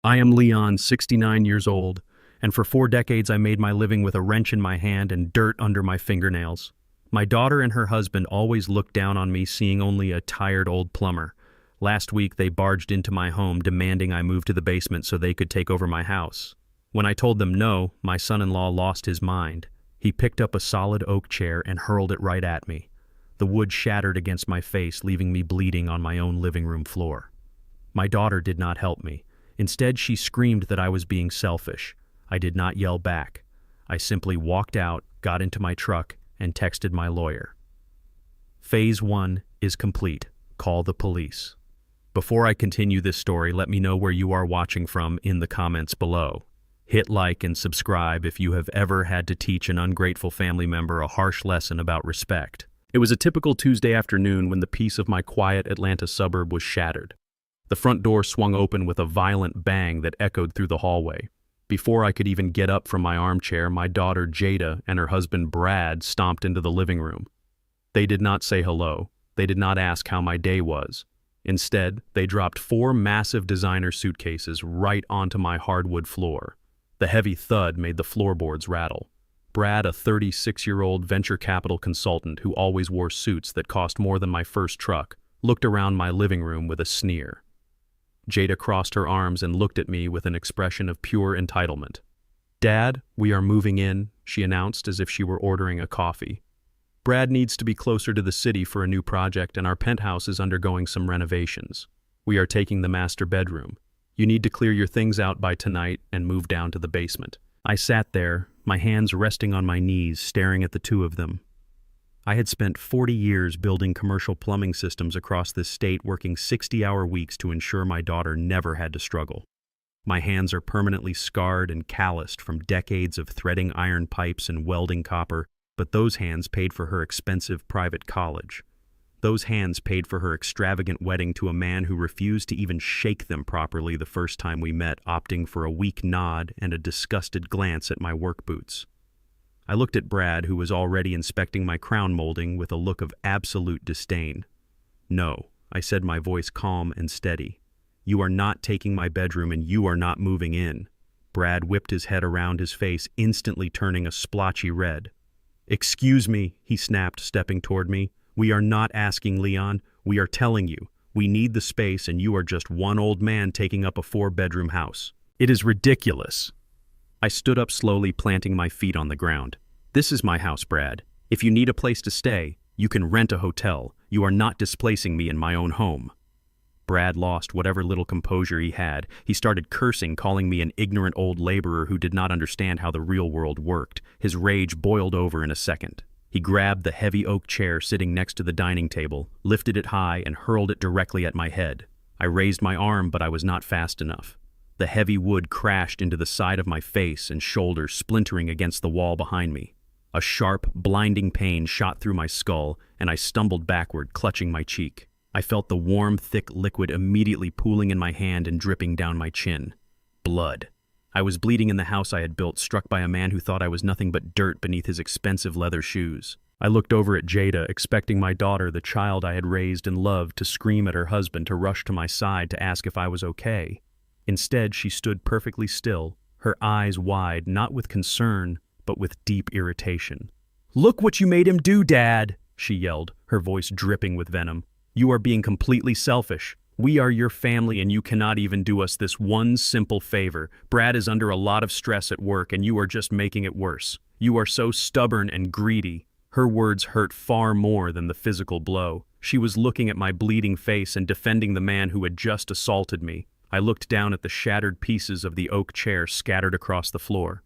I am Leon, 69 years old, and for 4 decades I made my living with a wrench in my hand and dirt under my fingernails. My daughter and her husband always looked down on me, seeing only a tired old plumber. Last week they barged into my home demanding I move to the basement so they could take over my house. When I told them no, my son-in-law lost his mind. He picked up a solid oak chair and hurled it right at me. The wood shattered against my face, leaving me bleeding on my own living room floor. My daughter did not help me. Instead, she screamed that I was being selfish. I did not yell back. I simply walked out, got into my truck, and texted my lawyer. Phase 1 is complete. Call the police. Before I continue this story, let me know where you are watching from in the comments below. Hit like and subscribe if you have ever had to teach an ungrateful family member a harsh lesson about respect. It was a typical Tuesday afternoon when the peace of my quiet Atlanta suburb was shattered. The front door swung open with a violent bang that echoed through the hallway. Before I could even get up from my armchair, my daughter Jada and her husband Brad stomped into the living room. They did not say hello. They did not ask how my day was. Instead, they dropped 4 massive designer suitcases right onto my hardwood floor. The heavy thud made the floorboards rattle. Brad, a 36-year-old venture capital consultant who always wore suits that cost more than my first truck, looked around my living room with a sneer. Jada crossed her arms and looked at me with an expression of pure entitlement. "Dad, we are moving in," she announced as if she were ordering a coffee. "Brad needs to be closer to the city for a new project, and our penthouse is undergoing some renovations. We are taking the master bedroom. You need to clear your things out by tonight and move down to the basement." I sat there, my hands resting on my knees, staring at the two of them. I had spent 40 years building commercial plumbing systems across this state, working 60-hour weeks to ensure my daughter never had to struggle. My hands are permanently scarred and calloused from decades of threading iron pipes and welding copper, but those hands paid for her expensive private college. Those hands paid for her extravagant wedding to a man who refused to even shake them properly the first time we met, opting for a weak nod and a disgusted glance at my work boots. I looked at Brad, who was already inspecting my crown molding with a look of absolute disdain. "No," I said, my voice calm and steady. "You are not taking my bedroom and you are not moving in." Brad whipped his head around his face, instantly turning a splotchy red. "Excuse me," he snapped, stepping toward me. "We are not asking, Leon. We are telling you. We need the space and you are just one old man taking up a 4-bedroom house. It is ridiculous." I stood up slowly, planting my feet on the ground. "This is my house, Brad. If you need a place to stay, you can rent a hotel. You are not displacing me in my own home." Brad lost whatever little composure he had. He started cursing, calling me an ignorant old laborer who did not understand how the real world worked. His rage boiled over in a second. He grabbed the heavy oak chair sitting next to the dining table, lifted it high, and hurled it directly at my head. I raised my arm, but I was not fast enough. The heavy wood crashed into the side of my face and shoulders, splintering against the wall behind me. A sharp, blinding pain shot through my skull, and I stumbled backward, clutching my cheek. I felt the warm, thick liquid immediately pooling in my hand and dripping down my chin. Blood. I was bleeding in the house I had built, struck by a man who thought I was nothing but dirt beneath his expensive leather shoes. I looked over at Jada, expecting my daughter, the child I had raised and loved, to scream at her husband, to rush to my side to ask if I was okay. Instead, she stood perfectly still, her eyes wide, not with concern, but with deep irritation. "Look what you made him do, Dad!" she yelled, her voice dripping with venom. "You are being completely selfish. We are your family and you cannot even do us this one simple favor. Brad is under a lot of stress at work and you are just making it worse. You are so stubborn and greedy." Her words hurt far more than the physical blow. She was looking at my bleeding face and defending the man who had just assaulted me. I looked down at the shattered pieces of the oak chair scattered across the floor.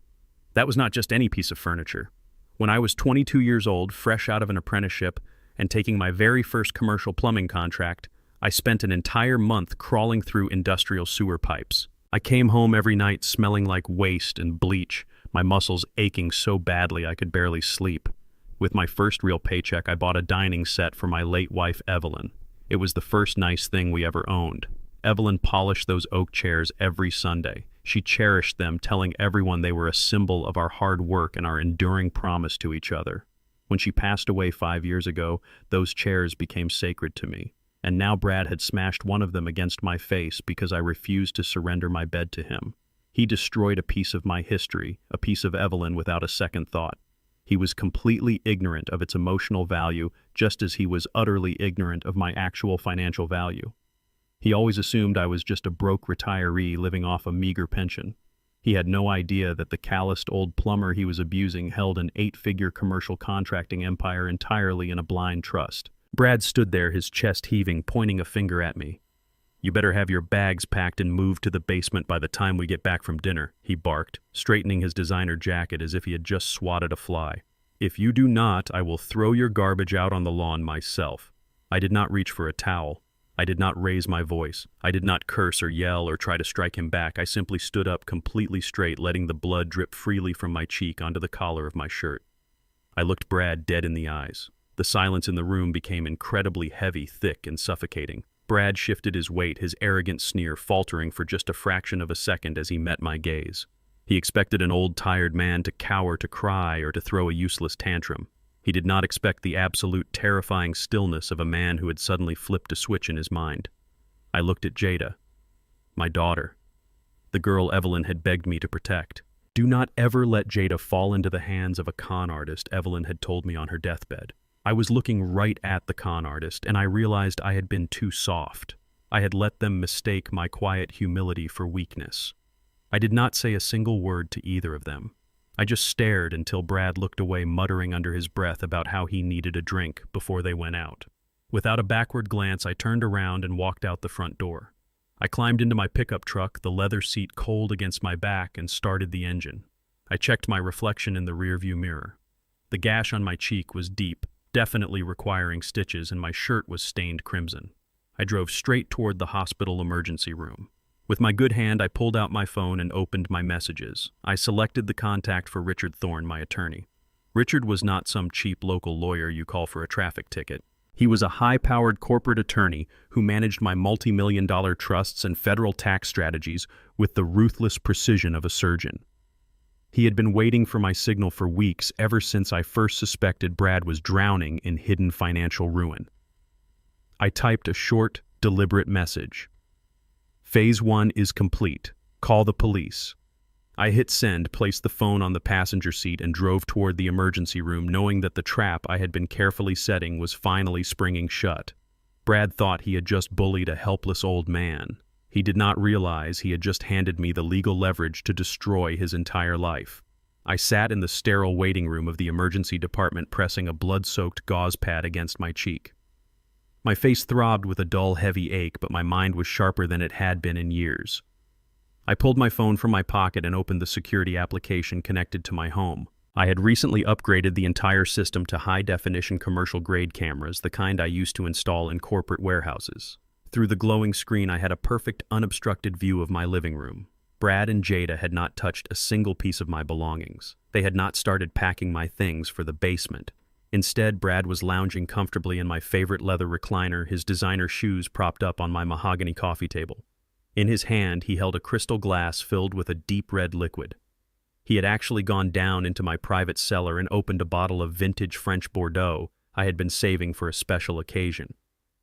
That was not just any piece of furniture. When I was 22 years old, fresh out of an apprenticeship, and taking my very first commercial plumbing contract, I spent an entire month crawling through industrial sewer pipes. I came home every night smelling like waste and bleach, my muscles aching so badly I could barely sleep. With my first real paycheck, I bought a dining set for my late wife, Evelyn. It was the first nice thing we ever owned. Evelyn polished those oak chairs every Sunday. She cherished them, telling everyone they were a symbol of our hard work and our enduring promise to each other. When she passed away 5 years ago, those chairs became sacred to me. and now Brad had smashed one of them against my face because I refused to surrender my bed to him. He destroyed a piece of my history, a piece of Evelyn, without a second thought. He was completely ignorant of its emotional value, just as he was utterly ignorant of my actual financial value. He always assumed I was just a broke retiree living off a meager pension. He had no idea that the calloused old plumber he was abusing held an 8-figure commercial contracting empire entirely in a blind trust. Brad stood there, his chest heaving, pointing a finger at me. "You better have your bags packed and moved to the basement by the time we get back from dinner," he barked, straightening his designer jacket as if he had just swatted a fly. "If you do not, I will throw your garbage out on the lawn myself." I did not reach for a towel. I did not raise my voice. I did not curse or yell or try to strike him back. I simply stood up completely straight, letting the blood drip freely from my cheek onto the collar of my shirt. I looked Brad dead in the eyes. The silence in the room became incredibly heavy, thick, and suffocating. Brad shifted his weight, his arrogant sneer faltering for just a fraction of a second as he met my gaze. He expected an old, tired man to cower, to cry, or to throw a useless tantrum. He did not expect the absolute terrifying stillness of a man who had suddenly flipped a switch in his mind. I looked at Jada, my daughter, the girl Evelyn had begged me to protect. "Do not ever let Jada fall into the hands of a con artist," Evelyn had told me on her deathbed. I was looking right at the con artist, and I realized I had been too soft. I had let them mistake my quiet humility for weakness. I did not say a single word to either of them. I just stared until Brad looked away, muttering under his breath about how he needed a drink before they went out. Without a backward glance, I turned around and walked out the front door. I climbed into my pickup truck, the leather seat cold against my back, and started the engine. I checked my reflection in the rearview mirror. The gash on my cheek was deep, definitely requiring stitches, and my shirt was stained crimson. I drove straight toward the hospital emergency room. With my good hand, I pulled out my phone and opened my messages. I selected the contact for Richard Thorne, my attorney. Richard was not some cheap local lawyer you call for a traffic ticket. He was a high-powered corporate attorney who managed my multi-million-dollar trusts and federal tax strategies with the ruthless precision of a surgeon. He had been waiting for my signal for weeks, ever since I first suspected Brad was drowning in hidden financial ruin. I typed a short, deliberate message. "Phase 1 is complete. Call the police." I hit send, placed the phone on the passenger seat, and drove toward the emergency room, knowing that the trap I had been carefully setting was finally springing shut. Brad thought he had just bullied a helpless old man. He did not realize he had just handed me the legal leverage to destroy his entire life. I sat in the sterile waiting room of the emergency department, pressing a blood-soaked gauze pad against my cheek. My face throbbed with a dull, heavy ache, but my mind was sharper than it had been in years. I pulled my phone from my pocket and opened the security application connected to my home. I had recently upgraded the entire system to high-definition commercial-grade cameras, the kind I used to install in corporate warehouses. Through the glowing screen, I had a perfect, unobstructed view of my living room. Brad and Jada had not touched a single piece of my belongings. They had not started packing my things for the basement. Instead, Brad was lounging comfortably in my favorite leather recliner, his designer shoes propped up on my mahogany coffee table. In his hand, he held a crystal glass filled with a deep red liquid. He had actually gone down into my private cellar and opened a bottle of vintage French Bordeaux I had been saving for a special occasion.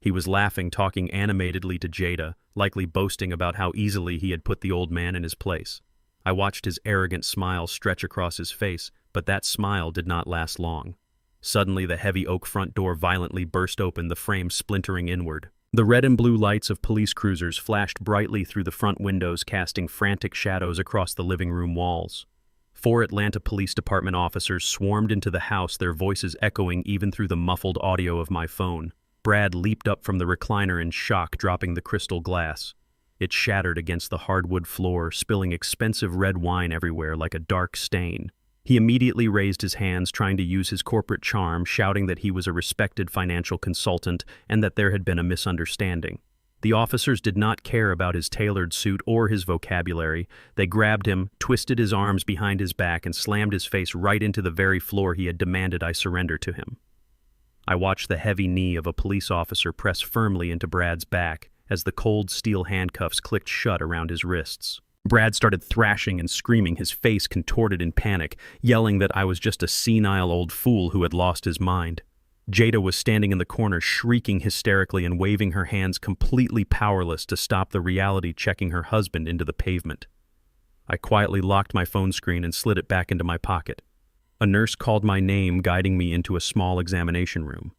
He was laughing, talking animatedly to Jada, likely boasting about how easily he had put the old man in his place. I watched his arrogant smile stretch across his face, but that smile did not last long. Suddenly, the heavy oak front door violently burst open, the frame splintering inward. The red and blue lights of police cruisers flashed brightly through the front windows, casting frantic shadows across the living room walls. 4 Atlanta Police Department officers swarmed into the house, their voices echoing even through the muffled audio of my phone. Brad leaped up from the recliner in shock, dropping the crystal glass. It shattered against the hardwood floor, spilling expensive red wine everywhere like a dark stain. He immediately raised his hands, trying to use his corporate charm, shouting that he was a respected financial consultant and that there had been a misunderstanding. The officers did not care about his tailored suit or his vocabulary. They grabbed him, twisted his arms behind his back, and slammed his face right into the very floor he had demanded I surrender to him. I watched the heavy knee of a police officer press firmly into Brad's back as the cold steel handcuffs clicked shut around his wrists. Brad started thrashing and screaming, his face contorted in panic, yelling that I was just a senile old fool who had lost his mind. Jada was standing in the corner, shrieking hysterically and waving her hands, completely powerless to stop the reality checking her husband into the pavement. I quietly locked my phone screen and slid it back into my pocket. A nurse called my name, guiding me into a small examination room.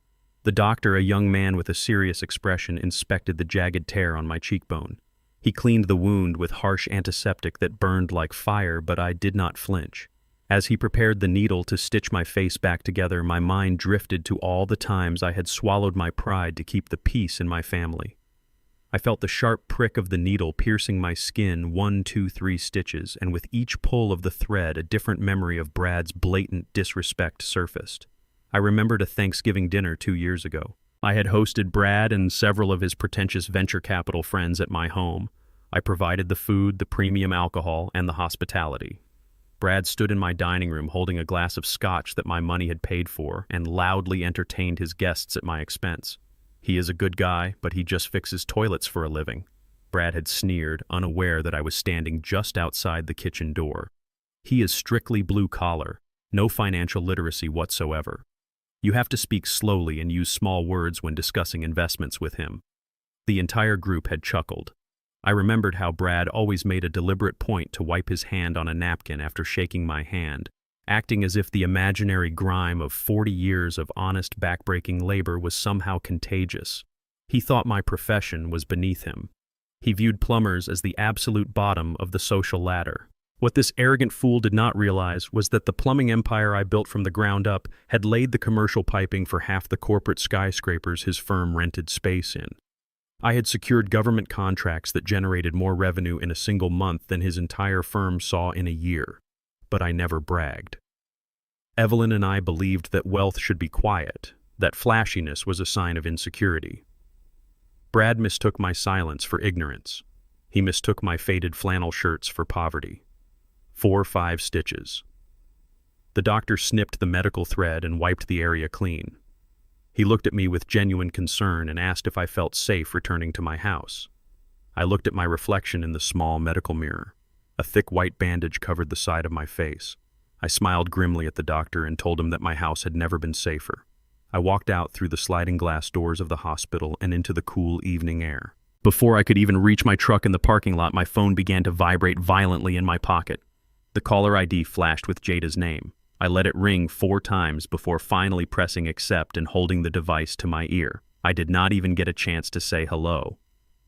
The doctor, a young man with a serious expression, inspected the jagged tear on my cheekbone. He cleaned the wound with harsh antiseptic that burned like fire, but I did not flinch. As he prepared the needle to stitch my face back together, my mind drifted to all the times I had swallowed my pride to keep the peace in my family. I felt the sharp prick of the needle piercing my skin 1, 2, 3 stitches, and with each pull of the thread, a different memory of Brad's blatant disrespect surfaced. I remembered a Thanksgiving dinner 2 years ago. I had hosted Brad and several of his pretentious venture capital friends at my home. I provided the food, the premium alcohol, and the hospitality. Brad stood in my dining room holding a glass of scotch that my money had paid for and loudly entertained his guests at my expense. He is a good guy, but he just fixes toilets for a living. Brad had sneered, unaware that I was standing just outside the kitchen door. He is strictly blue collar, no financial literacy whatsoever. You have to speak slowly and use small words when discussing investments with him. The entire group had chuckled. I remembered how Brad always made a deliberate point to wipe his hand on a napkin after shaking my hand, acting as if the imaginary grime of 40 years of honest backbreaking labor was somehow contagious. He thought my profession was beneath him. He viewed plumbers as the absolute bottom of the social ladder. What this arrogant fool did not realize was that the plumbing empire I built from the ground up had laid the commercial piping for half the corporate skyscrapers his firm rented space in. I had secured government contracts that generated more revenue in a single month than his entire firm saw in a year, but I never bragged. Evelyn and I believed that wealth should be quiet, that flashiness was a sign of insecurity. Brad mistook my silence for ignorance. He mistook my faded flannel shirts for poverty. 4, 5 stitches. The doctor snipped the medical thread and wiped the area clean. He looked at me with genuine concern and asked if I felt safe returning to my house. I looked at my reflection in the small medical mirror. A thick white bandage covered the side of my face. I smiled grimly at the doctor and told him that my house had never been safer. I walked out through the sliding glass doors of the hospital and into the cool evening air. Before I could even reach my truck in the parking lot, my phone began to vibrate violently in my pocket. The caller ID flashed with Jada's name. I let it ring 4 times before finally pressing accept and holding the device to my ear. I did not even get a chance to say hello.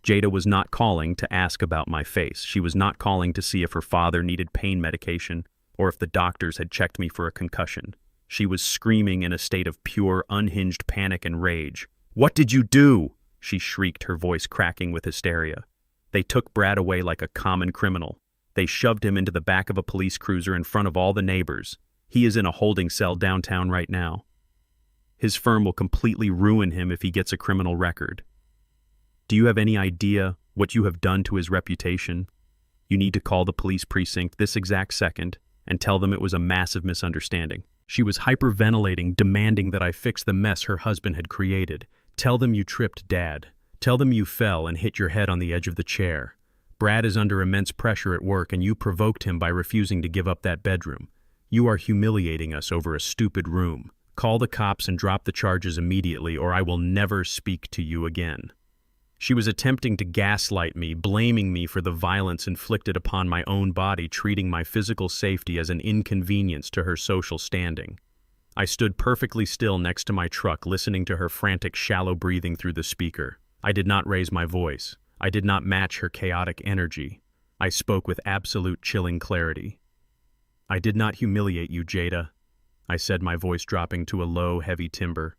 Jada was not calling to ask about my face. She was not calling to see if her father needed pain medication or if the doctors had checked me for a concussion. She was screaming in a state of pure, unhinged panic and rage. "What did you do?" she shrieked, her voice cracking with hysteria. "They took Brad away like a common criminal. They shoved him into the back of a police cruiser in front of all the neighbors. He is in a holding cell downtown right now. His firm will completely ruin him if he gets a criminal record. Do you have any idea what you have done to his reputation? You need to call the police precinct this exact second and tell them it was a massive misunderstanding." She was hyperventilating, demanding that I fix the mess her husband had created. "Tell them you tripped Dad. Tell them you fell and hit your head on the edge of the chair. Brad is under immense pressure at work and you provoked him by refusing to give up that bedroom. You are humiliating us over a stupid room. Call the cops and drop the charges immediately or I will never speak to you again." She was attempting to gaslight me, blaming me for the violence inflicted upon my own body, treating my physical safety as an inconvenience to her social standing. I stood perfectly still next to my truck, listening to her frantic, shallow breathing through the speaker. I did not raise my voice. I did not match her chaotic energy. I spoke with absolute chilling clarity. "I did not humiliate you, Jada," I said, my voice dropping to a low, heavy timbre.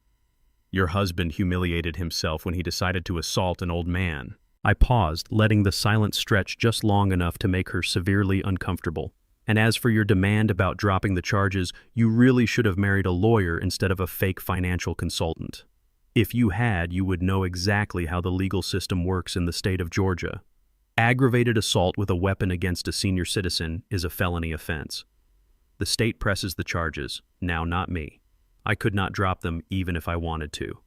"Your husband humiliated himself when he decided to assault an old man." I paused, letting the silence stretch just long enough to make her severely uncomfortable. "And as for your demand about dropping the charges, you really should have married a lawyer instead of a fake financial consultant. If you had, you would know exactly how the legal system works in the state of Georgia. Aggravated assault with a weapon against a senior citizen is a felony offense. The state presses the charges, now not me. I could not drop them even if I wanted to.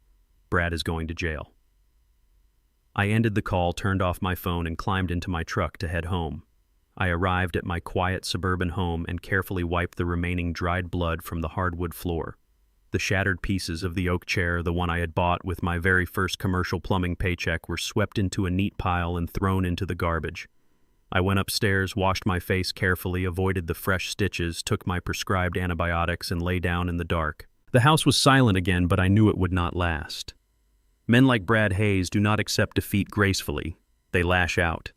Brad is going to jail." I ended the call, turned off my phone, and climbed into my truck to head home. I arrived at my quiet suburban home and carefully wiped the remaining dried blood from the hardwood floor. The shattered pieces of the oak chair, the one I had bought with my very first commercial plumbing paycheck, were swept into a neat pile and thrown into the garbage. I went upstairs, washed my face carefully, avoided the fresh stitches, took my prescribed antibiotics, and lay down in the dark. The house was silent again, but I knew it would not last. Men like Brad Hayes do not accept defeat gracefully. They lash out.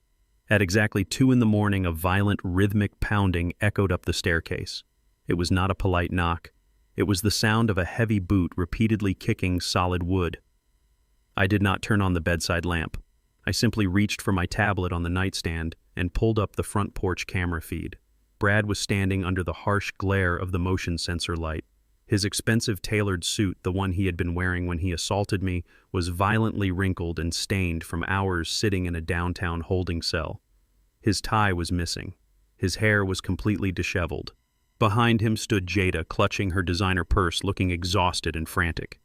At exactly 2 a.m, a violent, rhythmic pounding echoed up the staircase. It was not a polite knock. It was the sound of a heavy boot repeatedly kicking solid wood. I did not turn on the bedside lamp. I simply reached for my tablet on the nightstand and pulled up the front porch camera feed. Brad was standing under the harsh glare of the motion sensor light. His expensive tailored suit, the one he had been wearing when he assaulted me, was violently wrinkled and stained from hours sitting in a downtown holding cell. His tie was missing. His hair was completely disheveled. Behind him stood Jada, clutching her designer purse, looking exhausted and frantic.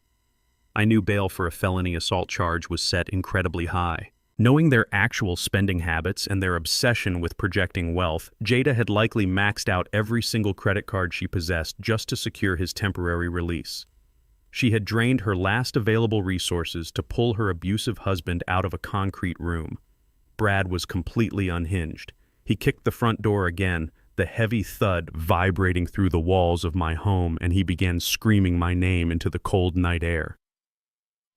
I knew bail for a felony assault charge was set incredibly high. Knowing their actual spending habits and their obsession with projecting wealth, Jada had likely maxed out every single credit card she possessed just to secure his temporary release. She had drained her last available resources to pull her abusive husband out of a concrete room. Brad was completely unhinged. He kicked the front door again, the heavy thud vibrating through the walls of my home, and he began screaming my name into the cold night air.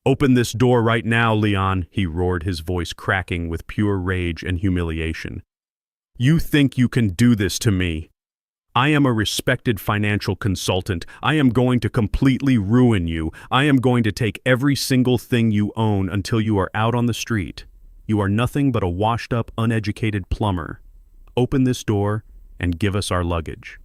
"Open this door right now, Leon," he roared, his voice cracking with pure rage and humiliation. "You think you can do this to me? I am a respected financial consultant. I am going to completely ruin you. I am going to take every single thing you own until you are out on the street. You are nothing but a washed-up, uneducated plumber. Open this door and give us our luggage."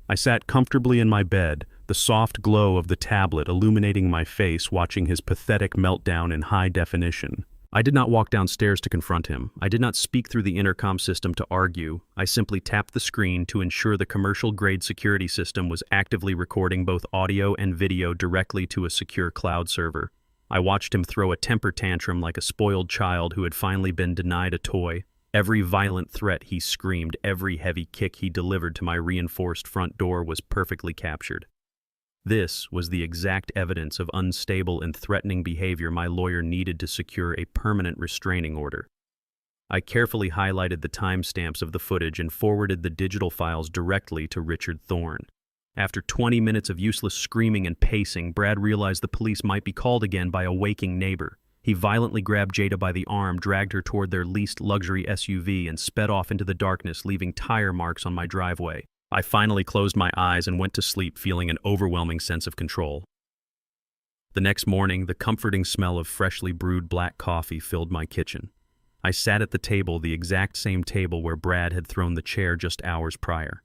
I sat comfortably in my bed, the soft glow of the tablet illuminating my face, watching his pathetic meltdown in high definition. I did not walk downstairs to confront him. I did not speak through the intercom system to argue. I simply tapped the screen to ensure the commercial-grade security system was actively recording both audio and video directly to a secure cloud server. I watched him throw a temper tantrum like a spoiled child who had finally been denied a toy. Every violent threat he screamed, every heavy kick he delivered to my reinforced front door was perfectly captured. This was the exact evidence of unstable and threatening behavior my lawyer needed to secure a permanent restraining order. I carefully highlighted the timestamps of the footage and forwarded the digital files directly to Richard Thorne. After 20 minutes of useless screaming and pacing, Brad realized the police might be called again by a waking neighbor. He violently grabbed Jada by the arm, dragged her toward their leased luxury SUV, and sped off into the darkness, leaving tire marks on my driveway. I finally closed my eyes and went to sleep, feeling an overwhelming sense of control. The next morning, the comforting smell of freshly brewed black coffee filled my kitchen. I sat at the table, the exact same table where Brad had thrown the chair just hours prior.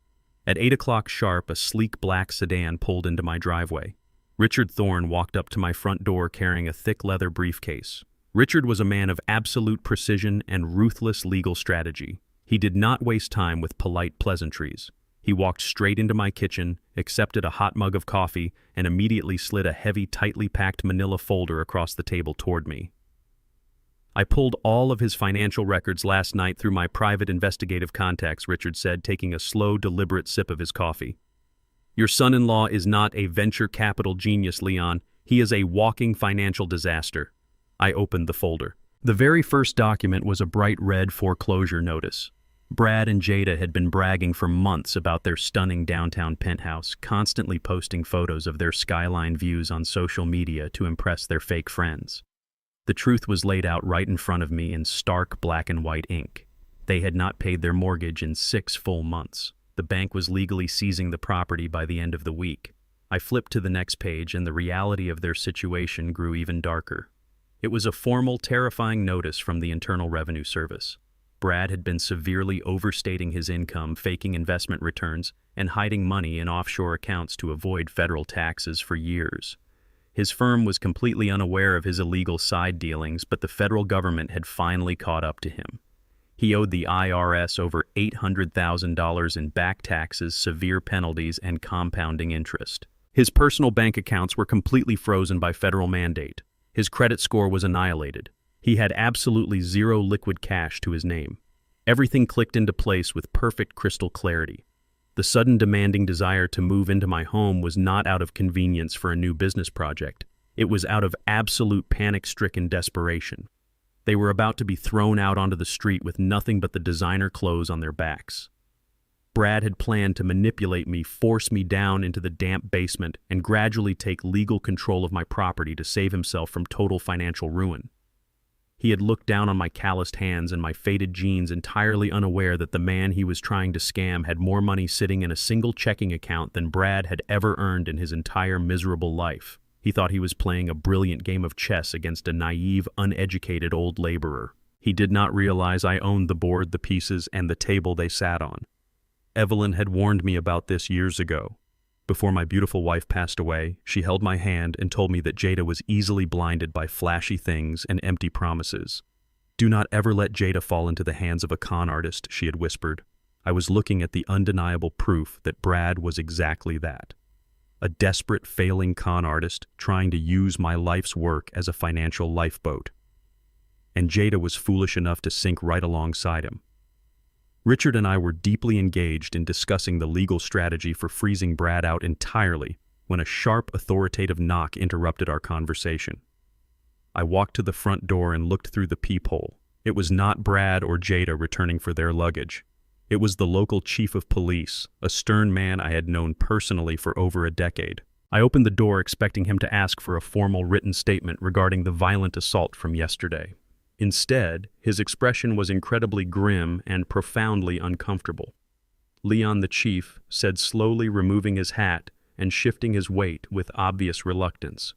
At 8 o'clock sharp, a sleek black sedan pulled into my driveway. Richard Thorne walked up to my front door carrying a thick leather briefcase. Richard was a man of absolute precision and ruthless legal strategy. He did not waste time with polite pleasantries. He walked straight into my kitchen, accepted a hot mug of coffee, and immediately slid a heavy, tightly packed manila folder across the table toward me. "I pulled all of his financial records last night through my private investigative contacts," Richard said, taking a slow, deliberate sip of his coffee. "Your son-in-law is not a venture capital genius, Leon. He is a walking financial disaster." I opened the folder. The very first document was a bright red foreclosure notice. Brad and Jada had been bragging for months about their stunning downtown penthouse, constantly posting photos of their skyline views on social media to impress their fake friends. The truth was laid out right in front of me in stark black and white ink. They had not paid their mortgage in 6 full months. The bank was legally seizing the property by the end of the week. I flipped to the next page, and the reality of their situation grew even darker. It was a formal, terrifying notice from the Internal Revenue Service. Brad had been severely overstating his income, faking investment returns, and hiding money in offshore accounts to avoid federal taxes for years. His firm was completely unaware of his illegal side dealings, but the federal government had finally caught up to him. He owed the IRS over $800,000 in back taxes, severe penalties, and compounding interest. His personal bank accounts were completely frozen by federal mandate. His credit score was annihilated. He had absolutely zero liquid cash to his name. Everything clicked into place with perfect crystal clarity. The sudden demanding desire to move into my home was not out of convenience for a new business project. It was out of absolute panic-stricken desperation. They were about to be thrown out onto the street with nothing but the designer clothes on their backs. Brad had planned to manipulate me, force me down into the damp basement, and gradually take legal control of my property to save himself from total financial ruin. He had looked down on my calloused hands and my faded jeans, entirely unaware that the man he was trying to scam had more money sitting in a single checking account than Brad had ever earned in his entire miserable life. He thought he was playing a brilliant game of chess against a naive, uneducated old laborer. He did not realize I owned the board, the pieces, and the table they sat on. Evelyn had warned me about this years ago. Before my beautiful wife passed away, she held my hand and told me that Jada was easily blinded by flashy things and empty promises. "Do not ever let Jada fall into the hands of a con artist," she had whispered. I was looking at the undeniable proof that Brad was exactly that. A desperate, failing con artist trying to use my life's work as a financial lifeboat. And Jada was foolish enough to sink right alongside him. Richard and I were deeply engaged in discussing the legal strategy for freezing Brad out entirely when a sharp, authoritative knock interrupted our conversation. I walked to the front door and looked through the peephole. It was not Brad or Jada returning for their luggage. It was the local chief of police, a stern man I had known personally for over a decade. I opened the door expecting him to ask for a formal written statement regarding the violent assault from yesterday. Instead, his expression was incredibly grim and profoundly uncomfortable. Leon the chief said, slowly removing his hat and shifting his weight with obvious reluctance,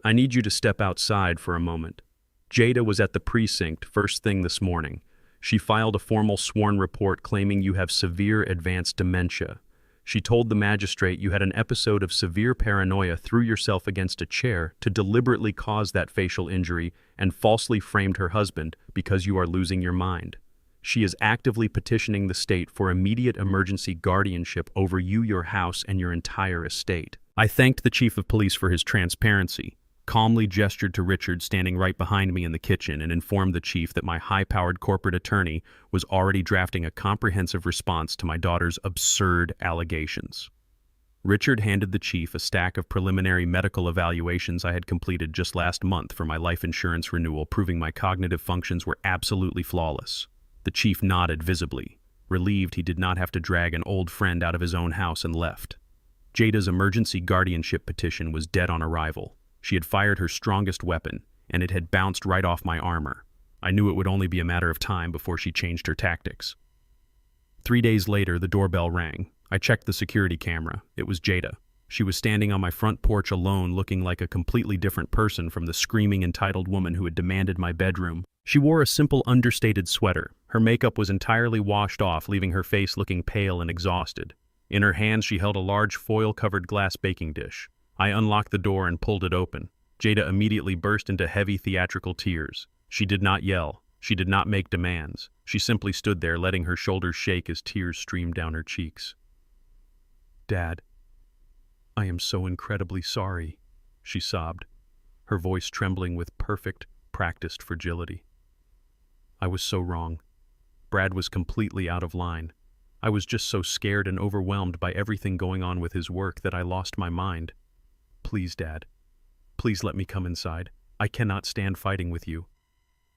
"I need you to step outside for a moment. Jada was at the precinct first thing this morning. She filed a formal sworn report claiming you have severe advanced dementia. She told the magistrate you had an episode of severe paranoia, threw yourself against a chair to deliberately cause that facial injury, and falsely framed her husband because you are losing your mind. She is actively petitioning the state for immediate emergency guardianship over you, your house, and your entire estate." I thanked the chief of police for his transparency, calmly gestured to Richard standing right behind me in the kitchen, and informed the chief that my high-powered corporate attorney was already drafting a comprehensive response to my daughter's absurd allegations. Richard handed the chief a stack of preliminary medical evaluations I had completed just last month for my life insurance renewal, proving my cognitive functions were absolutely flawless. The chief nodded visibly, relieved he did not have to drag an old friend out of his own house, and left. Jada's emergency guardianship petition was dead on arrival. She had fired her strongest weapon, and it had bounced right off my armor. I knew it would only be a matter of time before she changed her tactics. 3 days later, the doorbell rang. I checked the security camera. It was Jada. She was standing on my front porch alone, looking like a completely different person from the screaming, entitled woman who had demanded my bedroom. She wore a simple, understated sweater. Her makeup was entirely washed off, leaving her face looking pale and exhausted. In her hands, she held a large foil-covered glass baking dish. I unlocked the door and pulled it open. Jada immediately burst into heavy theatrical tears. She did not yell. She did not make demands. She simply stood there, letting her shoulders shake as tears streamed down her cheeks. "Dad, I am so incredibly sorry," she sobbed, her voice trembling with perfect, practiced fragility. "I was so wrong. Brad was completely out of line. I was just so scared and overwhelmed by everything going on with his work that I lost my mind. Please, Dad. Please let me come inside. I cannot stand fighting with you."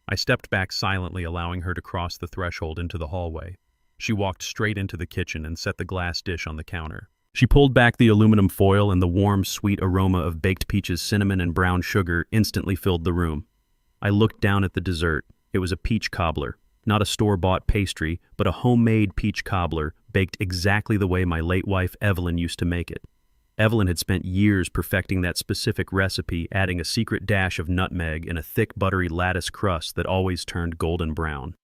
I stepped back silently, allowing her to cross the threshold into the hallway. She walked straight into the kitchen and set the glass dish on the counter. She pulled back the aluminum foil, and the warm, sweet aroma of baked peaches, cinnamon, and brown sugar instantly filled the room. I looked down at the dessert. It was a peach cobbler. Not a store-bought pastry, but a homemade peach cobbler, baked exactly the way my late wife Evelyn used to make it. Evelyn had spent years perfecting that specific recipe, adding a secret dash of nutmeg and a thick, buttery lattice crust that always turned golden brown.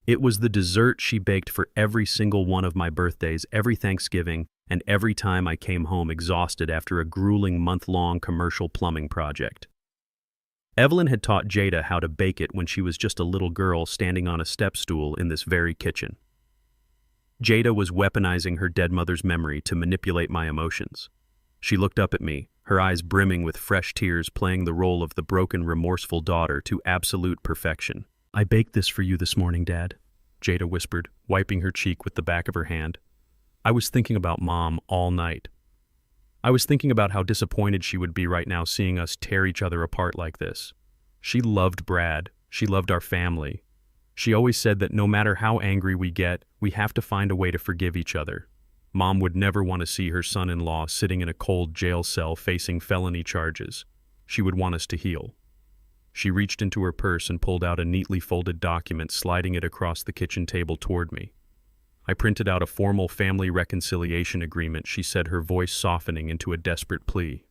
It was the dessert she baked for every single one of my birthdays, every Thanksgiving, and every time I came home exhausted after a grueling month-long commercial plumbing project. Evelyn had taught Jada how to bake it when she was just a little girl standing on a step stool in this very kitchen. Jada was weaponizing her dead mother's memory to manipulate my emotions. She looked up at me, her eyes brimming with fresh tears, playing the role of the broken, remorseful daughter to absolute perfection. "I baked this for you this morning, Dad," Jada whispered, wiping her cheek with the back of her hand. I was thinking about Mom all night. I was thinking about how disappointed she would be right now seeing us tear each other apart like this. She loved Brad. She loved our family. She always said that no matter how angry we get, we have to find a way to forgive each other. Mom would never want to see her son-in-law sitting in a cold jail cell facing felony charges. She would want us to heal. She reached into her purse and pulled out a neatly folded document, sliding it across the kitchen table toward me. I printed out a formal family reconciliation agreement, she said, her voice softening into a desperate plea.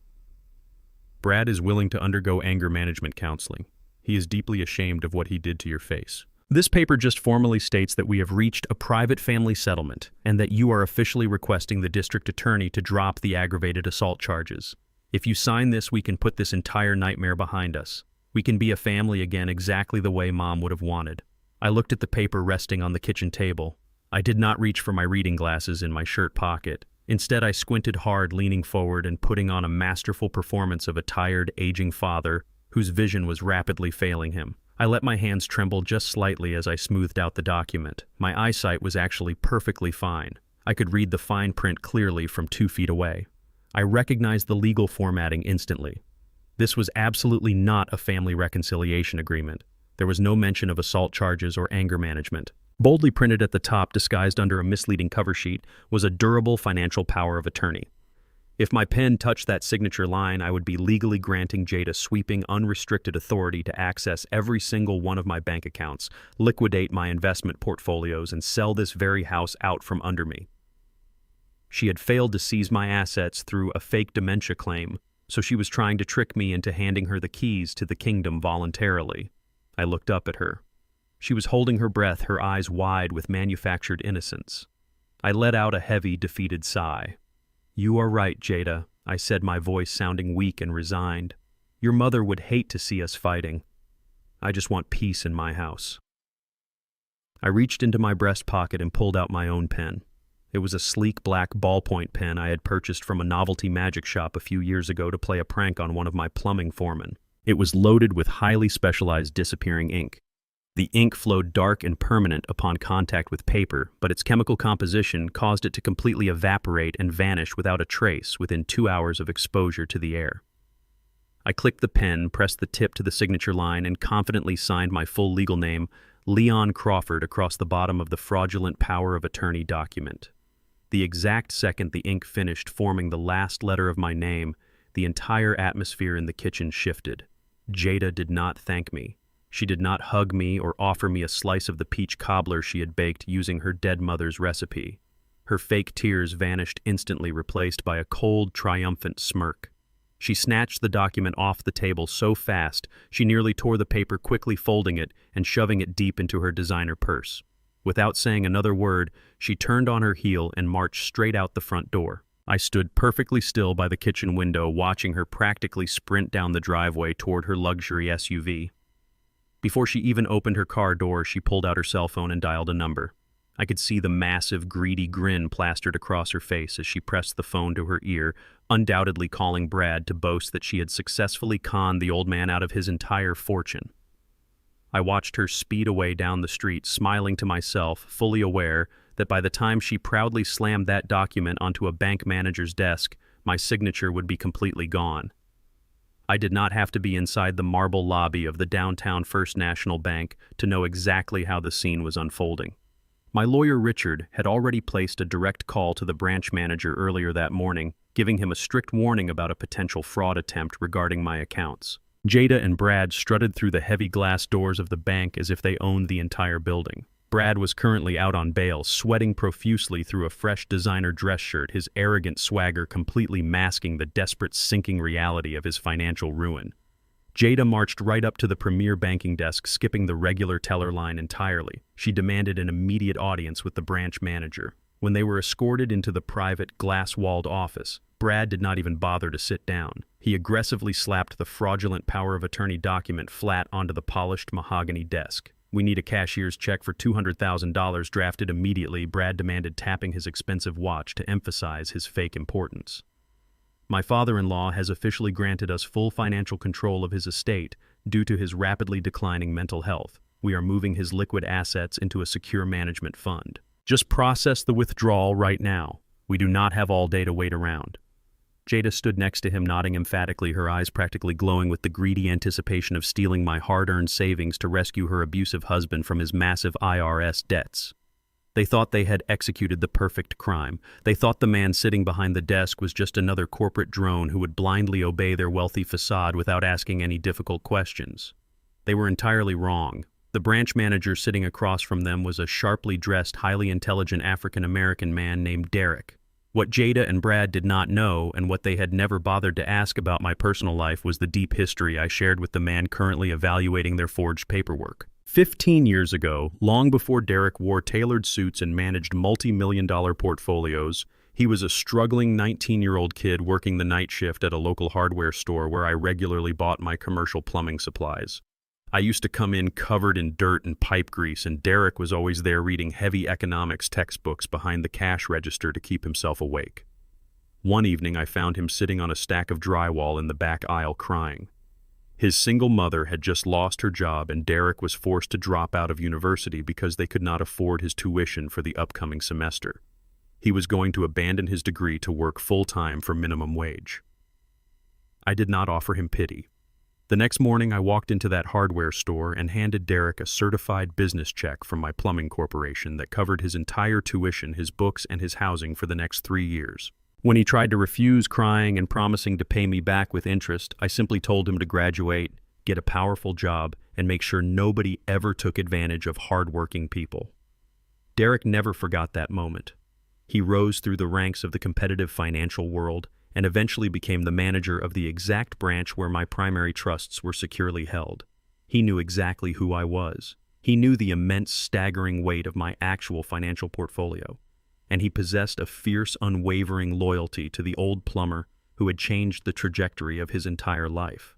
Brad is willing to undergo anger management counseling. He is deeply ashamed of what he did to your face. This paper just formally states that we have reached a private family settlement and that you are officially requesting the district attorney to drop the aggravated assault charges. If you sign this, we can put this entire nightmare behind us. We can be a family again exactly the way Mom would have wanted. I looked at the paper resting on the kitchen table. I did not reach for my reading glasses in my shirt pocket. Instead, I squinted hard, leaning forward and putting on a masterful performance of a tired, aging father whose vision was rapidly failing him. I let my hands tremble just slightly as I smoothed out the document. My eyesight was actually perfectly fine. I could read the fine print clearly from 2 feet away. I recognized the legal formatting instantly. This was absolutely not a family reconciliation agreement. There was no mention of assault charges or anger management. Boldly printed at the top, disguised under a misleading cover sheet, was a durable financial power of attorney. If my pen touched that signature line, I would be legally granting Jada sweeping, unrestricted authority to access every single one of my bank accounts, liquidate my investment portfolios, and sell this very house out from under me. She had failed to seize my assets through a fake dementia claim, so she was trying to trick me into handing her the keys to the kingdom voluntarily. I looked up at her. She was holding her breath, her eyes wide with manufactured innocence. I let out a heavy, defeated sigh. "You are right, Jada," I said, my voice sounding weak and resigned. "Your mother would hate to see us fighting. I just want peace in my house." I reached into my breast pocket and pulled out my own pen. It was a sleek black ballpoint pen I had purchased from a novelty magic shop a few years ago to play a prank on one of my plumbing foremen. It was loaded with highly specialized disappearing ink. The ink flowed dark and permanent upon contact with paper, but its chemical composition caused it to completely evaporate and vanish without a trace within 2 hours of exposure to the air. I clicked the pen, pressed the tip to the signature line, and confidently signed my full legal name, Leon Crawford, across the bottom of the fraudulent power of attorney document. The exact second the ink finished forming the last letter of my name, the entire atmosphere in the kitchen shifted. Jada did not thank me. She did not hug me or offer me a slice of the peach cobbler she had baked using her dead mother's recipe. Her fake tears vanished instantly, replaced by a cold, triumphant smirk. She snatched the document off the table so fast, she nearly tore the paper, quickly folding it and shoving it deep into her designer purse. Without saying another word, she turned on her heel and marched straight out the front door. I stood perfectly still by the kitchen window, watching her practically sprint down the driveway toward her luxury SUV. Before she even opened her car door, she pulled out her cell phone and dialed a number. I could see the massive, greedy grin plastered across her face as she pressed the phone to her ear, undoubtedly calling Brad to boast that she had successfully conned the old man out of his entire fortune. I watched her speed away down the street, smiling to myself, fully aware that by the time she proudly slammed that document onto a bank manager's desk, my signature would be completely gone. I did not have to be inside the marble lobby of the downtown First National Bank to know exactly how the scene was unfolding. My lawyer Richard had already placed a direct call to the branch manager earlier that morning, giving him a strict warning about a potential fraud attempt regarding my accounts. Jada and Brad strutted through the heavy glass doors of the bank as if they owned the entire building. Brad was currently out on bail, sweating profusely through a fresh designer dress shirt, his arrogant swagger completely masking the desperate, sinking reality of his financial ruin. Jada marched right up to the premier banking desk, skipping the regular teller line entirely. She demanded an immediate audience with the branch manager. When they were escorted into the private, glass-walled office, Brad did not even bother to sit down. He aggressively slapped the fraudulent power of attorney document flat onto the polished mahogany desk. "We need a cashier's check for $200,000 drafted immediately," Brad demanded, tapping his expensive watch to emphasize his fake importance. "My father-in-law has officially granted us full financial control of his estate due to his rapidly declining mental health. We are moving his liquid assets into a secure management fund." Just process the withdrawal right now. We do not have all day to wait around. Jada stood next to him, nodding emphatically, her eyes practically glowing with the greedy anticipation of stealing my hard-earned savings to rescue her abusive husband from his massive IRS debts. They thought they had executed the perfect crime. They thought the man sitting behind the desk was just another corporate drone who would blindly obey their wealthy facade without asking any difficult questions. They were entirely wrong. The branch manager sitting across from them was a sharply dressed, highly intelligent African-American man named Derek. What Jada and Brad did not know, and what they had never bothered to ask about my personal life, was the deep history I shared with the man currently evaluating their forged paperwork. 15 years ago, long before Derek wore tailored suits and managed multi-million-dollar portfolios, he was a struggling 19-year-old kid working the night shift at a local hardware store where I regularly bought my commercial plumbing supplies. I used to come in covered in dirt and pipe grease, and Derek was always there reading heavy economics textbooks behind the cash register to keep himself awake. One evening, I found him sitting on a stack of drywall in the back aisle crying. His single mother had just lost her job, and Derek was forced to drop out of university because they could not afford his tuition for the upcoming semester. He was going to abandon his degree to work full-time for minimum wage. I did not offer him pity. The next morning, I walked into that hardware store and handed Derek a certified business check from my plumbing corporation that covered his entire tuition, his books, and his housing for the next 3 years. When he tried to refuse, crying and promising to pay me back with interest, I simply told him to graduate, get a powerful job, and make sure nobody ever took advantage of hardworking people. Derek never forgot that moment. He rose through the ranks of the competitive financial world and eventually became the manager of the exact branch where my primary trusts were securely held. He knew exactly who I was. He knew the immense, staggering weight of my actual financial portfolio. And he possessed a fierce, unwavering loyalty to the old plumber who had changed the trajectory of his entire life.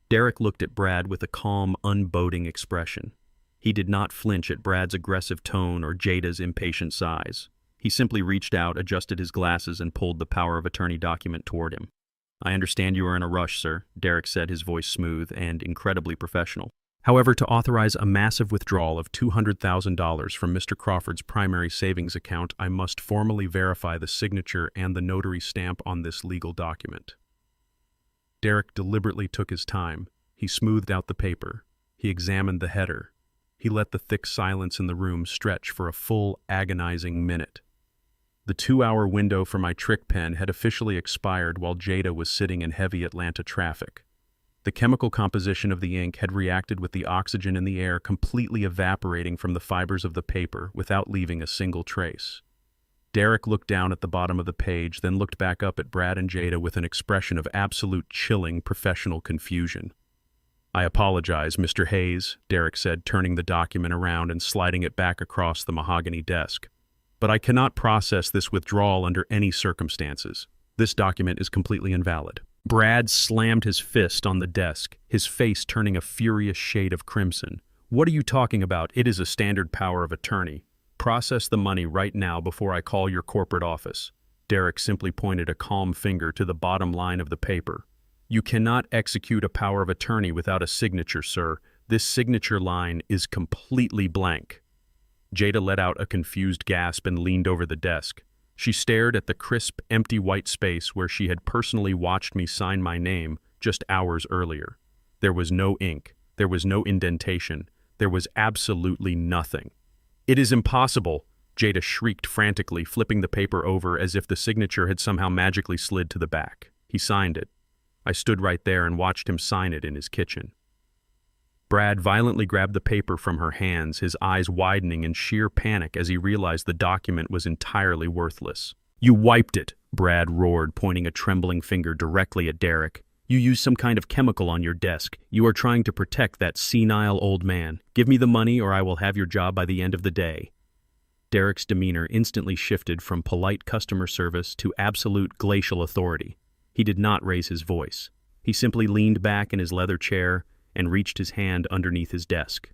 Derek looked at Brad with a calm, unboding expression. He did not flinch at Brad's aggressive tone or Jada's impatient sighs. He simply reached out, adjusted his glasses, and pulled the power of attorney document toward him. "I understand you are in a rush, sir," Derek said, his voice smooth and incredibly professional. "However, to authorize a massive withdrawal of $200,000 from Mr. Crawford's primary savings account, I must formally verify the signature and the notary stamp on this legal document." Derek deliberately took his time. He smoothed out the paper. He examined the header. He let the thick silence in the room stretch for a full, agonizing minute. The 2-hour window for my trick pen had officially expired while Jada was sitting in heavy Atlanta traffic. The chemical composition of the ink had reacted with the oxygen in the air, completely evaporating from the fibers of the paper without leaving a single trace. Derek looked down at the bottom of the page, then looked back up at Brad and Jada with an expression of absolute chilling professional confusion. "I apologize, Mr. Hayes," Derek said, turning the document around and sliding it back across the mahogany desk. "But I cannot process this withdrawal under any circumstances. This document is completely invalid." Brad slammed his fist on the desk, his face turning a furious shade of crimson. "What are you talking about? It is a standard power of attorney. Process the money right now before I call your corporate office." Derek simply pointed a calm finger to the bottom line of the paper. "You cannot execute a power of attorney without a signature, sir. This signature line is completely blank." Jada let out a confused gasp and leaned over the desk. She stared at the crisp, empty white space where she had personally watched me sign my name just hours earlier. There was no ink. There was no indentation. There was absolutely nothing. "It is impossible!" Jada shrieked frantically, flipping the paper over as if the signature had somehow magically slid to the back. He signed it. I stood right there and watched him sign it in his kitchen. Brad violently grabbed the paper from her hands, his eyes widening in sheer panic as he realized the document was entirely worthless. "You wiped it," Brad roared, pointing a trembling finger directly at Derek. "You used some kind of chemical on your desk. You are trying to protect that senile old man. Give me the money or I will have your job by the end of the day." Derek's demeanor instantly shifted from polite customer service to absolute glacial authority. He did not raise his voice. He simply leaned back in his leather chair and reached his hand underneath his desk.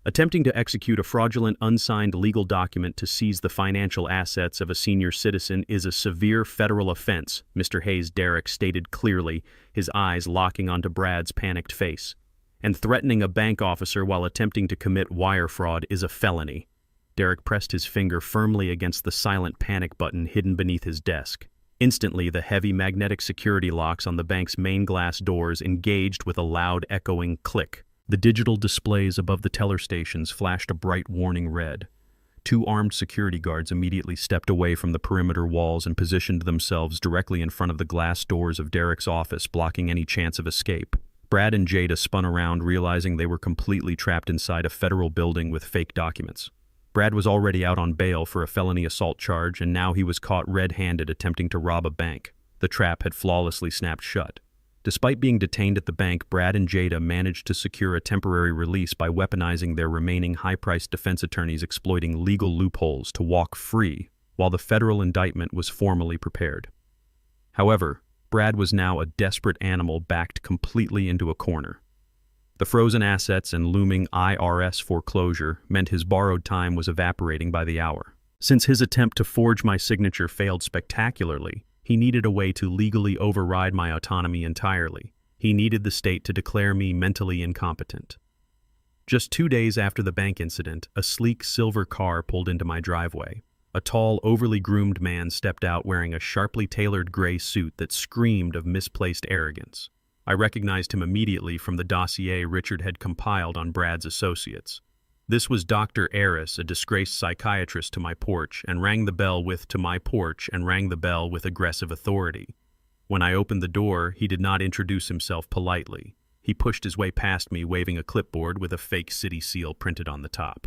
"Attempting to execute a fraudulent, unsigned legal document to seize the financial assets of a senior citizen is a severe federal offense," Mr. Hayes Derek stated clearly, his eyes locking onto Brad's panicked face. "And threatening a bank officer while attempting to commit wire fraud is a felony." Derek pressed his finger firmly against the silent panic button hidden beneath his desk. Instantly, the heavy magnetic security locks on the bank's main glass doors engaged with a loud, echoing click. The digital displays above the teller stations flashed a bright warning red. Two armed security guards immediately stepped away from the perimeter walls and positioned themselves directly in front of the glass doors of Derek's office, blocking any chance of escape. Brad and Jada spun around, realizing they were completely trapped inside a federal building with fake documents. Brad was already out on bail for a felony assault charge, and now he was caught red-handed attempting to rob a bank. The trap had flawlessly snapped shut. Despite being detained at the bank, Brad and Jada managed to secure a temporary release by weaponizing their remaining high-priced defense attorneys, exploiting legal loopholes to walk free while the federal indictment was formally prepared. However, Brad was now a desperate animal backed completely into a corner. The frozen assets and looming IRS foreclosure meant his borrowed time was evaporating by the hour. Since his attempt to forge my signature failed spectacularly, he needed a way to legally override my autonomy entirely. He needed the state to declare me mentally incompetent. Just 2 days after the bank incident, a sleek silver car pulled into my driveway. A tall, overly groomed man stepped out wearing a sharply tailored gray suit that screamed of misplaced arrogance. I recognized him immediately from the dossier Richard had compiled on Brad's associates. This was Dr. Aris, a disgraced psychiatrist, to my porch, and rang the bell with aggressive authority. When I opened the door, he did not introduce himself politely. He pushed his way past me, waving a clipboard with a fake city seal printed on the top.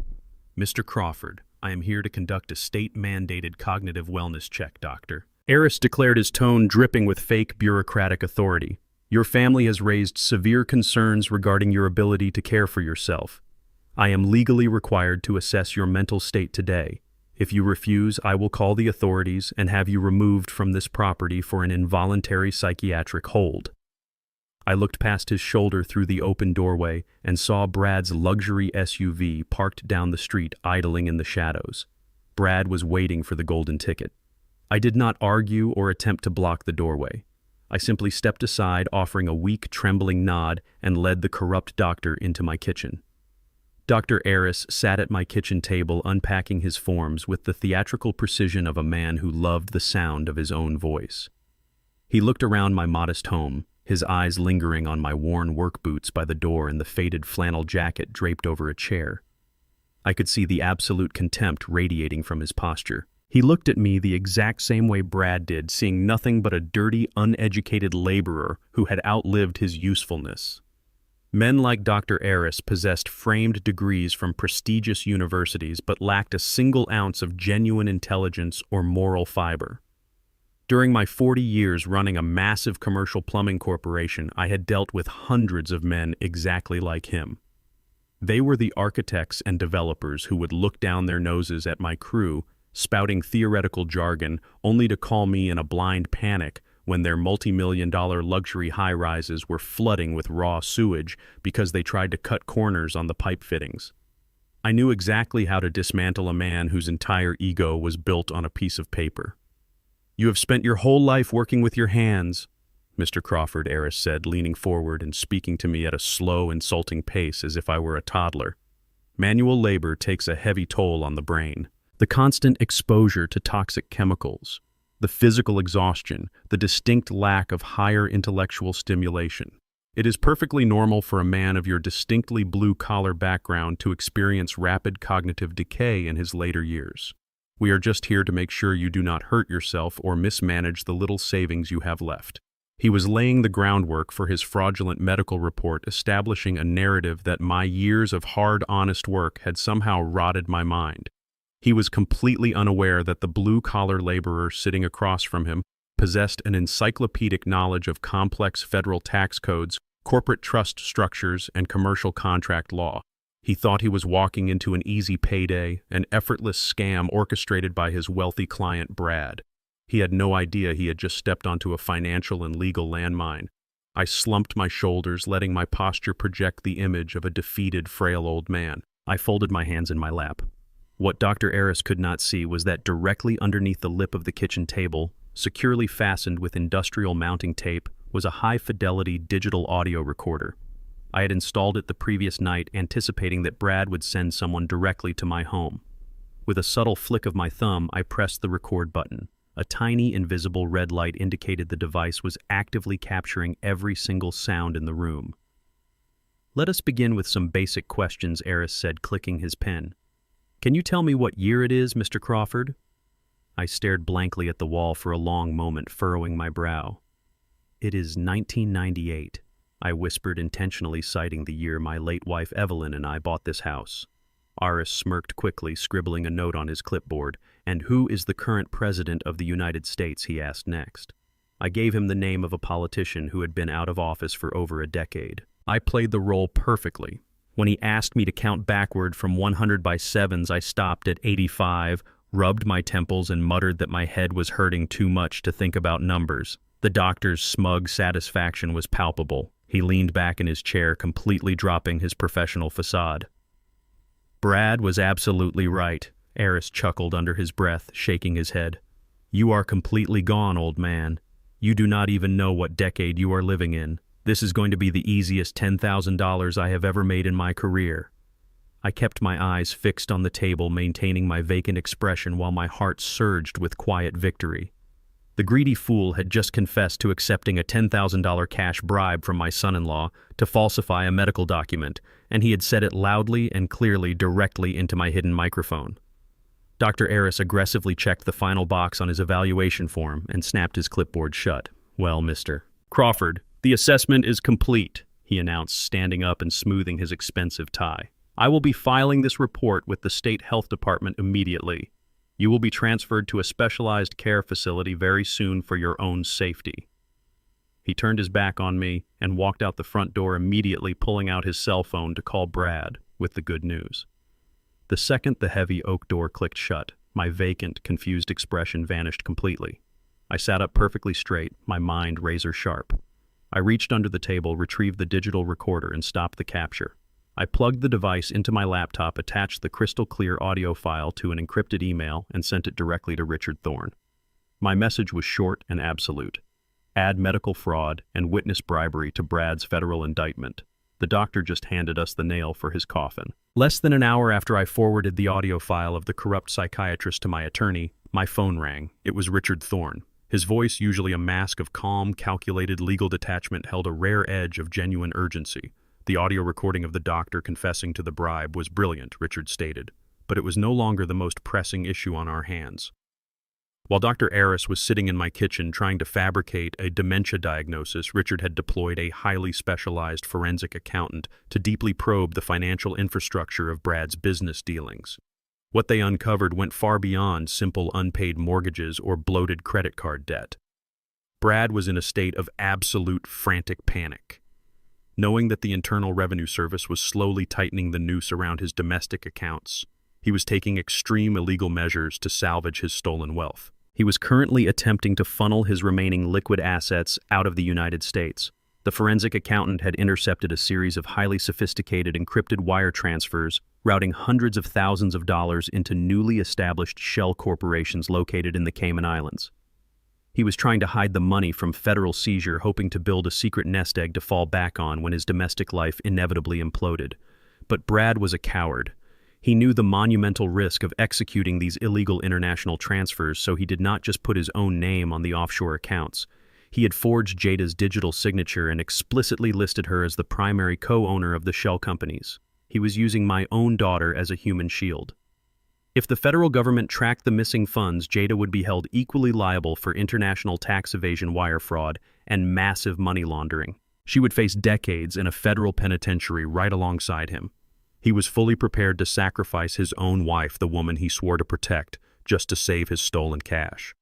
"Mr. Crawford, I am here to conduct a state-mandated cognitive wellness check, doctor." Aris declared, his tone dripping with fake bureaucratic authority. "Your family has raised severe concerns regarding your ability to care for yourself. I am legally required to assess your mental state today. If you refuse, I will call the authorities and have you removed from this property for an involuntary psychiatric hold." I looked past his shoulder through the open doorway and saw Brad's luxury SUV parked down the street, idling in the shadows. Brad was waiting for the golden ticket. I did not argue or attempt to block the doorway. I simply stepped aside, offering a weak, trembling nod, and led the corrupt doctor into my kitchen. Dr. Aris sat at my kitchen table, unpacking his forms with the theatrical precision of a man who loved the sound of his own voice. He looked around my modest home, his eyes lingering on my worn work boots by the door and the faded flannel jacket draped over a chair. I could see the absolute contempt radiating from his posture. He looked at me the exact same way Brad did, seeing nothing but a dirty, uneducated laborer who had outlived his usefulness. Men like Dr. Aris possessed framed degrees from prestigious universities but lacked a single ounce of genuine intelligence or moral fiber. During my 40 years running a massive commercial plumbing corporation, I had dealt with hundreds of men exactly like him. They were the architects and developers who would look down their noses at my crew, spouting theoretical jargon, only to call me in a blind panic when their multi-million-dollar luxury high-rises were flooding with raw sewage because they tried to cut corners on the pipe fittings. I knew exactly how to dismantle a man whose entire ego was built on a piece of paper. "You have spent your whole life working with your hands," Mr. Crawford, Aris said, leaning forward and speaking to me at a slow, insulting pace as if I were a toddler. "Manual labor takes a heavy toll on the brain. The constant exposure to toxic chemicals, the physical exhaustion, the distinct lack of higher intellectual stimulation. It is perfectly normal for a man of your distinctly blue-collar background to experience rapid cognitive decay in his later years. We are just here to make sure you do not hurt yourself or mismanage the little savings you have left." He was laying the groundwork for his fraudulent medical report, establishing a narrative that my years of hard, honest work had somehow rotted my mind. He was completely unaware that the blue-collar laborer sitting across from him possessed an encyclopedic knowledge of complex federal tax codes, corporate trust structures, and commercial contract law. He thought he was walking into an easy payday, an effortless scam orchestrated by his wealthy client Brad. He had no idea he had just stepped onto a financial and legal landmine. I slumped my shoulders, letting my posture project the image of a defeated, frail old man. I folded my hands in my lap. What Dr. Aris could not see was that directly underneath the lip of the kitchen table, securely fastened with industrial mounting tape, was a high-fidelity digital audio recorder. I had installed it the previous night, anticipating that Brad would send someone directly to my home. With a subtle flick of my thumb, I pressed the record button. A tiny, invisible red light indicated the device was actively capturing every single sound in the room. "Let us begin with some basic questions," Eris said, clicking his pen. "Can you tell me what year it is, Mr. Crawford?" I stared blankly at the wall for a long moment, furrowing my brow. "It is 1998, I whispered, intentionally citing the year my late wife Evelyn and I bought this house. Aris smirked quickly, scribbling a note on his clipboard. "And who is the current president of the United States?" he asked next. I gave him the name of a politician who had been out of office for over a decade. I played the role perfectly. When he asked me to count backward from 100 by sevens, I stopped at 85, rubbed my temples, and muttered that my head was hurting too much to think about numbers. The doctor's smug satisfaction was palpable. He leaned back in his chair, completely dropping his professional facade. "Brad was absolutely right," Eris chuckled under his breath, shaking his head. "You are completely gone, old man. You do not even know what decade you are living in. This is going to be the easiest $10,000 I have ever made in my career." I kept my eyes fixed on the table, maintaining my vacant expression while my heart surged with quiet victory. The greedy fool had just confessed to accepting a $10,000 cash bribe from my son-in-law to falsify a medical document, and he had said it loudly and clearly directly into my hidden microphone. Dr. Eris aggressively checked the final box on his evaluation form and snapped his clipboard shut. "Well, Mr. Crawford, the assessment is complete," he announced, standing up and smoothing his expensive tie. "I will be filing this report with the state health department immediately. You will be transferred to a specialized care facility very soon for your own safety." He turned his back on me and walked out the front door, immediately pulling out his cell phone to call Brad with the good news. The second the heavy oak door clicked shut, my vacant, confused expression vanished completely. I sat up perfectly straight, my mind razor sharp. I reached under the table, retrieved the digital recorder, and stopped the capture. I plugged the device into my laptop, attached the crystal-clear audio file to an encrypted email, and sent it directly to Richard Thorne. My message was short and absolute. Add medical fraud and witness bribery to Brad's federal indictment. The doctor just handed us the nail for his coffin. Less than an hour after I forwarded the audio file of the corrupt psychiatrist to my attorney, my phone rang. It was Richard Thorne. His voice, usually a mask of calm, calculated legal detachment, held a rare edge of genuine urgency. The audio recording of the doctor confessing to the bribe was brilliant, Richard stated, but it was no longer the most pressing issue on our hands. While Dr. Eris was sitting in my kitchen trying to fabricate a dementia diagnosis, Richard had deployed a highly specialized forensic accountant to deeply probe the financial infrastructure of Brad's business dealings. What they uncovered went far beyond simple unpaid mortgages or bloated credit card debt. Brad was in a state of absolute frantic panic. Knowing that the Internal Revenue Service was slowly tightening the noose around his domestic accounts, he was taking extreme illegal measures to salvage his stolen wealth. He was currently attempting to funnel his remaining liquid assets out of the United States. The forensic accountant had intercepted a series of highly sophisticated encrypted wire transfers, routing hundreds of thousands of dollars into newly established shell corporations located in the Cayman Islands. He was trying to hide the money from federal seizure, hoping to build a secret nest egg to fall back on when his domestic life inevitably imploded. But Brad was a coward. He knew the monumental risk of executing these illegal international transfers, so he did not just put his own name on the offshore accounts. He had forged Jada's digital signature and explicitly listed her as the primary co-owner of the shell companies. He was using my own daughter as a human shield. If the federal government tracked the missing funds, Jada would be held equally liable for international tax evasion, wire fraud, and massive money laundering. She would face decades in a federal penitentiary right alongside him. He was fully prepared to sacrifice his own wife, the woman he swore to protect, just to save his stolen cash.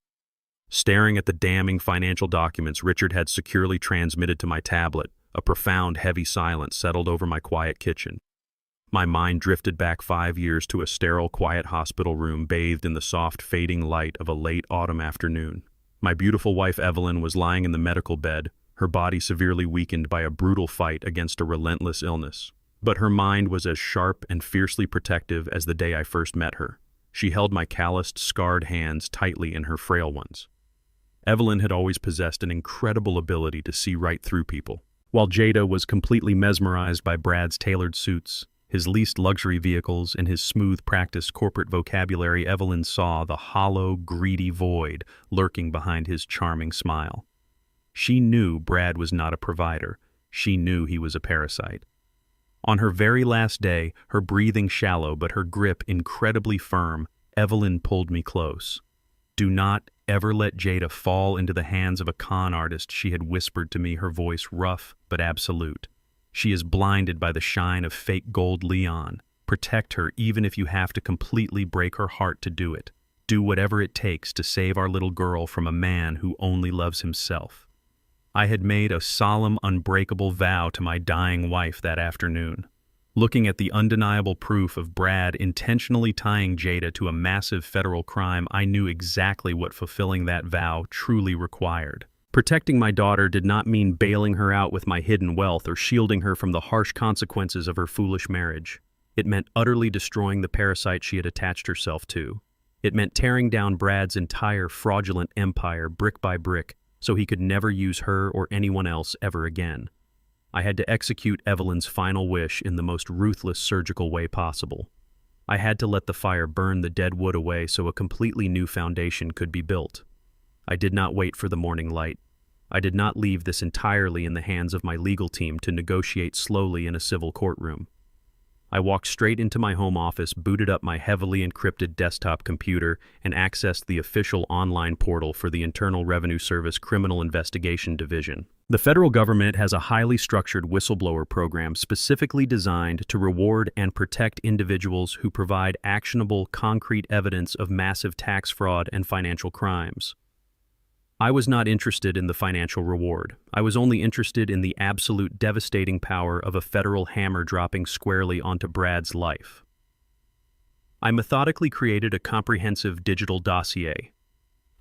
Staring at the damning financial documents Richard had securely transmitted to my tablet, a profound, heavy silence settled over my quiet kitchen. My mind drifted back 5 years to a sterile, quiet hospital room bathed in the soft, fading light of a late autumn afternoon. My beautiful wife Evelyn was lying in the medical bed, her body severely weakened by a brutal fight against a relentless illness. But her mind was as sharp and fiercely protective as the day I first met her. She held my calloused, scarred hands tightly in her frail ones. Evelyn had always possessed an incredible ability to see right through people. While Jada was completely mesmerized by Brad's tailored suits, His leased luxury vehicles and his smooth practiced corporate vocabulary, Evelyn saw the hollow, greedy void lurking behind his charming smile. She knew Brad was not a provider. She knew he was a parasite. On her very last day, her breathing shallow but her grip incredibly firm, Evelyn pulled me close. "Do not ever let Jada fall into the hands of a con artist," she had whispered to me, her voice rough but absolute. "She is blinded by the shine of fake gold Leon. Protect her even if you have to completely break her heart to do it. Do whatever it takes to save our little girl from a man who only loves himself." I had made a solemn, unbreakable vow to my dying wife that afternoon. Looking at the undeniable proof of Brad intentionally tying Jada to a massive federal crime, I knew exactly what fulfilling that vow truly required. Protecting my daughter did not mean bailing her out with my hidden wealth or shielding her from the harsh consequences of her foolish marriage. It meant utterly destroying the parasite she had attached herself to. It meant tearing down Brad's entire fraudulent empire brick by brick so he could never use her or anyone else ever again. I had to execute Evelyn's final wish in the most ruthless surgical way possible. I had to let the fire burn the dead wood away so a completely new foundation could be built. I did not wait for the morning light. I did not leave this entirely in the hands of my legal team to negotiate slowly in a civil courtroom. I walked straight into my home office, booted up my heavily encrypted desktop computer, and accessed the official online portal for the Internal Revenue Service Criminal Investigation Division. The federal government has a highly structured whistleblower program specifically designed to reward and protect individuals who provide actionable, concrete evidence of massive tax fraud and financial crimes. I was not interested in the financial reward. I was only interested in the absolute devastating power of a federal hammer dropping squarely onto Brad's life. I methodically created a comprehensive digital dossier.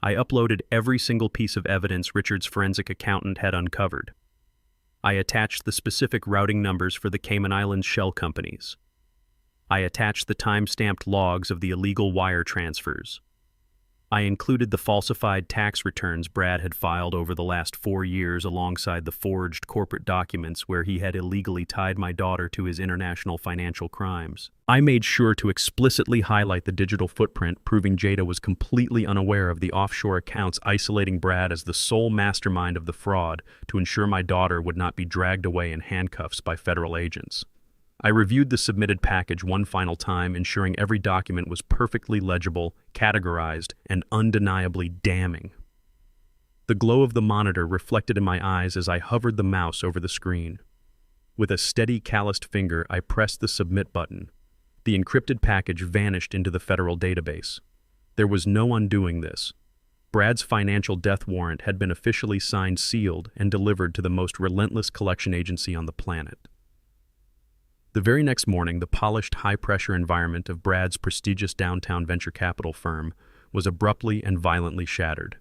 I uploaded every single piece of evidence Richard's forensic accountant had uncovered. I attached the specific routing numbers for the Cayman Islands shell companies. I attached the time-stamped logs of the illegal wire transfers. I included the falsified tax returns Brad had filed over the last 4 years alongside the forged corporate documents where he had illegally tied my daughter to his international financial crimes. I made sure to explicitly highlight the digital footprint, proving Jada was completely unaware of the offshore accounts, isolating Brad as the sole mastermind of the fraud to ensure my daughter would not be dragged away in handcuffs by federal agents. I reviewed the submitted package one final time, ensuring every document was perfectly legible, categorized, and undeniably damning. The glow of the monitor reflected in my eyes as I hovered the mouse over the screen. With a steady, calloused finger, I pressed the submit button. The encrypted package vanished into the federal database. There was no undoing this. Brad's financial death warrant had been officially signed, sealed, and delivered to the most relentless collection agency on the planet. The very next morning, the polished, high-pressure environment of Brad's prestigious downtown venture capital firm was abruptly and violently shattered.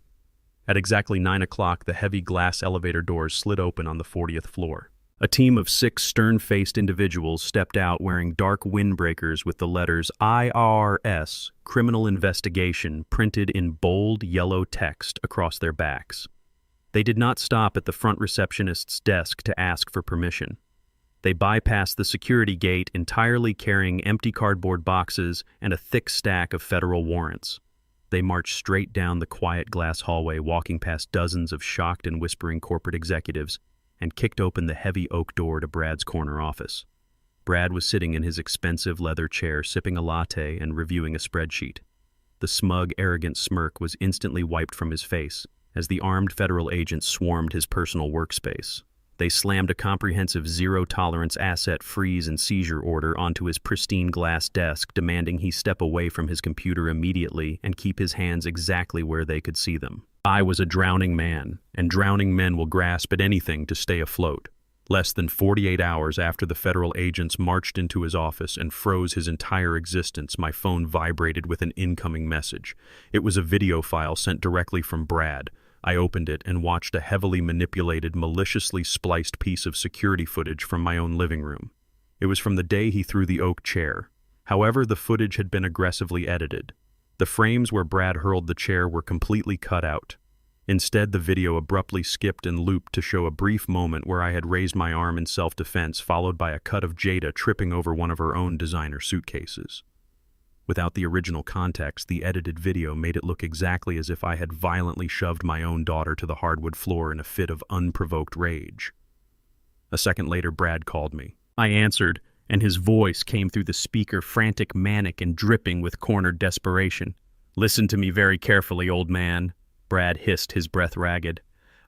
At exactly 9 o'clock, the heavy glass elevator doors slid open on the 40th floor. A team of 6 stern-faced individuals stepped out wearing dark windbreakers with the letters IRS, Criminal Investigation, printed in bold yellow text across their backs. They did not stop at the front receptionist's desk to ask for permission. They bypassed the security gate, entirely carrying empty cardboard boxes and a thick stack of federal warrants. They marched straight down the quiet glass hallway, walking past dozens of shocked and whispering corporate executives, and kicked open the heavy oak door to Brad's corner office. Brad was sitting in his expensive leather chair, sipping a latte and reviewing a spreadsheet. The smug, arrogant smirk was instantly wiped from his face as the armed federal agents swarmed his personal workspace. They slammed a comprehensive zero-tolerance asset freeze and seizure order onto his pristine glass desk, demanding he step away from his computer immediately and keep his hands exactly where they could see them. I was a drowning man, and drowning men will grasp at anything to stay afloat. Less than 48 hours after the federal agents marched into his office and froze his entire existence, my phone vibrated with an incoming message. It was a video file sent directly from Brad. I opened it and watched a heavily manipulated, maliciously spliced piece of security footage from my own living room. It was from the day he threw the oak chair. However, the footage had been aggressively edited. The frames where Brad hurled the chair were completely cut out. Instead, the video abruptly skipped and looped to show a brief moment where I had raised my arm in self-defense, followed by a cut of Jada tripping over one of her own designer suitcases. Without the original context, the edited video made it look exactly as if I had violently shoved my own daughter to the hardwood floor in a fit of unprovoked rage. A second later, Brad called me. I answered, and his voice came through the speaker, frantic, manic, and dripping with cornered desperation. "Listen to me very carefully, old man," Brad hissed, his breath ragged.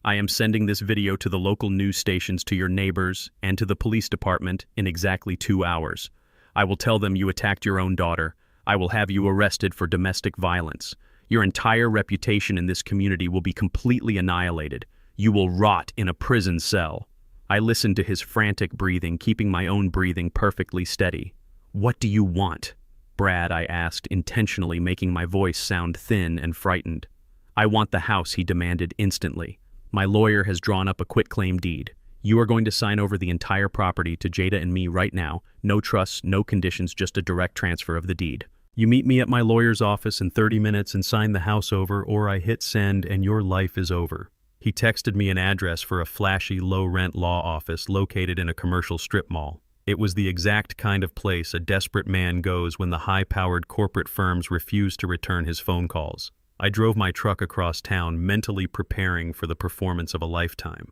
"I am sending this video to the local news stations, to your neighbors, and to the police department in exactly 2 hours. I will tell them you attacked your own daughter. I will have you arrested for domestic violence. Your entire reputation in this community will be completely annihilated. You will rot in a prison cell." I listened to his frantic breathing, keeping my own breathing perfectly steady. "What do you want, Brad?" I asked, intentionally making my voice sound thin and frightened. "I want the house," he demanded instantly. "My lawyer has drawn up a quitclaim deed. You are going to sign over the entire property to Jada and me right now. No trusts, no conditions, just a direct transfer of the deed. You meet me at my lawyer's office in 30 minutes and sign the house over, or I hit send and your life is over." He texted me an address for a flashy, low-rent law office located in a commercial strip mall. It was the exact kind of place a desperate man goes when the high-powered corporate firms refuse to return his phone calls. I drove my truck across town, mentally preparing for the performance of a lifetime.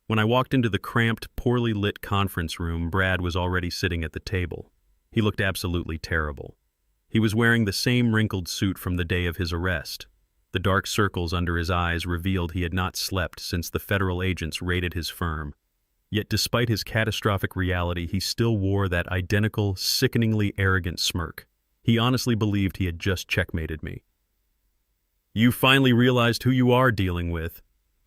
When I walked into the cramped, poorly lit conference room, Brad was already sitting at the table. He looked absolutely terrible. He was wearing the same wrinkled suit from the day of his arrest. The dark circles under his eyes revealed he had not slept since the federal agents raided his firm. Yet despite his catastrophic reality, he still wore that identical, sickeningly arrogant smirk. He honestly believed he had just checkmated me. "You finally realized who you are dealing with,"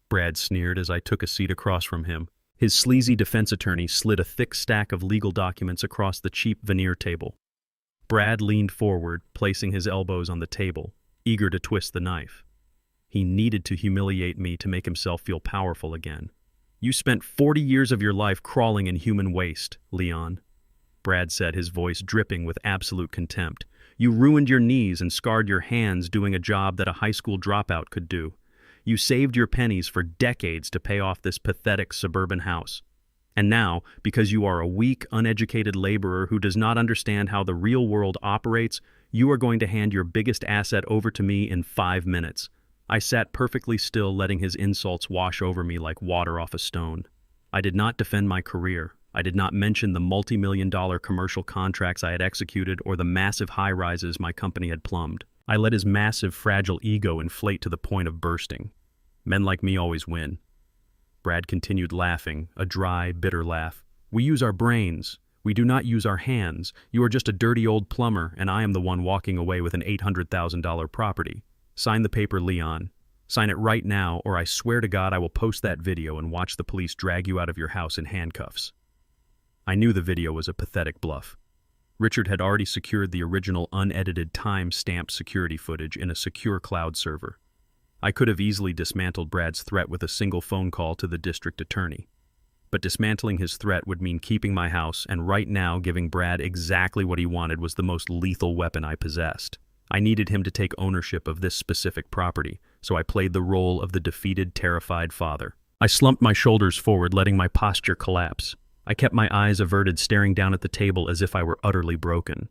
Brad sneered as I took a seat across from him. His sleazy defense attorney slid a thick stack of legal documents across the cheap veneer table. Brad leaned forward, placing his elbows on the table, eager to twist the knife. He needed to humiliate me to make himself feel powerful again. "You spent 40 years of your life crawling in human waste, Leon," Brad said, his voice dripping with absolute contempt. "You ruined your knees and scarred your hands doing a job that a high school dropout could do. You saved your pennies for decades to pay off this pathetic suburban house. And now, because you are a weak, uneducated laborer who does not understand how the real world operates, you are going to hand your biggest asset over to me in 5 minutes." I sat perfectly still, letting his insults wash over me like water off a stone. I did not defend my career. I did not mention the multi-million-dollar commercial contracts I had executed or the massive high-rises my company had plumbed. I let his massive, fragile ego inflate to the point of bursting. Men like me always win. Brad continued laughing, a dry, bitter laugh. "We use our brains. We do not use our hands. You are just a dirty old plumber, and I am the one walking away with an $800,000 property. Sign the paper, Leon. Sign it right now, or I swear to God I will post that video and watch the police drag you out of your house in handcuffs." I knew the video was a pathetic bluff. Richard had already secured the original unedited time-stamped security footage in a secure cloud server. I could have easily dismantled Brad's threat with a single phone call to the district attorney. But dismantling his threat would mean keeping my house, and right now giving Brad exactly what he wanted was the most lethal weapon I possessed. I needed him to take ownership of this specific property, so I played the role of the defeated, terrified father. I slumped my shoulders forward, letting my posture collapse. I kept my eyes averted, staring down at the table as if I were utterly broken.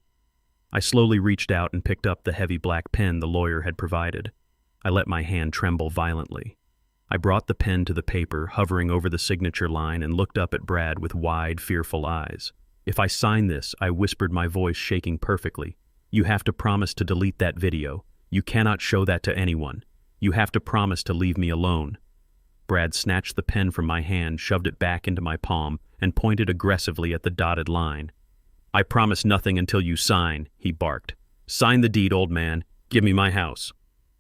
I slowly reached out and picked up the heavy black pen the lawyer had provided. I let my hand tremble violently. I brought the pen to the paper, hovering over the signature line, and looked up at Brad with wide, fearful eyes. "If I sign this," I whispered, my voice shaking perfectly, "you have to promise to delete that video. You cannot show that to anyone. You have to promise to leave me alone." Brad snatched the pen from my hand, shoved it back into my palm, and pointed aggressively at the dotted line. "I promise nothing until you sign," he barked. "Sign the deed, old man. Give me my house."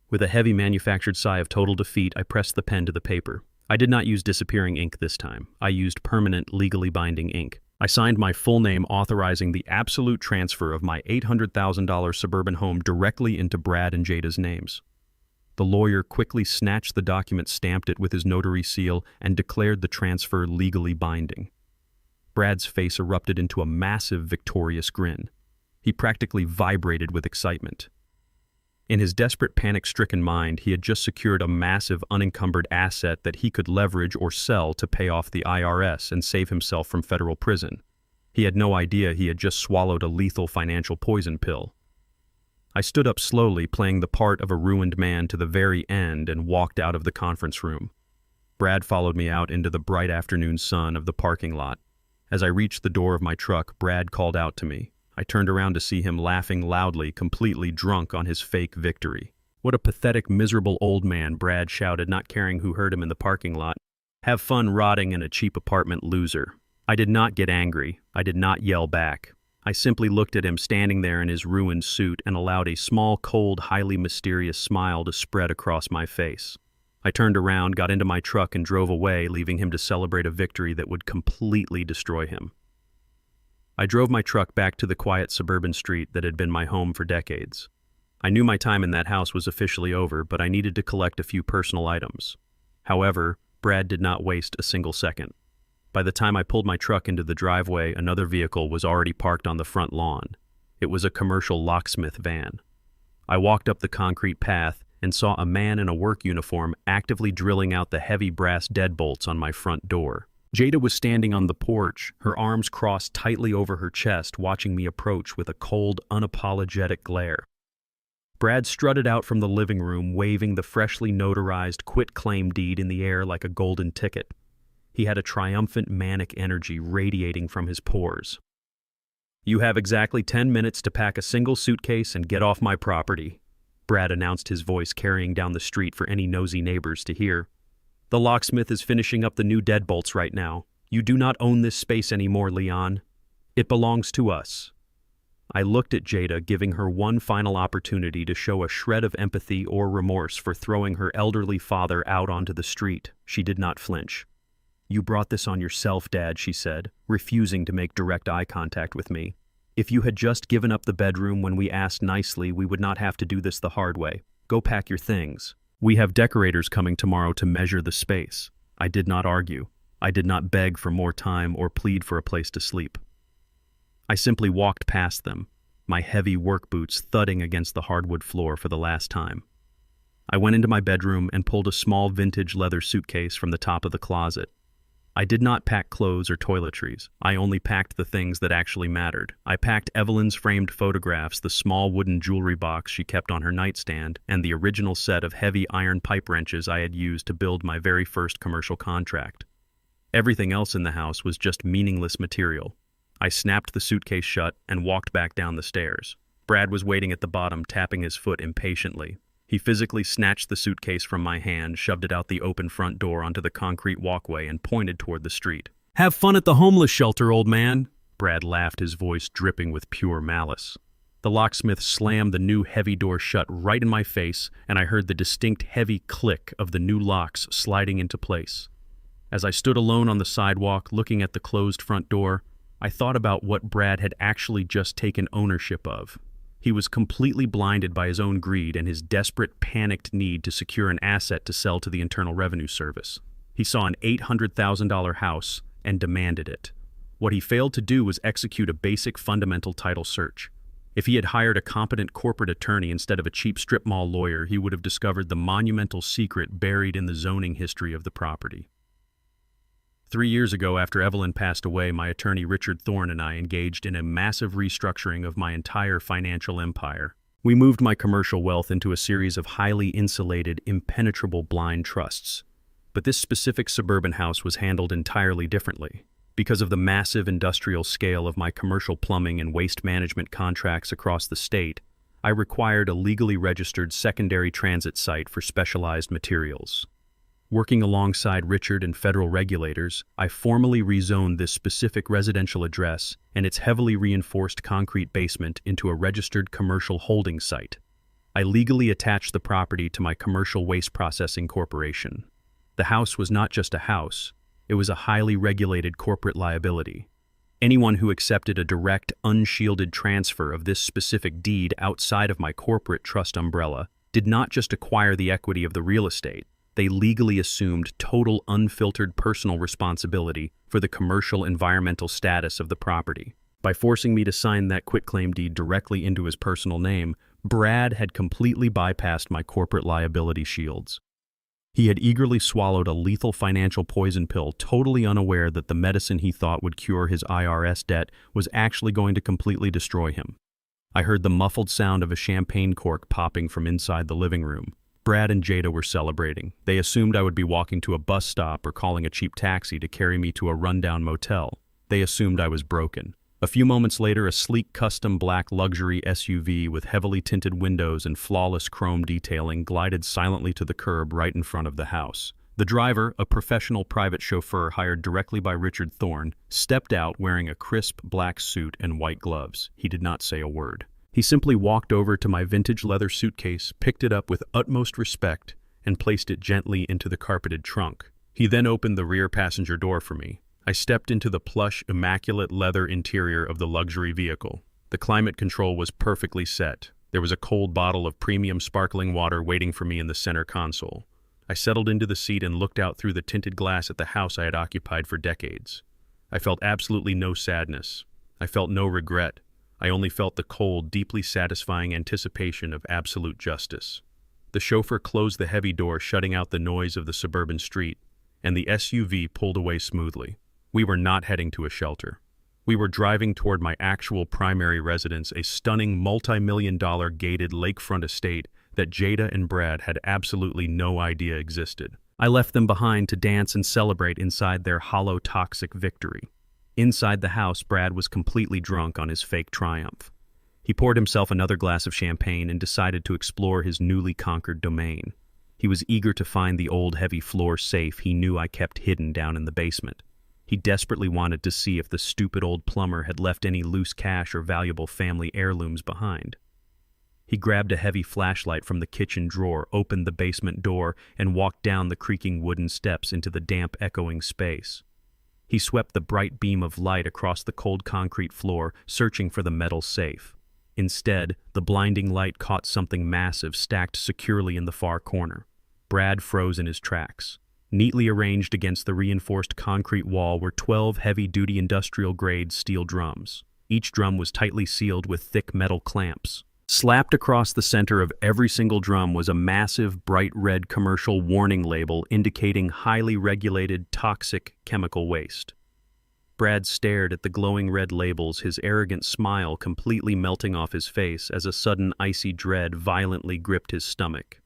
With a heavy manufactured sigh of total defeat, I pressed the pen to the paper. I did not use disappearing ink this time. I used permanent, legally binding ink. I signed my full name, authorizing the absolute transfer of my $800,000 suburban home directly into Brad and Jada's names. The lawyer quickly snatched the document, stamped it with his notary seal, and declared the transfer legally binding. Brad's face erupted into a massive, victorious grin. He practically vibrated with excitement. In his desperate, panic-stricken mind, he had just secured a massive, unencumbered asset that he could leverage or sell to pay off the IRS and save himself from federal prison. He had no idea he had just swallowed a lethal financial poison pill. I stood up slowly, playing the part of a ruined man to the very end, and walked out of the conference room. Brad followed me out into the bright afternoon sun of the parking lot. As I reached the door of my truck, Brad called out to me. I turned around to see him laughing loudly, completely drunk on his fake victory. "What a pathetic, miserable old man," Brad shouted, not caring who heard him in the parking lot. "Have fun rotting in a cheap apartment, loser." I did not get angry. I did not yell back. I simply looked at him standing there in his ruined suit and allowed a small, cold, highly mysterious smile to spread across my face. I turned around, got into my truck, and drove away, leaving him to celebrate a victory that would completely destroy him. I drove my truck back to the quiet suburban street that had been my home for decades. I knew my time in that house was officially over, but I needed to collect a few personal items. However, Brad did not waste a single second. By the time I pulled my truck into the driveway, another vehicle was already parked on the front lawn. It was a commercial locksmith van. I walked up the concrete path and saw a man in a work uniform actively drilling out the heavy brass deadbolts on my front door. Jada was standing on the porch, her arms crossed tightly over her chest, watching me approach with a cold, unapologetic glare. Brad strutted out from the living room, waving the freshly notarized quitclaim deed in the air like a golden ticket. He had a triumphant, manic energy radiating from his pores. "You have exactly 10 minutes to pack a single suitcase and get off my property," Brad announced, his voice carrying down the street for any nosy neighbors to hear. "The locksmith is finishing up the new deadbolts right now. You do not own this space anymore, Leon. It belongs to us." I looked at Jada, giving her one final opportunity to show a shred of empathy or remorse for throwing her elderly father out onto the street. She did not flinch. "You brought this on yourself, Dad," she said, refusing to make direct eye contact with me. "If you had just given up the bedroom when we asked nicely, we would not have to do this the hard way. Go pack your things. We have decorators coming tomorrow to measure the space." I did not argue. I did not beg for more time or plead for a place to sleep. I simply walked past them, my heavy work boots thudding against the hardwood floor for the last time. I went into my bedroom and pulled a small vintage leather suitcase from the top of the closet. I did not pack clothes or toiletries. I only packed the things that actually mattered. I packed Evelyn's framed photographs, the small wooden jewelry box she kept on her nightstand, and the original set of heavy iron pipe wrenches I had used to build my very first commercial contract. Everything else in the house was just meaningless material. I snapped the suitcase shut and walked back down the stairs. Brad was waiting at the bottom, tapping his foot impatiently. He physically snatched the suitcase from my hand, shoved it out the open front door onto the concrete walkway, and pointed toward the street. "Have fun at the homeless shelter, old man." Brad laughed, his voice dripping with pure malice. The locksmith slammed the new heavy door shut right in my face, and I heard the distinct heavy click of the new locks sliding into place. As I stood alone on the sidewalk, looking at the closed front door, I thought about what Brad had actually just taken ownership of. He was completely blinded by his own greed and his desperate, panicked need to secure an asset to sell to the Internal Revenue Service. He saw an $800,000 house and demanded it. What he failed to do was execute a basic fundamental title search. If he had hired a competent corporate attorney instead of a cheap strip mall lawyer, he would have discovered the monumental secret buried in the zoning history of the property. 3 years ago, after Evelyn passed away, my attorney Richard Thorne and I engaged in a massive restructuring of my entire financial empire. We moved my commercial wealth into a series of highly insulated, impenetrable blind trusts. But this specific suburban house was handled entirely differently. Because of the massive industrial scale of my commercial plumbing and waste management contracts across the state, I required a legally registered secondary transit site for specialized materials. Working alongside Richard and federal regulators, I formally rezoned this specific residential address and its heavily reinforced concrete basement into a registered commercial holding site. I legally attached the property to my commercial waste processing corporation. The house was not just a house, it was a highly regulated corporate liability. Anyone who accepted a direct, unshielded transfer of this specific deed outside of my corporate trust umbrella did not just acquire the equity of the real estate, they legally assumed total unfiltered personal responsibility for the commercial environmental status of the property. By forcing me to sign that quitclaim deed directly into his personal name, Brad had completely bypassed my corporate liability shields. He had eagerly swallowed a lethal financial poison pill, totally unaware that the medicine he thought would cure his IRS debt was actually going to completely destroy him. I heard the muffled sound of a champagne cork popping from inside the living room. Brad and Jada were celebrating. They assumed I would be walking to a bus stop or calling a cheap taxi to carry me to a rundown motel. They assumed I was broken. A few moments later, a sleek custom black luxury SUV with heavily tinted windows and flawless chrome detailing glided silently to the curb right in front of the house. The driver, a professional private chauffeur hired directly by Richard Thorne, stepped out wearing a crisp black suit and white gloves. He did not say a word. He simply walked over to my vintage leather suitcase, picked it up with utmost respect, and placed it gently into the carpeted trunk. He then opened the rear passenger door for me. I stepped into the plush, immaculate leather interior of the luxury vehicle. The climate control was perfectly set. There was a cold bottle of premium sparkling water waiting for me in the center console. I settled into the seat and looked out through the tinted glass at the house I had occupied for decades. I felt absolutely no sadness. I felt no regret. I only felt the cold, deeply satisfying anticipation of absolute justice. The chauffeur closed the heavy door, shutting out the noise of the suburban street, and the SUV pulled away smoothly. We were not heading to a shelter. We were driving toward my actual primary residence, a stunning multi-million-dollar gated lakefront estate that Jada and Brad had absolutely no idea existed. I left them behind to dance and celebrate inside their hollow, toxic victory. Inside the house, Brad was completely drunk on his fake triumph. He poured himself another glass of champagne and decided to explore his newly conquered domain. He was eager to find the old heavy floor safe he knew I kept hidden down in the basement. He desperately wanted to see if the stupid old plumber had left any loose cash or valuable family heirlooms behind. He grabbed a heavy flashlight from the kitchen drawer, opened the basement door, and walked down the creaking wooden steps into the damp, echoing space. He swept the bright beam of light across the cold concrete floor, searching for the metal safe. Instead, the blinding light caught something massive stacked securely in the far corner. Brad froze in his tracks. Neatly arranged against the reinforced concrete wall were 12 heavy-duty industrial-grade steel drums. Each drum was tightly sealed with thick metal clamps. Slapped across the center of every single drum was a massive, bright red commercial warning label indicating highly regulated, toxic chemical waste. Brad stared at the glowing red labels, his arrogant smile completely melting off his face as a sudden icy dread violently gripped his stomach.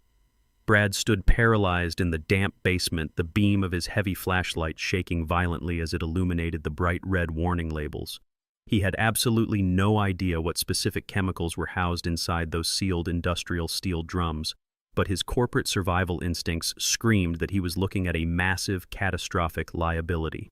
Brad stood paralyzed in the damp basement, the beam of his heavy flashlight shaking violently as it illuminated the bright red warning labels. He had absolutely no idea what specific chemicals were housed inside those sealed industrial steel drums, but his corporate survival instincts screamed that he was looking at a massive, catastrophic liability.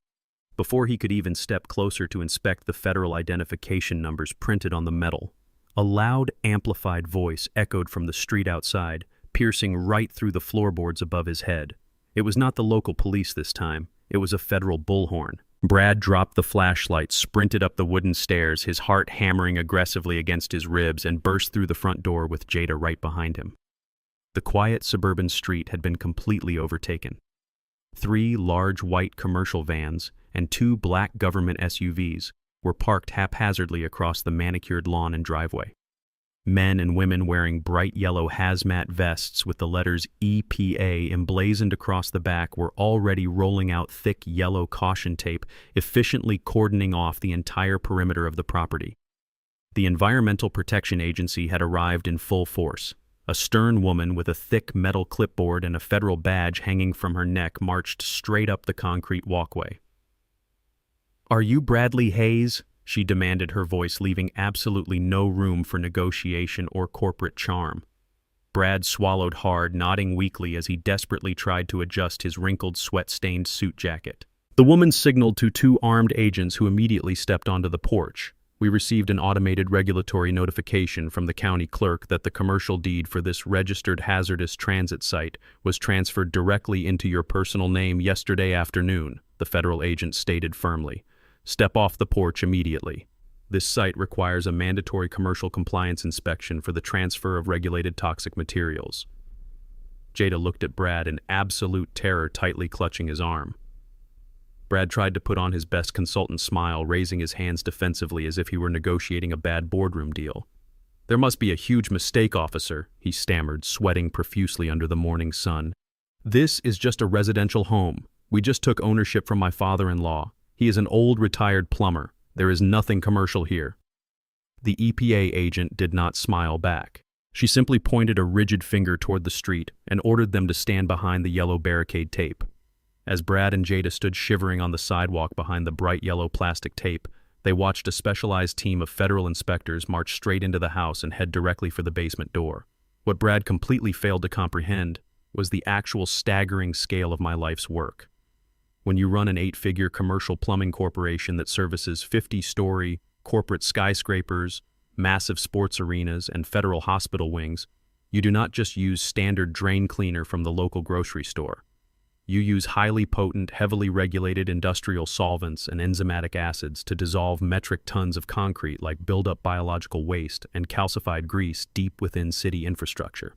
Before he could even step closer to inspect the federal identification numbers printed on the metal, a loud, amplified voice echoed from the street outside, piercing right through the floorboards above his head. It was not the local police this time. It was a federal bullhorn. Brad dropped the flashlight, sprinted up the wooden stairs, his heart hammering aggressively against his ribs, and burst through the front door with Jada right behind him. The quiet suburban street had been completely overtaken. 3 large white commercial vans and 2 black government SUVs were parked haphazardly across the manicured lawn and driveway. Men and women wearing bright yellow hazmat vests with the letters EPA emblazoned across the back were already rolling out thick yellow caution tape, efficiently cordoning off the entire perimeter of the property. The Environmental Protection Agency had arrived in full force. A stern woman with a thick metal clipboard and a federal badge hanging from her neck marched straight up the concrete walkway. "Are you Bradley Hayes?" she demanded, her voice leaving absolutely no room for negotiation or corporate charm. Brad swallowed hard, nodding weakly as he desperately tried to adjust his wrinkled, sweat-stained suit jacket. The woman signaled to 2 armed agents who immediately stepped onto the porch. We received an automated regulatory notification from the county clerk that the commercial deed for this registered hazardous transit site was transferred directly into your personal name yesterday afternoon, the federal agent stated firmly. "Step off the porch immediately. This site requires a mandatory commercial compliance inspection for the transfer of regulated toxic materials." Jada looked at Brad in absolute terror, tightly clutching his arm. Brad tried to put on his best consultant smile, raising his hands defensively as if he were negotiating a bad boardroom deal. "There must be a huge mistake, officer," he stammered, sweating profusely under the morning sun. "This is just a residential home. We just took ownership from my father-in-law. He is an old retired plumber. There is nothing commercial here." The EPA agent did not smile back. She simply pointed a rigid finger toward the street and ordered them to stand behind the yellow barricade tape. As Brad and Jada stood shivering on the sidewalk behind the bright yellow plastic tape, they watched a specialized team of federal inspectors march straight into the house and head directly for the basement door. What Brad completely failed to comprehend was the actual staggering scale of my life's work. When you run an 8-figure commercial plumbing corporation that services 50-story corporate skyscrapers, massive sports arenas, and federal hospital wings, you do not just use standard drain cleaner from the local grocery store. You use highly potent, heavily regulated industrial solvents and enzymatic acids to dissolve metric tons of concrete like buildup biological waste and calcified grease deep within city infrastructure.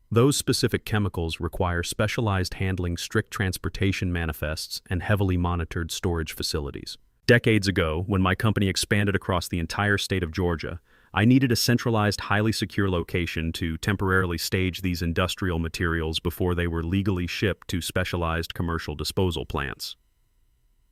Those specific chemicals require specialized handling, strict transportation manifests, and heavily monitored storage facilities. Decades ago, when my company expanded across the entire state of Georgia, I needed a centralized, highly secure location to temporarily stage these industrial materials before they were legally shipped to specialized commercial disposal plants.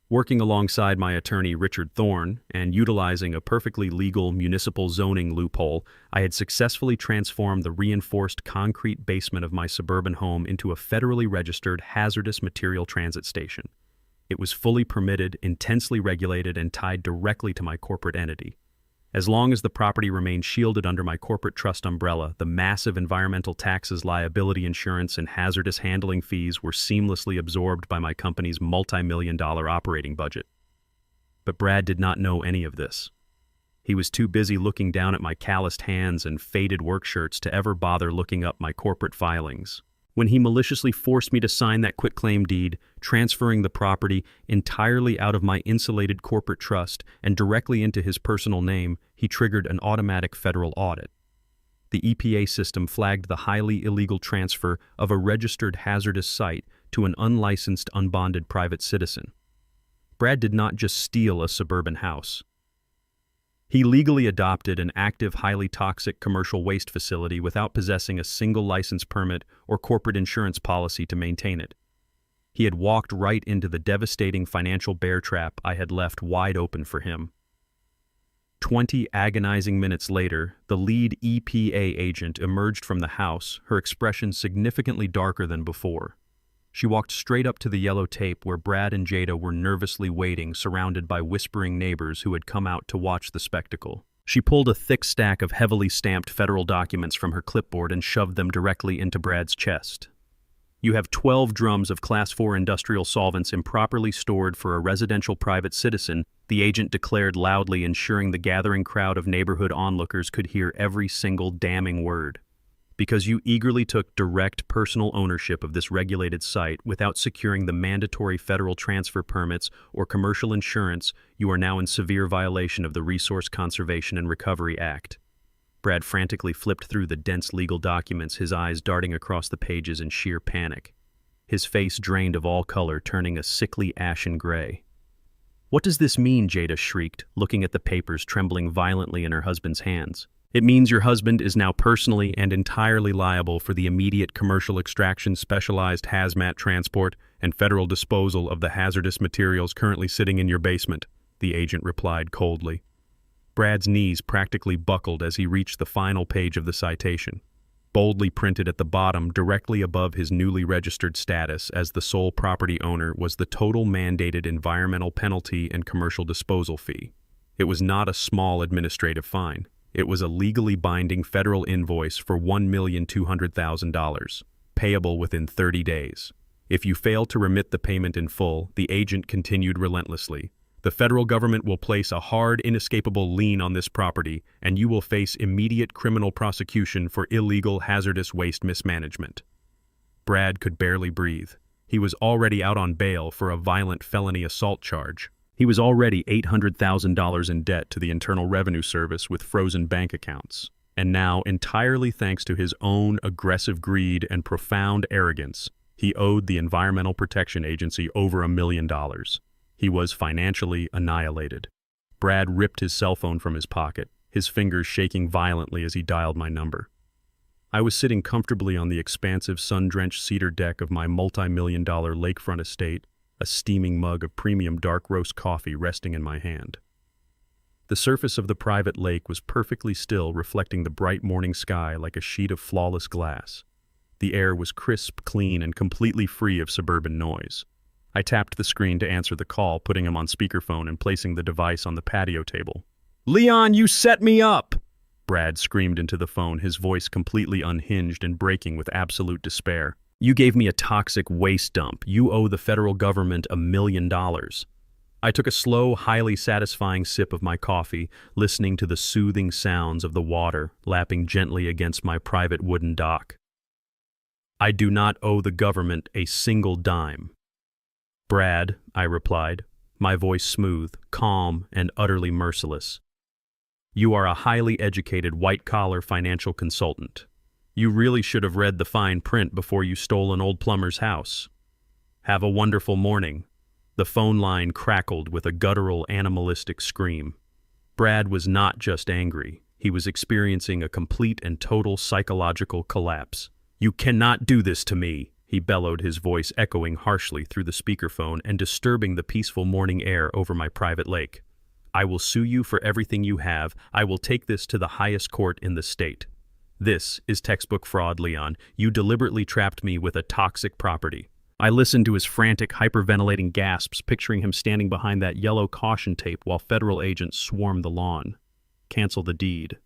Working alongside my attorney Richard Thorne and utilizing a perfectly legal municipal zoning loophole, I had successfully transformed the reinforced concrete basement of my suburban home into a federally registered hazardous material transit station. It was fully permitted, intensely regulated, and tied directly to my corporate entity. As long as the property remained shielded under my corporate trust umbrella, the massive environmental taxes, liability insurance, and hazardous handling fees were seamlessly absorbed by my company's multi-million-dollar operating budget. But Brad did not know any of this. He was too busy looking down at my calloused hands and faded work shirts to ever bother looking up my corporate filings. When he maliciously forced me to sign that quitclaim deed, transferring the property entirely out of my insulated corporate trust and directly into his personal name, he triggered an automatic federal audit. The EPA system flagged the highly illegal transfer of a registered hazardous site to an unlicensed, unbonded private citizen. Brad did not just steal a suburban house. He legally adopted an active, highly toxic commercial waste facility without possessing a single license permit or corporate insurance policy to maintain it. He had walked right into the devastating financial bear trap I had left wide open for him. 20 agonizing minutes later, the lead EPA agent emerged from the house, her expression significantly darker than before. She walked straight up to the yellow tape where Brad and Jada were nervously waiting, surrounded by whispering neighbors who had come out to watch the spectacle. She pulled a thick stack of heavily stamped federal documents from her clipboard and shoved them directly into Brad's chest. "You have 12 drums of Class 4 industrial solvents improperly stored for a residential private citizen," the agent declared loudly, ensuring the gathering crowd of neighborhood onlookers could hear every single damning word. "Because you eagerly took direct personal ownership of this regulated site without securing the mandatory federal transfer permits or commercial insurance, you are now in severe violation of the Resource Conservation and Recovery Act." Brad frantically flipped through the dense legal documents, his eyes darting across the pages in sheer panic. His face drained of all color, turning a sickly ashen gray. "What does this mean?" Jada shrieked, looking at the papers trembling violently in her husband's hands. "It means your husband is now personally and entirely liable for the immediate commercial extraction, specialized hazmat transport, and federal disposal of the hazardous materials currently sitting in your basement," the agent replied coldly. Brad's knees practically buckled as he reached the final page of the citation. Boldly printed at the bottom, directly above his newly registered status as the sole property owner, was the total mandated environmental penalty and commercial disposal fee. It was not a small administrative fine. It was a legally binding federal invoice for $1,200,000, payable within 30 days. If you fail to remit the payment in full, the agent continued relentlessly, "The federal government will place a hard, inescapable lien on this property, and you will face immediate criminal prosecution for illegal hazardous waste mismanagement." Brad could barely breathe. He was already out on bail for a violent felony assault charge. He was already $800,000 in debt to the Internal Revenue Service with frozen bank accounts. And now, entirely thanks to his own aggressive greed and profound arrogance, he owed the Environmental Protection Agency over $1 million. He was financially annihilated. Brad ripped his cell phone from his pocket, his fingers shaking violently as he dialed my number. I was sitting comfortably on the expansive sun-drenched cedar deck of my multi-million-dollar lakefront estate, a steaming mug of premium dark roast coffee resting in my hand. The surface of the private lake was perfectly still, reflecting the bright morning sky like a sheet of flawless glass. The air was crisp, clean, and completely free of suburban noise. I tapped the screen to answer the call, putting him on speakerphone and placing the device on the patio table. "Leon, you set me up!" Brad screamed into the phone, his voice completely unhinged and breaking with absolute despair. "You gave me a toxic waste dump. You owe the federal government $1 million. I took a slow, highly satisfying sip of my coffee, listening to the soothing sounds of the water lapping gently against my private wooden dock. "I do not owe the government a single dime." "Brad," I replied, my voice smooth, calm, and utterly merciless. "You are a highly educated white-collar financial consultant. You really should have read the fine print before you stole an old plumber's house. Have a wonderful morning." The phone line crackled with a guttural, animalistic scream. Brad was not just angry. He was experiencing a complete and total psychological collapse. "You cannot do this to me," he bellowed, his voice echoing harshly through the speakerphone and disturbing the peaceful morning air over my private lake. "I will sue you for everything you have. I will take this to the highest court in the state. This is textbook fraud, Leon. You deliberately trapped me with a toxic property." I listened to his frantic, hyperventilating gasps, picturing him standing behind that yellow caution tape while federal agents swarmed the lawn. "Cancel the deed,"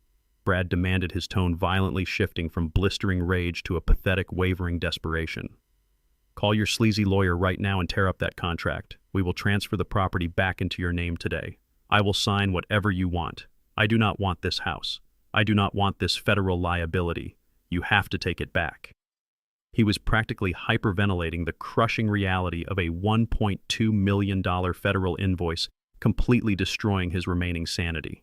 Brad demanded, his tone violently shifting from blistering rage to a pathetic, wavering desperation. "Call your sleazy lawyer right now and tear up that contract. We will transfer the property back into your name today. I will sign whatever you want. I do not want this house. I do not want this federal liability. You have to take it back." He was practically hyperventilating the crushing reality of a $1.2 million federal invoice, completely destroying his remaining sanity.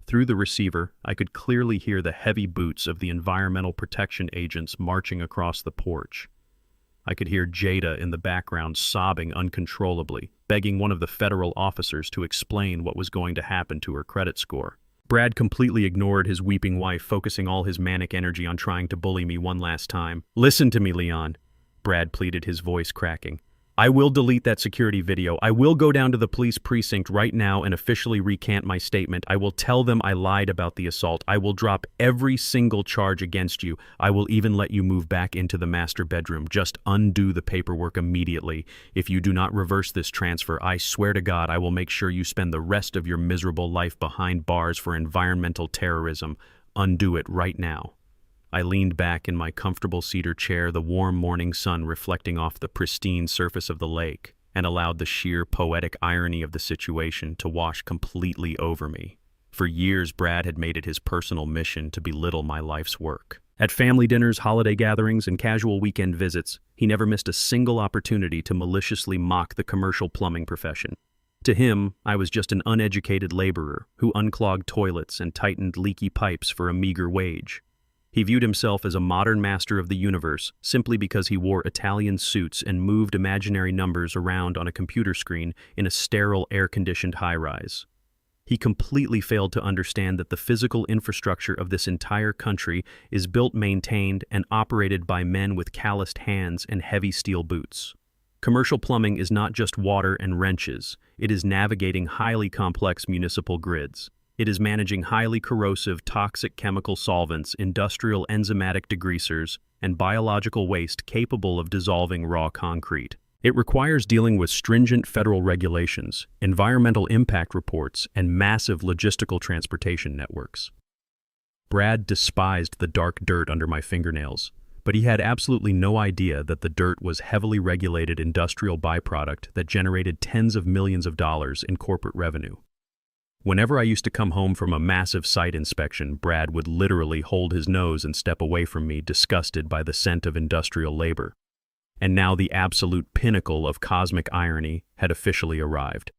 Through the receiver, I could clearly hear the heavy boots of the environmental protection agents marching across the porch. I could hear Jada in the background sobbing uncontrollably, begging one of the federal officers to explain what was going to happen to her credit score. Brad completely ignored his weeping wife, focusing all his manic energy on trying to bully me one last time. "Listen to me, Leon," Brad pleaded, his voice cracking. "I will delete that security video. I will go down to the police precinct right now and officially recant my statement. I will tell them I lied about the assault. I will drop every single charge against you. I will even let you move back into the master bedroom. Just undo the paperwork immediately. If you do not reverse this transfer, I swear to God I will make sure you spend the rest of your miserable life behind bars for environmental terrorism. Undo it right now." I leaned back in my comfortable cedar chair, the warm morning sun reflecting off the pristine surface of the lake, and allowed the sheer poetic irony of the situation to wash completely over me. For years, Brad had made it his personal mission to belittle my life's work. At family dinners, holiday gatherings, and casual weekend visits, he never missed a single opportunity to maliciously mock the commercial plumbing profession. To him, I was just an uneducated laborer who unclogged toilets and tightened leaky pipes for a meager wage. He viewed himself as a modern master of the universe simply because he wore Italian suits and moved imaginary numbers around on a computer screen in a sterile, air-conditioned high-rise. He completely failed to understand that the physical infrastructure of this entire country is built, maintained, and operated by men with calloused hands and heavy steel boots. Commercial plumbing is not just water and wrenches. It is navigating highly complex municipal grids. It is managing highly corrosive, toxic chemical solvents, industrial enzymatic degreasers, and biological waste capable of dissolving raw concrete. It requires dealing with stringent federal regulations, environmental impact reports, and massive logistical transportation networks. Brad despised the dark dirt under my fingernails, but he had absolutely no idea that the dirt was heavily regulated industrial byproduct that generated tens of millions of dollars in corporate revenue. Whenever I used to come home from a massive site inspection, Brad would literally hold his nose and step away from me, disgusted by the scent of industrial labor. And now the absolute pinnacle of cosmic irony had officially arrived.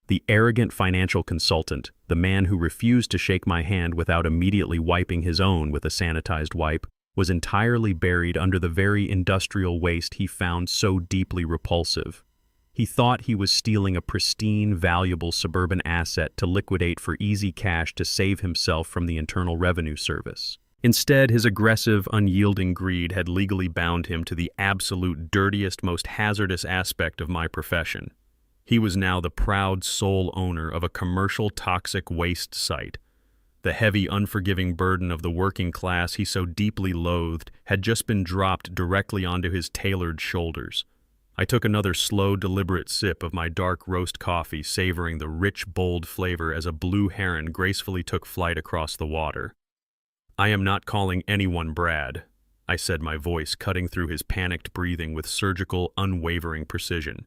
The arrogant financial consultant, the man who refused to shake my hand without immediately wiping his own with a sanitized wipe, was entirely buried under the very industrial waste he found so deeply repulsive. He thought he was stealing a pristine, valuable suburban asset to liquidate for easy cash to save himself from the Internal Revenue Service. Instead, his aggressive, unyielding greed had legally bound him to the absolute dirtiest, most hazardous aspect of my profession. He was now the proud sole owner of a commercial toxic waste site. The heavy, unforgiving burden of the working class he so deeply loathed had just been dropped directly onto his tailored shoulders. I took another slow, deliberate sip of my dark roast coffee, savoring the rich, bold flavor as a blue heron gracefully took flight across the water. "I am not calling anyone Brad," I said, my voice cutting through his panicked breathing with surgical, unwavering precision.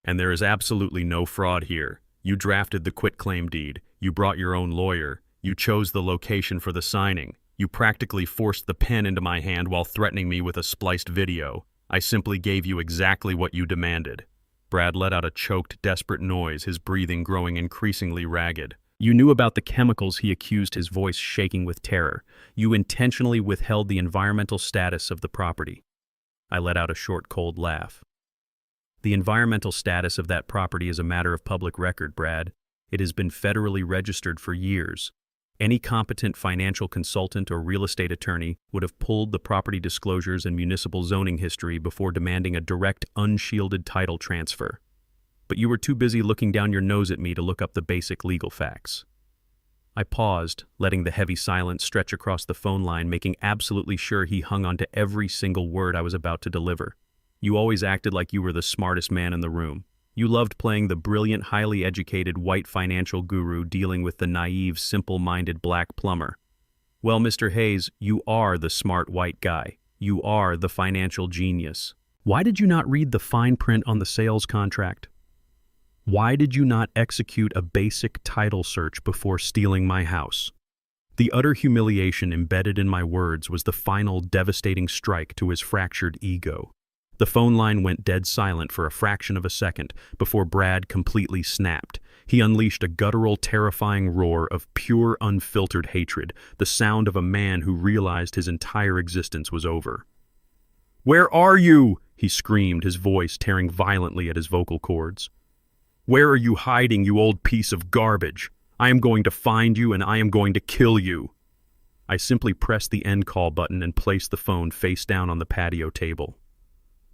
"And there is absolutely no fraud here. You drafted the quitclaim deed, you brought your own lawyer, you chose the location for the signing, you practically forced the pen into my hand while threatening me with a spliced video. I simply gave you exactly what you demanded." Brad let out a choked, desperate noise, his breathing growing increasingly ragged. "You knew about the chemicals," he accused, his voice shaking with terror. "You intentionally withheld the environmental status of the property." I let out a short, cold laugh. "The environmental status of that property is a matter of public record, Brad. It has been federally registered for years. Any competent financial consultant or real estate attorney would have pulled the property disclosures and municipal zoning history before demanding a direct, unshielded title transfer. But you were too busy looking down your nose at me to look up the basic legal facts." I paused, letting the heavy silence stretch across the phone line, making absolutely sure he hung on to every single word I was about to deliver. "You always acted like you were the smartest man in the room. You loved playing the brilliant, highly educated white financial guru dealing with the naive, simple-minded black plumber. Well, Mr. Hayes, you are the smart white guy. You are the financial genius. Why did you not read the fine print on the sales contract? Why did you not execute a basic title search before stealing my house?" The utter humiliation embedded in my words was the final devastating strike to his fractured ego. The phone line went dead silent for a fraction of a second before Brad completely snapped. He unleashed a guttural, terrifying roar of pure, unfiltered hatred, the sound of a man who realized his entire existence was over. "Where are you?" he screamed, his voice tearing violently at his vocal cords. "Where are you hiding, you old piece of garbage? I am going to find you and I am going to kill you." I simply pressed the end call button and placed the phone face down on the patio table.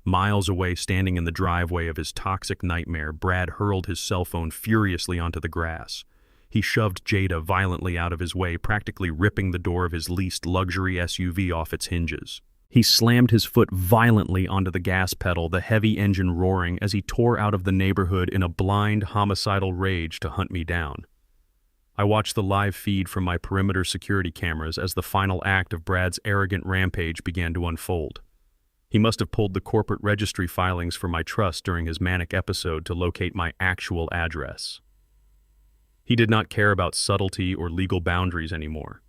Miles away, standing in the driveway of his toxic nightmare, Brad hurled his cell phone furiously onto the grass. He shoved Jada violently out of his way, practically ripping the door of his leased luxury SUV off its hinges. He slammed his foot violently onto the gas pedal, the heavy engine roaring as he tore out of the neighborhood in a blind, homicidal rage to hunt me down. I watched the live feed from my perimeter security cameras as the final act of Brad's arrogant rampage began to unfold. He must have pulled the corporate registry filings for my trust during his manic episode to locate my actual address. He did not care about subtlety or legal boundaries anymore.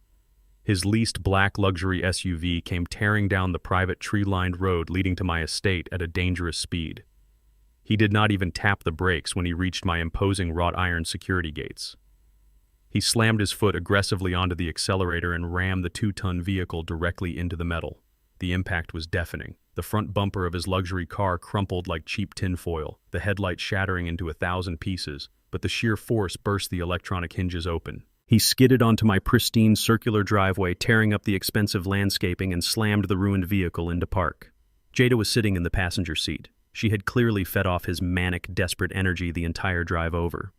His leased black luxury SUV came tearing down the private tree-lined road leading to my estate at a dangerous speed. He did not even tap the brakes when he reached my imposing wrought iron security gates. He slammed his foot aggressively onto the accelerator and rammed the 2-ton vehicle directly into the metal. The impact was deafening. The front bumper of his luxury car crumpled like cheap tinfoil, the headlight shattering into 1,000 pieces, but the sheer force burst the electronic hinges open. He skidded onto my pristine circular driveway, tearing up the expensive landscaping, and slammed the ruined vehicle into park. Jada was sitting in the passenger seat. She had clearly fed off his manic, desperate energy the entire drive over.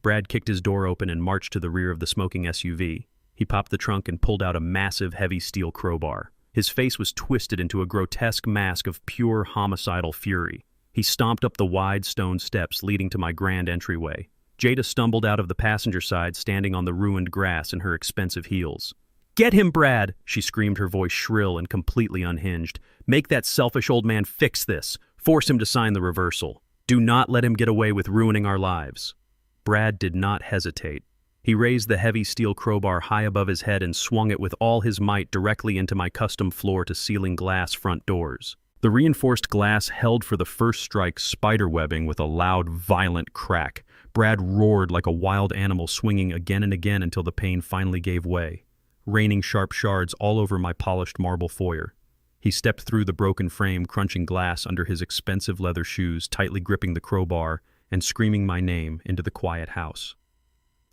Brad kicked his door open and marched to the rear of the smoking SUV. He popped the trunk and pulled out a massive, heavy steel crowbar. His face was twisted into a grotesque mask of pure homicidal fury. He stomped up the wide stone steps leading to my grand entryway. Jada stumbled out of the passenger side, standing on the ruined grass in her expensive heels. "Get him, Brad!" she screamed, her voice shrill and completely unhinged. "Make that selfish old man fix this. Force him to sign the reversal. Do not let him get away with ruining our lives." Brad did not hesitate. He raised the heavy steel crowbar high above his head and swung it with all his might directly into my custom floor-to-ceiling glass front doors. The reinforced glass held for the first strike, spiderwebbing with a loud, violent crack. Brad roared like a wild animal, swinging again and again until the pain finally gave way, raining sharp shards all over my polished marble foyer. He stepped through the broken frame, crunching glass under his expensive leather shoes, tightly gripping the crowbar and screaming my name into the quiet house.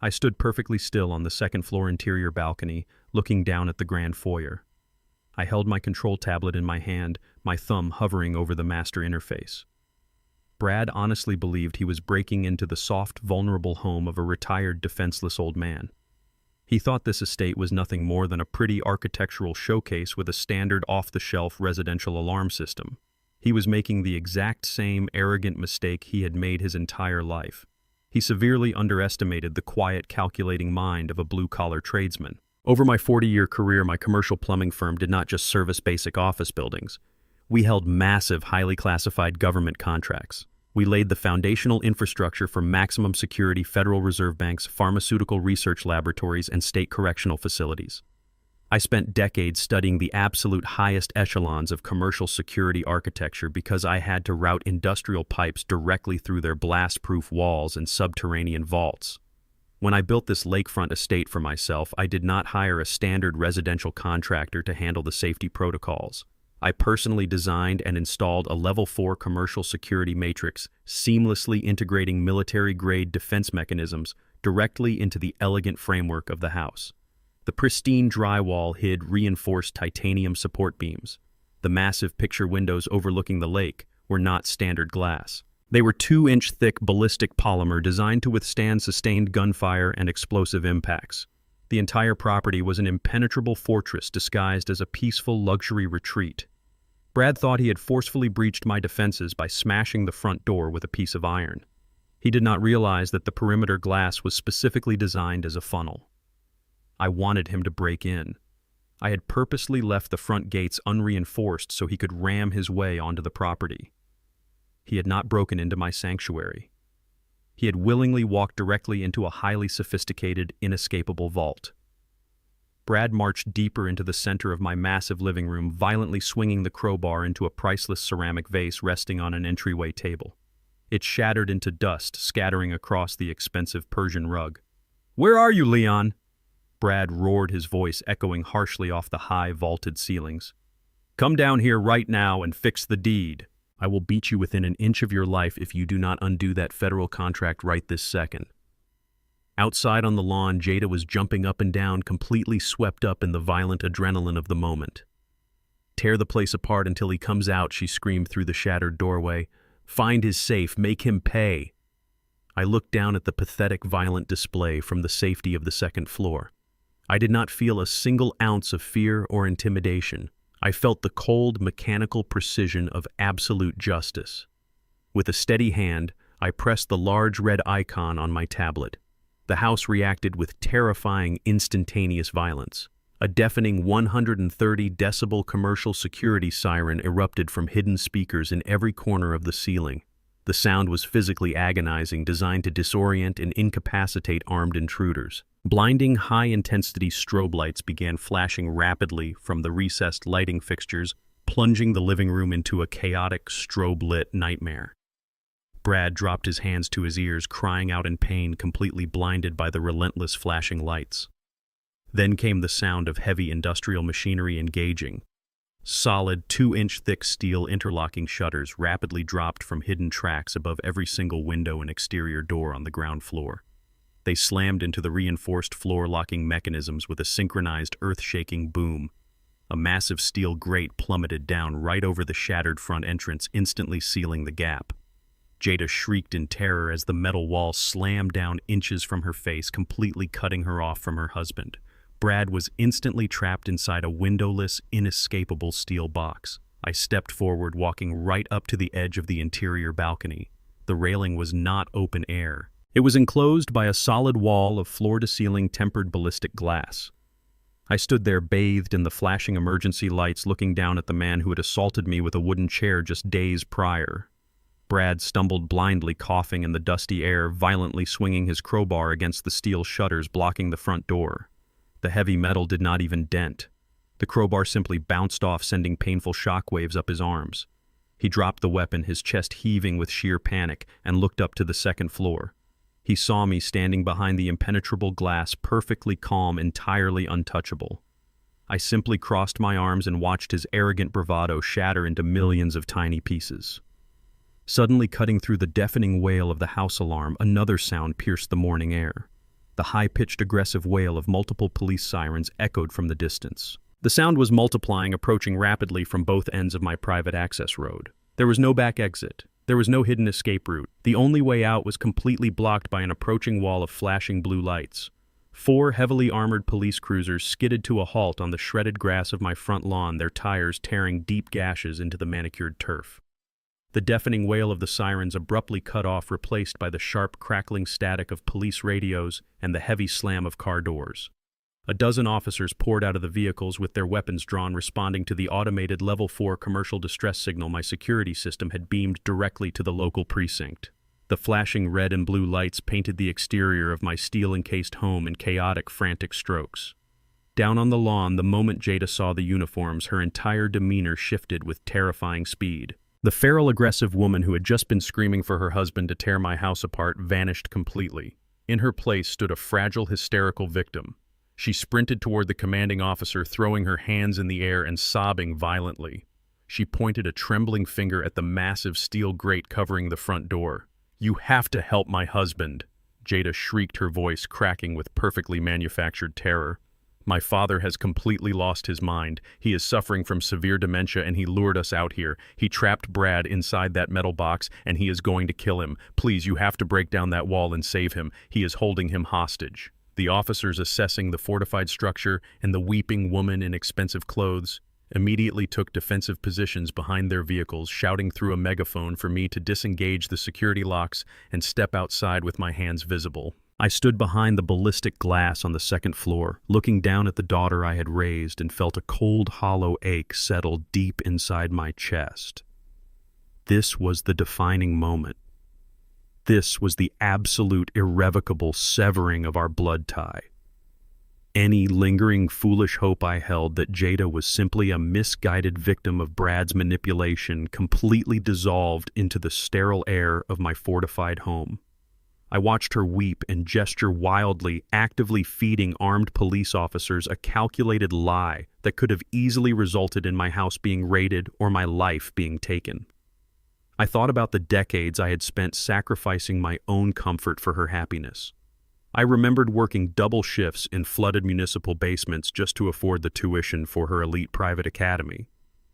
I stood perfectly still on the second-floor interior balcony, looking down at the grand foyer. I held my control tablet in my hand, my thumb hovering over the master interface. Brad honestly believed he was breaking into the soft, vulnerable home of a retired, defenseless old man. He thought this estate was nothing more than a pretty architectural showcase with a standard off-the-shelf residential alarm system. He was making the exact same arrogant mistake he had made his entire life. He severely underestimated the quiet, calculating mind of a blue-collar tradesman. Over my 40-year career, my commercial plumbing firm did not just service basic office buildings. We held massive, highly classified government contracts. We laid the foundational infrastructure for maximum security Federal Reserve banks, pharmaceutical research laboratories, and state correctional facilities. I spent decades studying the absolute highest echelons of commercial security architecture because I had to route industrial pipes directly through their blast-proof walls and subterranean vaults. When I built this lakefront estate for myself, I did not hire a standard residential contractor to handle the safety protocols. I personally designed and installed a Level 4 commercial security matrix, seamlessly integrating military-grade defense mechanisms directly into the elegant framework of the house. The pristine drywall hid reinforced titanium support beams. The massive picture windows overlooking the lake were not standard glass. They were 2-inch thick ballistic polymer designed to withstand sustained gunfire and explosive impacts. The entire property was an impenetrable fortress disguised as a peaceful luxury retreat. Brad thought he had forcefully breached my defenses by smashing the front door with a piece of iron. He did not realize that the perimeter glass was specifically designed as a funnel. I wanted him to break in. I had purposely left the front gates unreinforced so he could ram his way onto the property. He had not broken into my sanctuary. He had willingly walked directly into a highly sophisticated, inescapable vault. Brad marched deeper into the center of my massive living room, violently swinging the crowbar into a priceless ceramic vase resting on an entryway table. It shattered into dust, scattering across the expensive Persian rug. "Where are you, Leon?" Brad roared, his voice echoing harshly off the high, vaulted ceilings. "Come down here right now and fix the deed. I will beat you within an inch of your life if you do not undo that federal contract right this second." Outside on the lawn, Jada was jumping up and down, completely swept up in the violent adrenaline of the moment. "Tear the place apart until he comes out," she screamed through the shattered doorway. "Find his safe, make him pay." I looked down at the pathetic, violent display from the safety of the second floor. I did not feel a single ounce of fear or intimidation. I felt the cold, mechanical precision of absolute justice. With a steady hand, I pressed the large red icon on my tablet. The house reacted with terrifying, instantaneous violence. A deafening 130-decibel commercial security siren erupted from hidden speakers in every corner of the ceiling. The sound was physically agonizing, designed to disorient and incapacitate armed intruders. Blinding, high-intensity strobe lights began flashing rapidly from the recessed lighting fixtures, plunging the living room into a chaotic, strobe-lit nightmare. Brad dropped his hands to his ears, crying out in pain, completely blinded by the relentless flashing lights. Then came the sound of heavy industrial machinery engaging. Solid, 2-inch thick steel interlocking shutters rapidly dropped from hidden tracks above every single window and exterior door on the ground floor. They slammed into the reinforced floor-locking mechanisms with a synchronized earth-shaking boom. A massive steel grate plummeted down right over the shattered front entrance, instantly sealing the gap. Jada shrieked in terror as the metal wall slammed down inches from her face, completely cutting her off from her husband. Brad was instantly trapped inside a windowless, inescapable steel box. I stepped forward, walking right up to the edge of the interior balcony. The railing was not open air. It was enclosed by a solid wall of floor-to-ceiling tempered ballistic glass. I stood there bathed in the flashing emergency lights, looking down at the man who had assaulted me with a wooden chair just days prior. Brad stumbled blindly, coughing in the dusty air, violently swinging his crowbar against the steel shutters blocking the front door. The heavy metal did not even dent. The crowbar simply bounced off, sending painful shockwaves up his arms. He dropped the weapon, his chest heaving with sheer panic, and looked up to the second floor. He saw me standing behind the impenetrable glass, perfectly calm, entirely untouchable. I simply crossed my arms and watched his arrogant bravado shatter into millions of tiny pieces. Suddenly cutting through the deafening wail of the house alarm, another sound pierced the morning air. The high-pitched aggressive wail of multiple police sirens echoed from the distance. The sound was multiplying, approaching rapidly from both ends of my private access road. There was no back exit. There was no hidden escape route. The only way out was completely blocked by an approaching wall of flashing blue lights. 4 heavily armored police cruisers skidded to a halt on the shredded grass of my front lawn, their tires tearing deep gashes into the manicured turf. The deafening wail of the sirens abruptly cut off, replaced by the sharp, crackling static of police radios and the heavy slam of car doors. A dozen officers poured out of the vehicles with their weapons drawn, responding to the automated Level 4 commercial distress signal my security system had beamed directly to the local precinct. The flashing red and blue lights painted the exterior of my steel-encased home in chaotic, frantic strokes. Down on the lawn, the moment Jada saw the uniforms, her entire demeanor shifted with terrifying speed. The feral, aggressive woman who had just been screaming for her husband to tear my house apart vanished completely. In her place stood a fragile, hysterical victim. She sprinted toward the commanding officer, throwing her hands in the air and sobbing violently. She pointed a trembling finger at the massive steel grate covering the front door. "You have to help my husband," Jada shrieked, her voice cracking with perfectly manufactured terror. "My father has completely lost his mind. He is suffering from severe dementia and he lured us out here. He trapped Brad inside that metal box and he is going to kill him. Please, you have to break down that wall and save him. He is holding him hostage." The officers assessing the fortified structure and the weeping woman in expensive clothes immediately took defensive positions behind their vehicles, shouting through a megaphone for me to disengage the security locks and step outside with my hands visible. I stood behind the ballistic glass on the second floor, looking down at the daughter I had raised, and felt a cold, hollow ache settle deep inside my chest. This was the defining moment. This was the absolute, irrevocable severing of our blood tie. Any lingering, foolish hope I held that Jada was simply a misguided victim of Brad's manipulation completely dissolved into the sterile air of my fortified home. I watched her weep and gesture wildly, actively feeding armed police officers a calculated lie that could have easily resulted in my house being raided or my life being taken. I thought about the decades I had spent sacrificing my own comfort for her happiness. I remembered working double shifts in flooded municipal basements just to afford the tuition for her elite private academy.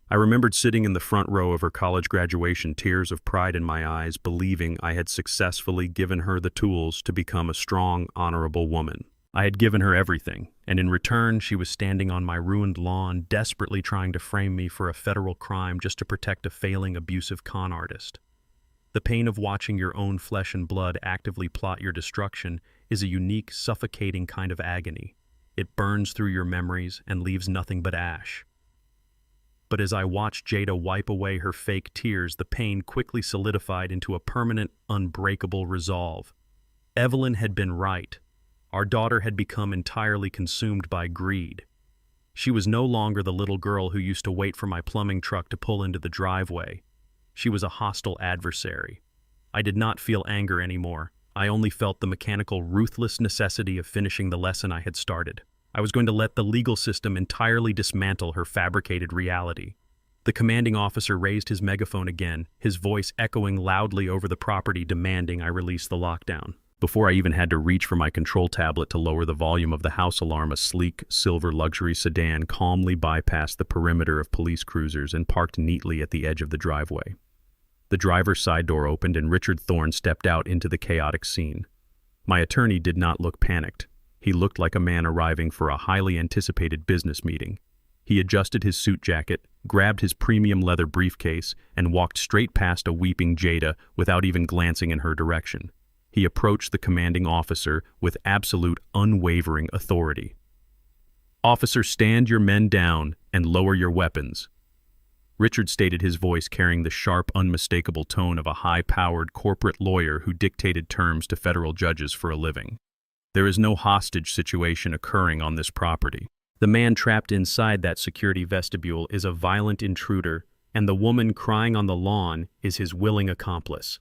I remembered sitting in the front row of her college graduation, tears of pride in my eyes, believing I had successfully given her the tools to become a strong, honorable woman. I had given her everything, and in return she was standing on my ruined lawn, desperately trying to frame me for a federal crime just to protect a failing, abusive con artist. The pain of watching your own flesh and blood actively plot your destruction is a unique, suffocating kind of agony. It burns through your memories and leaves nothing but ash. But as I watched Jada wipe away her fake tears, the pain quickly solidified into a permanent, unbreakable resolve. Evelyn had been right. Our daughter had become entirely consumed by greed. She was no longer the little girl who used to wait for my plumbing truck to pull into the driveway. She was a hostile adversary. I did not feel anger anymore. I only felt the mechanical, ruthless necessity of finishing the lesson I had started. I was going to let the legal system entirely dismantle her fabricated reality. The commanding officer raised his megaphone again, his voice echoing loudly over the property, demanding I release the lockdown. Before I even had to reach for my control tablet to lower the volume of the house alarm, a sleek, silver luxury sedan calmly bypassed the perimeter of police cruisers and parked neatly at the edge of the driveway. The driver's side door opened and Richard Thorne stepped out into the chaotic scene. My attorney did not look panicked. He looked like a man arriving for a highly anticipated business meeting. He adjusted his suit jacket, grabbed his premium leather briefcase, and walked straight past a weeping Jada without even glancing in her direction. He approached the commanding officer with absolute, unwavering authority. "Officer, stand your men down and lower your weapons." Richard stated, his voice carrying the sharp, unmistakable tone of a high-powered corporate lawyer who dictated terms to federal judges for a living. "There is no hostage situation occurring on this property. The man trapped inside that security vestibule is a violent intruder, and the woman crying on the lawn is his willing accomplice."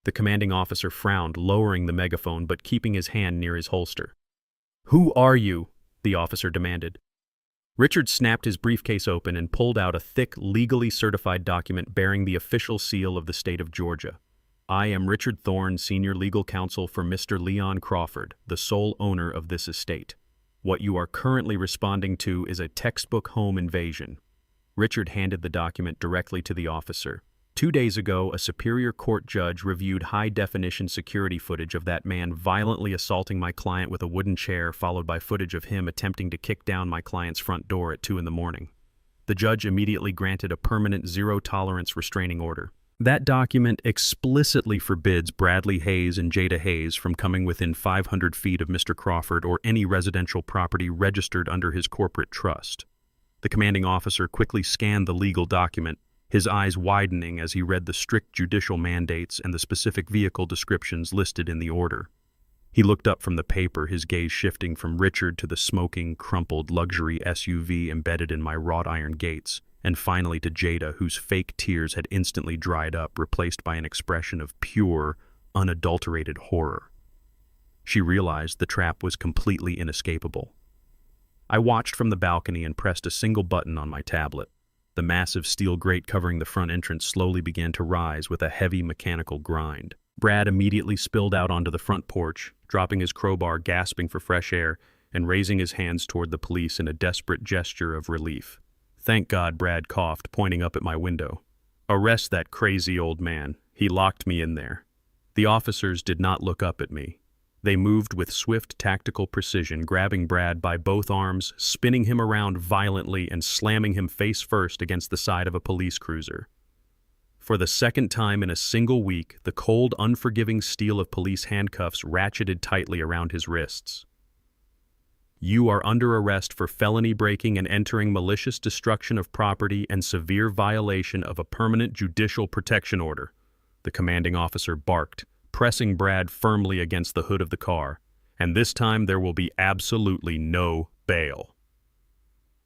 The commanding officer frowned, lowering the megaphone but keeping his hand near his holster. "Who are you?" the officer demanded. Richard snapped his briefcase open and pulled out a thick, legally certified document bearing the official seal of the state of Georgia. I am Richard Thorne, senior legal counsel for Mr. Leon Crawford, the sole owner of this estate. What you are currently responding to is a textbook home invasion. Richard handed the document directly to the officer. 2 days ago, a Superior Court judge reviewed high-definition security footage of that man violently assaulting my client with a wooden chair, followed by footage of him attempting to kick down my client's front door at 2 in the morning. The judge immediately granted a permanent zero-tolerance restraining order. That document explicitly forbids Bradley Hayes and Jada Hayes from coming within 500 feet of Mr. Crawford or any residential property registered under his corporate trust. The commanding officer quickly scanned the legal document, his eyes widening as he read the strict judicial mandates and the specific vehicle descriptions listed in the order. He looked up from the paper, his gaze shifting from Richard to the smoking, crumpled luxury SUV embedded in my wrought iron gates, and finally to Jada, whose fake tears had instantly dried up, replaced by an expression of pure, unadulterated horror. She realized the trap was completely inescapable. I watched from the balcony and pressed a single button on my tablet. The massive steel grate covering the front entrance slowly began to rise with a heavy mechanical grind. Brad immediately spilled out onto the front porch, dropping his crowbar, gasping for fresh air, and raising his hands toward the police in a desperate gesture of relief. "Thank God," Brad coughed, pointing up at my window. "Arrest that crazy old man. He locked me in there." The officers did not look up at me. They moved with swift tactical precision, grabbing Brad by both arms, spinning him around violently, and slamming him face first against the side of a police cruiser. For the second time in a single week, the cold, unforgiving steel of police handcuffs ratcheted tightly around his wrists. "You are under arrest for felony breaking and entering, malicious destruction of property, and severe violation of a permanent judicial protection order," the commanding officer barked, pressing Brad firmly against the hood of the car. "And this time there will be absolutely no bail."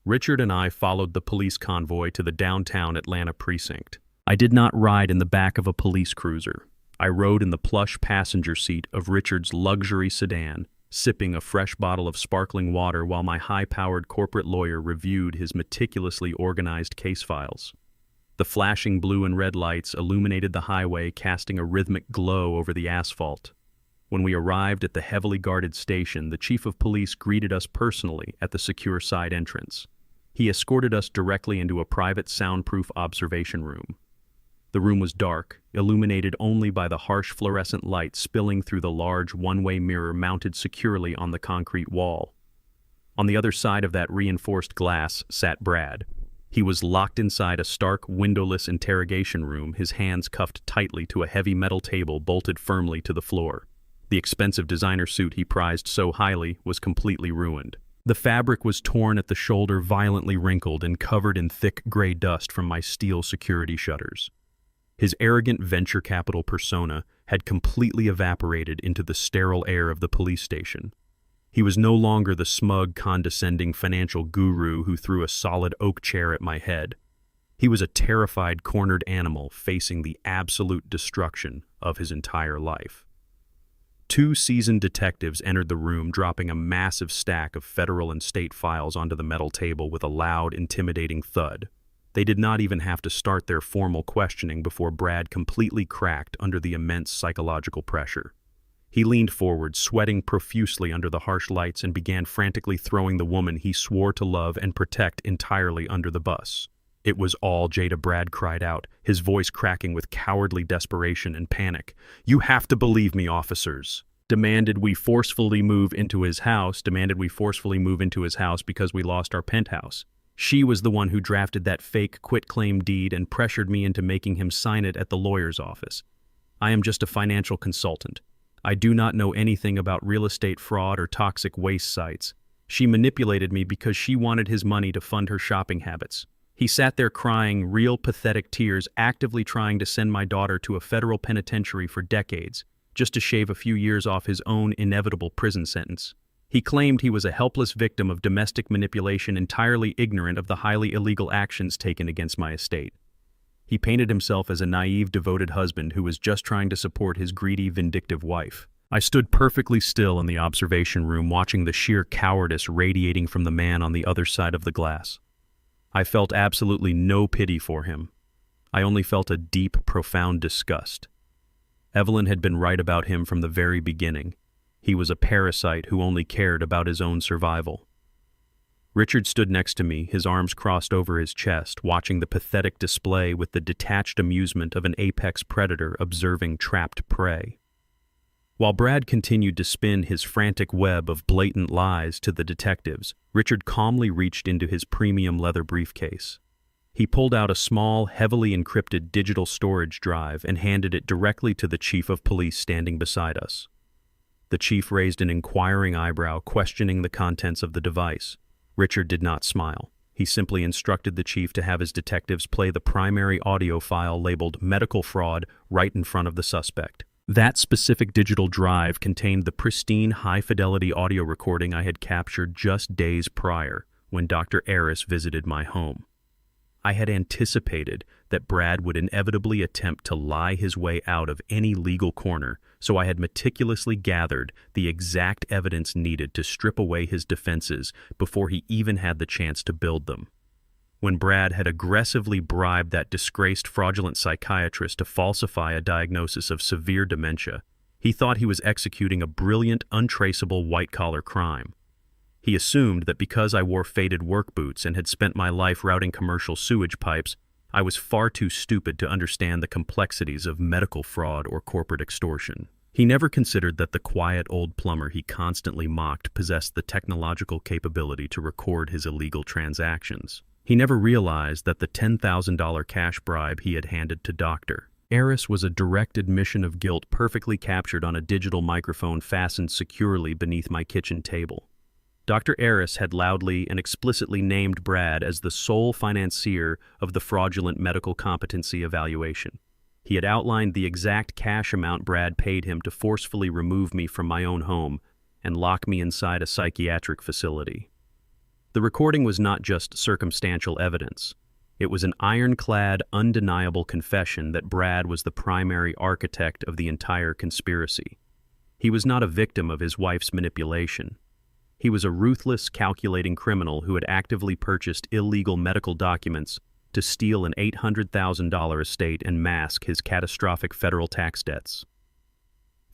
Richard and I followed the police convoy to the downtown Atlanta precinct. I did not ride in the back of a police cruiser. I rode in the plush passenger seat of Richard's luxury sedan, sipping a fresh bottle of sparkling water while my high-powered corporate lawyer reviewed his meticulously organized case files. The flashing blue and red lights illuminated the highway, casting a rhythmic glow over the asphalt. When we arrived at the heavily guarded station, the chief of police greeted us personally at the secure side entrance. He escorted us directly into a private soundproof observation room. The room was dark, illuminated only by the harsh fluorescent light spilling through the large one-way mirror mounted securely on the concrete wall. On the other side of that reinforced glass sat Brad. He was locked inside a stark, windowless interrogation room, his hands cuffed tightly to a heavy metal table bolted firmly to the floor. The expensive designer suit he prized so highly was completely ruined. The fabric was torn at the shoulder, violently wrinkled, and covered in thick gray dust from my steel security shutters. His arrogant venture capital persona had completely evaporated into the sterile air of the police station. He was no longer the smug, condescending financial guru who threw a solid oak chair at my head. He was a terrified, cornered animal facing the absolute destruction of his entire life. 2 seasoned detectives entered the room, dropping a massive stack of federal and state files onto the metal table with a loud, intimidating thud. They did not even have to start their formal questioning before Brad completely cracked under the immense psychological pressure. He leaned forward, sweating profusely under the harsh lights, and began frantically throwing the woman he swore to love and protect entirely under the bus. "It was all Jada," Brad cried out, his voice cracking with cowardly desperation and panic. "You have to believe me, officers. Demanded we forcefully move into his house because we lost our penthouse. She was the one who drafted that fake quitclaim deed and pressured me into making him sign it at the lawyer's office. I am just a financial consultant. I do not know anything about real estate fraud or toxic waste sites. She manipulated me because she wanted his money to fund her shopping habits." He sat there crying real pathetic tears, actively trying to send my daughter to a federal penitentiary for decades, just to shave a few years off his own inevitable prison sentence. He claimed he was a helpless victim of domestic manipulation, entirely ignorant of the highly illegal actions taken against my estate. He painted himself as a naive, devoted husband who was just trying to support his greedy, vindictive wife. I stood perfectly still in the observation room, watching the sheer cowardice radiating from the man on the other side of the glass. I felt absolutely no pity for him. I only felt a deep, profound disgust. Evelyn had been right about him from the very beginning. He was a parasite who only cared about his own survival. Richard stood next to me, his arms crossed over his chest, watching the pathetic display with the detached amusement of an apex predator observing trapped prey. While Brad continued to spin his frantic web of blatant lies to the detectives, Richard calmly reached into his premium leather briefcase. He pulled out a small, heavily encrypted digital storage drive and handed it directly to the chief of police standing beside us. The chief raised an inquiring eyebrow, questioning the contents of the device. Richard did not smile. He simply instructed the chief to have his detectives play the primary audio file labeled medical fraud right in front of the suspect. That specific digital drive contained the pristine, high-fidelity audio recording I had captured just days prior when Dr. Aris visited my home. I had anticipated that Brad would inevitably attempt to lie his way out of any legal corner, so I had meticulously gathered the exact evidence needed to strip away his defenses before he even had the chance to build them. When Brad had aggressively bribed that disgraced fraudulent psychiatrist to falsify a diagnosis of severe dementia, he thought he was executing a brilliant, untraceable white-collar crime. He assumed that because I wore faded work boots and had spent my life routing commercial sewage pipes, I was far too stupid to understand the complexities of medical fraud or corporate extortion. He never considered that the quiet old plumber he constantly mocked possessed the technological capability to record his illegal transactions. He never realized that the $10,000 cash bribe he had handed to Dr. Aris was a direct admission of guilt perfectly captured on a digital microphone fastened securely beneath my kitchen table. Dr. Aris had loudly and explicitly named Brad as the sole financier of the fraudulent medical competency evaluation. He had outlined the exact cash amount Brad paid him to forcefully remove me from my own home and lock me inside a psychiatric facility. The recording was not just circumstantial evidence. It was an ironclad, undeniable confession that Brad was the primary architect of the entire conspiracy. He was not a victim of his wife's manipulation. He was a ruthless, calculating criminal who had actively purchased illegal medical documents to steal an $800,000 estate and mask his catastrophic federal tax debts.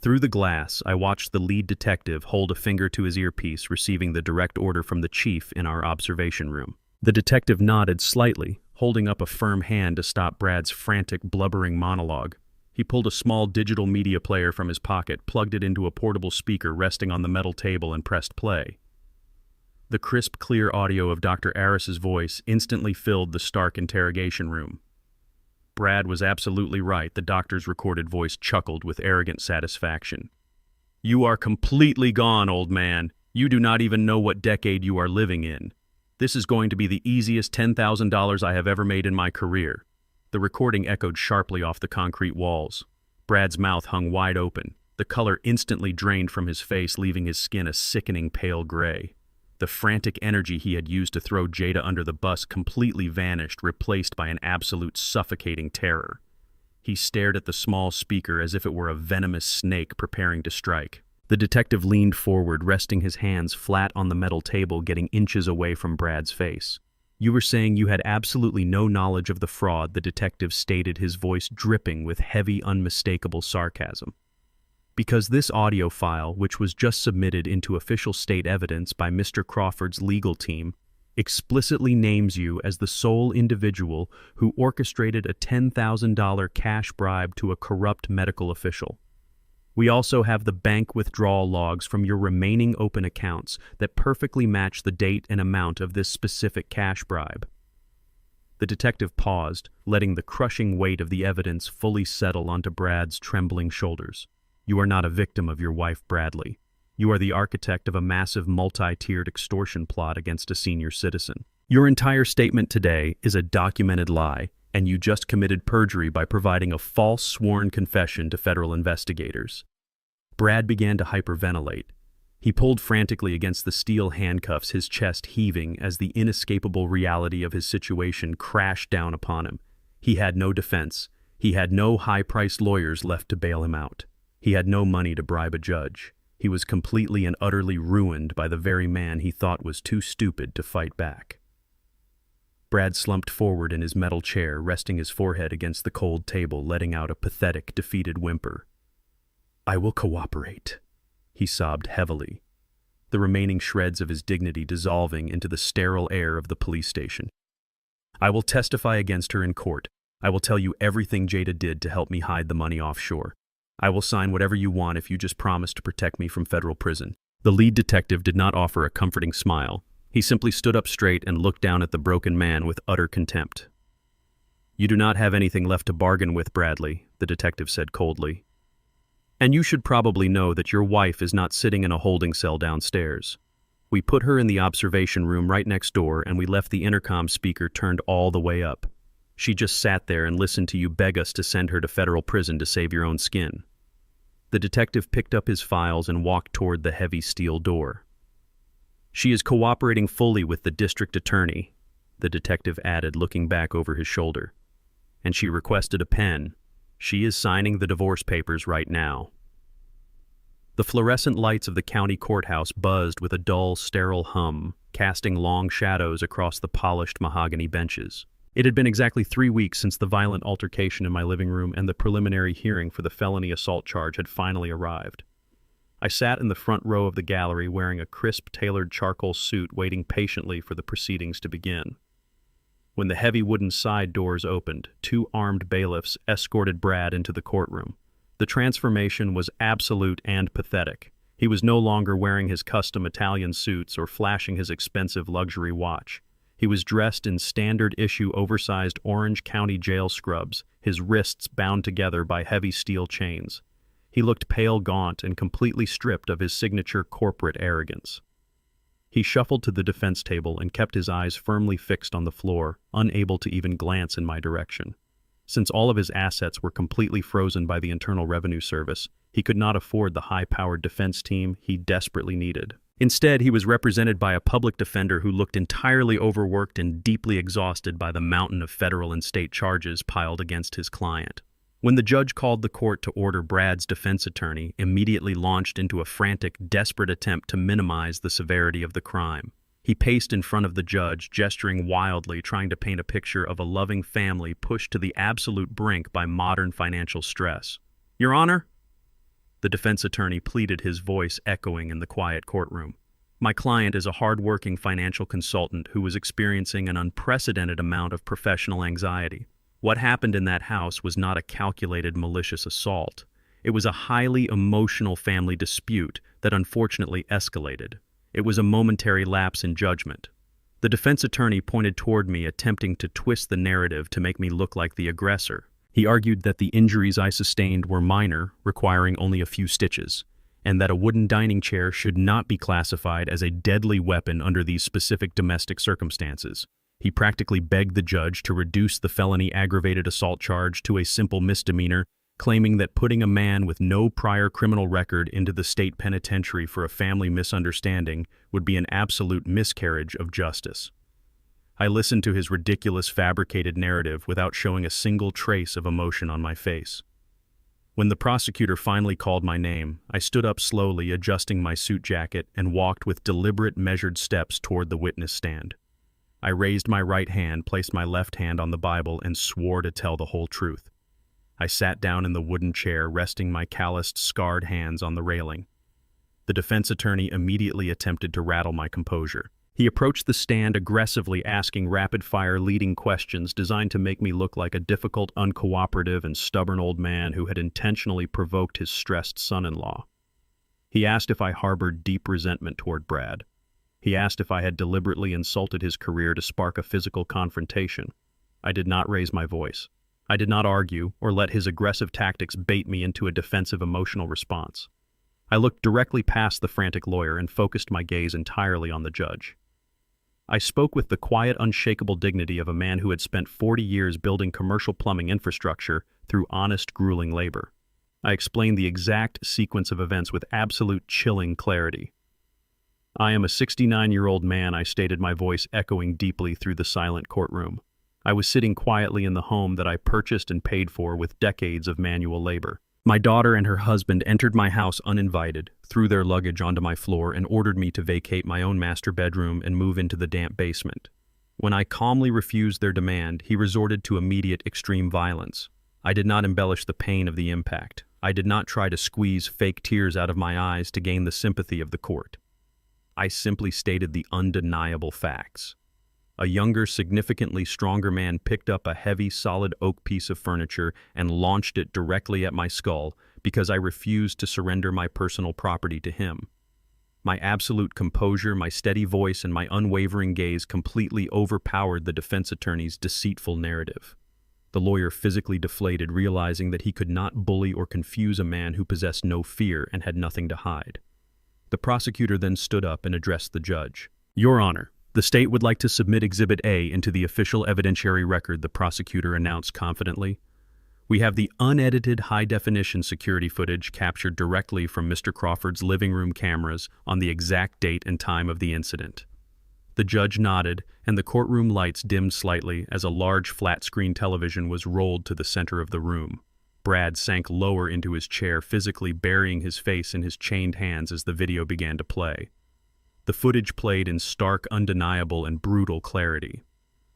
Through the glass, I watched the lead detective hold a finger to his earpiece, receiving the direct order from the chief in our observation room. The detective nodded slightly, holding up a firm hand to stop Brad's frantic, blubbering monologue. He pulled a small digital media player from his pocket, plugged it into a portable speaker resting on the metal table, and pressed play. The crisp, clear audio of Dr. Aris's voice instantly filled the stark interrogation room. Brad was absolutely right, the doctor's recorded voice chuckled with arrogant satisfaction. "You are completely gone, old man. You do not even know what decade you are living in. This is going to be the easiest $10,000 I have ever made in my career." The recording echoed sharply off the concrete walls. Brad's mouth hung wide open. The color instantly drained from his face, leaving his skin a sickening pale gray. The frantic energy he had used to throw Jada under the bus completely vanished, replaced by an absolute suffocating terror. He stared at the small speaker as if it were a venomous snake preparing to strike. The detective leaned forward, resting his hands flat on the metal table, getting inches away from Brad's face. "You were saying you had absolutely no knowledge of the fraud," the detective stated, his voice dripping with heavy, unmistakable sarcasm. "Because this audio file, which was just submitted into official state evidence by Mr. Crawford's legal team, explicitly names you as the sole individual who orchestrated a $10,000 cash bribe to a corrupt medical official. We also have the bank withdrawal logs from your remaining open accounts that perfectly match the date and amount of this specific cash bribe." The detective paused, letting the crushing weight of the evidence fully settle onto Brad's trembling shoulders. "You are not a victim of your wife, Bradley. You are the architect of a massive multi-tiered extortion plot against a senior citizen. Your entire statement today is a documented lie, and you just committed perjury by providing a false sworn confession to federal investigators." Brad began to hyperventilate. He pulled frantically against the steel handcuffs, his chest heaving as the inescapable reality of his situation crashed down upon him. He had no defense. He had no high-priced lawyers left to bail him out. He had no money to bribe a judge. He was completely and utterly ruined by the very man he thought was too stupid to fight back. Brad slumped forward in his metal chair, resting his forehead against the cold table, letting out a pathetic, defeated whimper. "I will cooperate," he sobbed heavily, the remaining shreds of his dignity dissolving into the sterile air of the police station. "I will testify against her in court. I will tell you everything Jada did to help me hide the money offshore. I will sign whatever you want if you just promise to protect me from federal prison." The lead detective did not offer a comforting smile. He simply stood up straight and looked down at the broken man with utter contempt. "You do not have anything left to bargain with, Bradley," the detective said coldly. "And you should probably know that your wife is not sitting in a holding cell downstairs. We put her in the observation room right next door, and we left the intercom speaker turned all the way up. She just sat there and listened to you beg us to send her to federal prison to save your own skin." The detective picked up his files and walked toward the heavy steel door. "She is cooperating fully with the district attorney," the detective added, looking back over his shoulder. "And she requested a pen. She is signing the divorce papers right now." The fluorescent lights of the county courthouse buzzed with a dull, sterile hum, casting long shadows across the polished mahogany benches. It had been exactly 3 weeks since the violent altercation in my living room, and the preliminary hearing for the felony assault charge had finally arrived. I sat in the front row of the gallery wearing a crisp, tailored charcoal suit, waiting patiently for the proceedings to begin. When the heavy wooden side doors opened, 2 armed bailiffs escorted Brad into the courtroom. The transformation was absolute and pathetic. He was no longer wearing his custom Italian suits or flashing his expensive luxury watch. He was dressed in standard-issue oversized Orange County jail scrubs, his wrists bound together by heavy steel chains. He looked pale, gaunt, and completely stripped of his signature corporate arrogance. He shuffled to the defense table and kept his eyes firmly fixed on the floor, unable to even glance in my direction. Since all of his assets were completely frozen by the Internal Revenue Service, he could not afford the high-powered defense team he desperately needed. Instead, he was represented by a public defender who looked entirely overworked and deeply exhausted by the mountain of federal and state charges piled against his client. When the judge called the court to order, Brad's defense attorney immediately launched into a frantic, desperate attempt to minimize the severity of the crime. He paced in front of the judge, gesturing wildly, trying to paint a picture of a loving family pushed to the absolute brink by modern financial stress. "Your Honor," the defense attorney pleaded, his voice echoing in the quiet courtroom, "my client is a hard-working financial consultant who was experiencing an unprecedented amount of professional anxiety. What happened in that house was not a calculated, malicious assault. It was a highly emotional family dispute that unfortunately escalated. It was a momentary lapse in judgment." The defense attorney pointed toward me, attempting to twist the narrative to make me look like the aggressor. He argued that the injuries I sustained were minor, requiring only a few stitches, and that a wooden dining chair should not be classified as a deadly weapon under these specific domestic circumstances. He practically begged the judge to reduce the felony aggravated assault charge to a simple misdemeanor, claiming that putting a man with no prior criminal record into the state penitentiary for a family misunderstanding would be an absolute miscarriage of justice. I listened to his ridiculous, fabricated narrative without showing a single trace of emotion on my face. When the prosecutor finally called my name, I stood up slowly, adjusting my suit jacket, and walked with deliberate, measured steps toward the witness stand. I raised my right hand, placed my left hand on the Bible, and swore to tell the whole truth. I sat down in the wooden chair, resting my calloused, scarred hands on the railing. The defense attorney immediately attempted to rattle my composure. He approached the stand aggressively, asking rapid-fire leading questions designed to make me look like a difficult, uncooperative, and stubborn old man who had intentionally provoked his stressed son-in-law. He asked if I harbored deep resentment toward Brad. He asked if I had deliberately insulted his career to spark a physical confrontation. I did not raise my voice. I did not argue or let his aggressive tactics bait me into a defensive emotional response. I looked directly past the frantic lawyer and focused my gaze entirely on the judge. I spoke with the quiet, unshakable dignity of a man who had spent 40 years building commercial plumbing infrastructure through honest, grueling labor. I explained the exact sequence of events with absolute chilling clarity. "I am a 69-year-old man," I stated, my voice echoing deeply through the silent courtroom. I was sitting quietly in the home that I purchased and paid for with decades of manual labor. My daughter and her husband entered my house uninvited, threw their luggage onto my floor, and ordered me to vacate my own master bedroom and move into the damp basement. When I calmly refused their demand, he resorted to immediate extreme violence. I did not embellish the pain of the impact. I did not try to squeeze fake tears out of my eyes to gain the sympathy of the court. I simply stated the undeniable facts. A younger, significantly stronger man picked up a heavy, solid oak piece of furniture and launched it directly at my skull because I refused to surrender my personal property to him. My absolute composure, my steady voice, and my unwavering gaze completely overpowered the defense attorney's deceitful narrative. The lawyer physically deflated, realizing that he could not bully or confuse a man who possessed no fear and had nothing to hide. The prosecutor then stood up and addressed the judge. "Your Honor, the state would like to submit Exhibit A into the official evidentiary record," the prosecutor announced confidently. "We have the unedited high-definition security footage captured directly from Mr. Crawford's living room cameras on the exact date and time of the incident." The judge nodded, and the courtroom lights dimmed slightly as a large flat-screen television was rolled to the center of the room. Brad sank lower into his chair, physically burying his face in his chained hands as the video began to play. The footage played in stark, undeniable, and brutal clarity.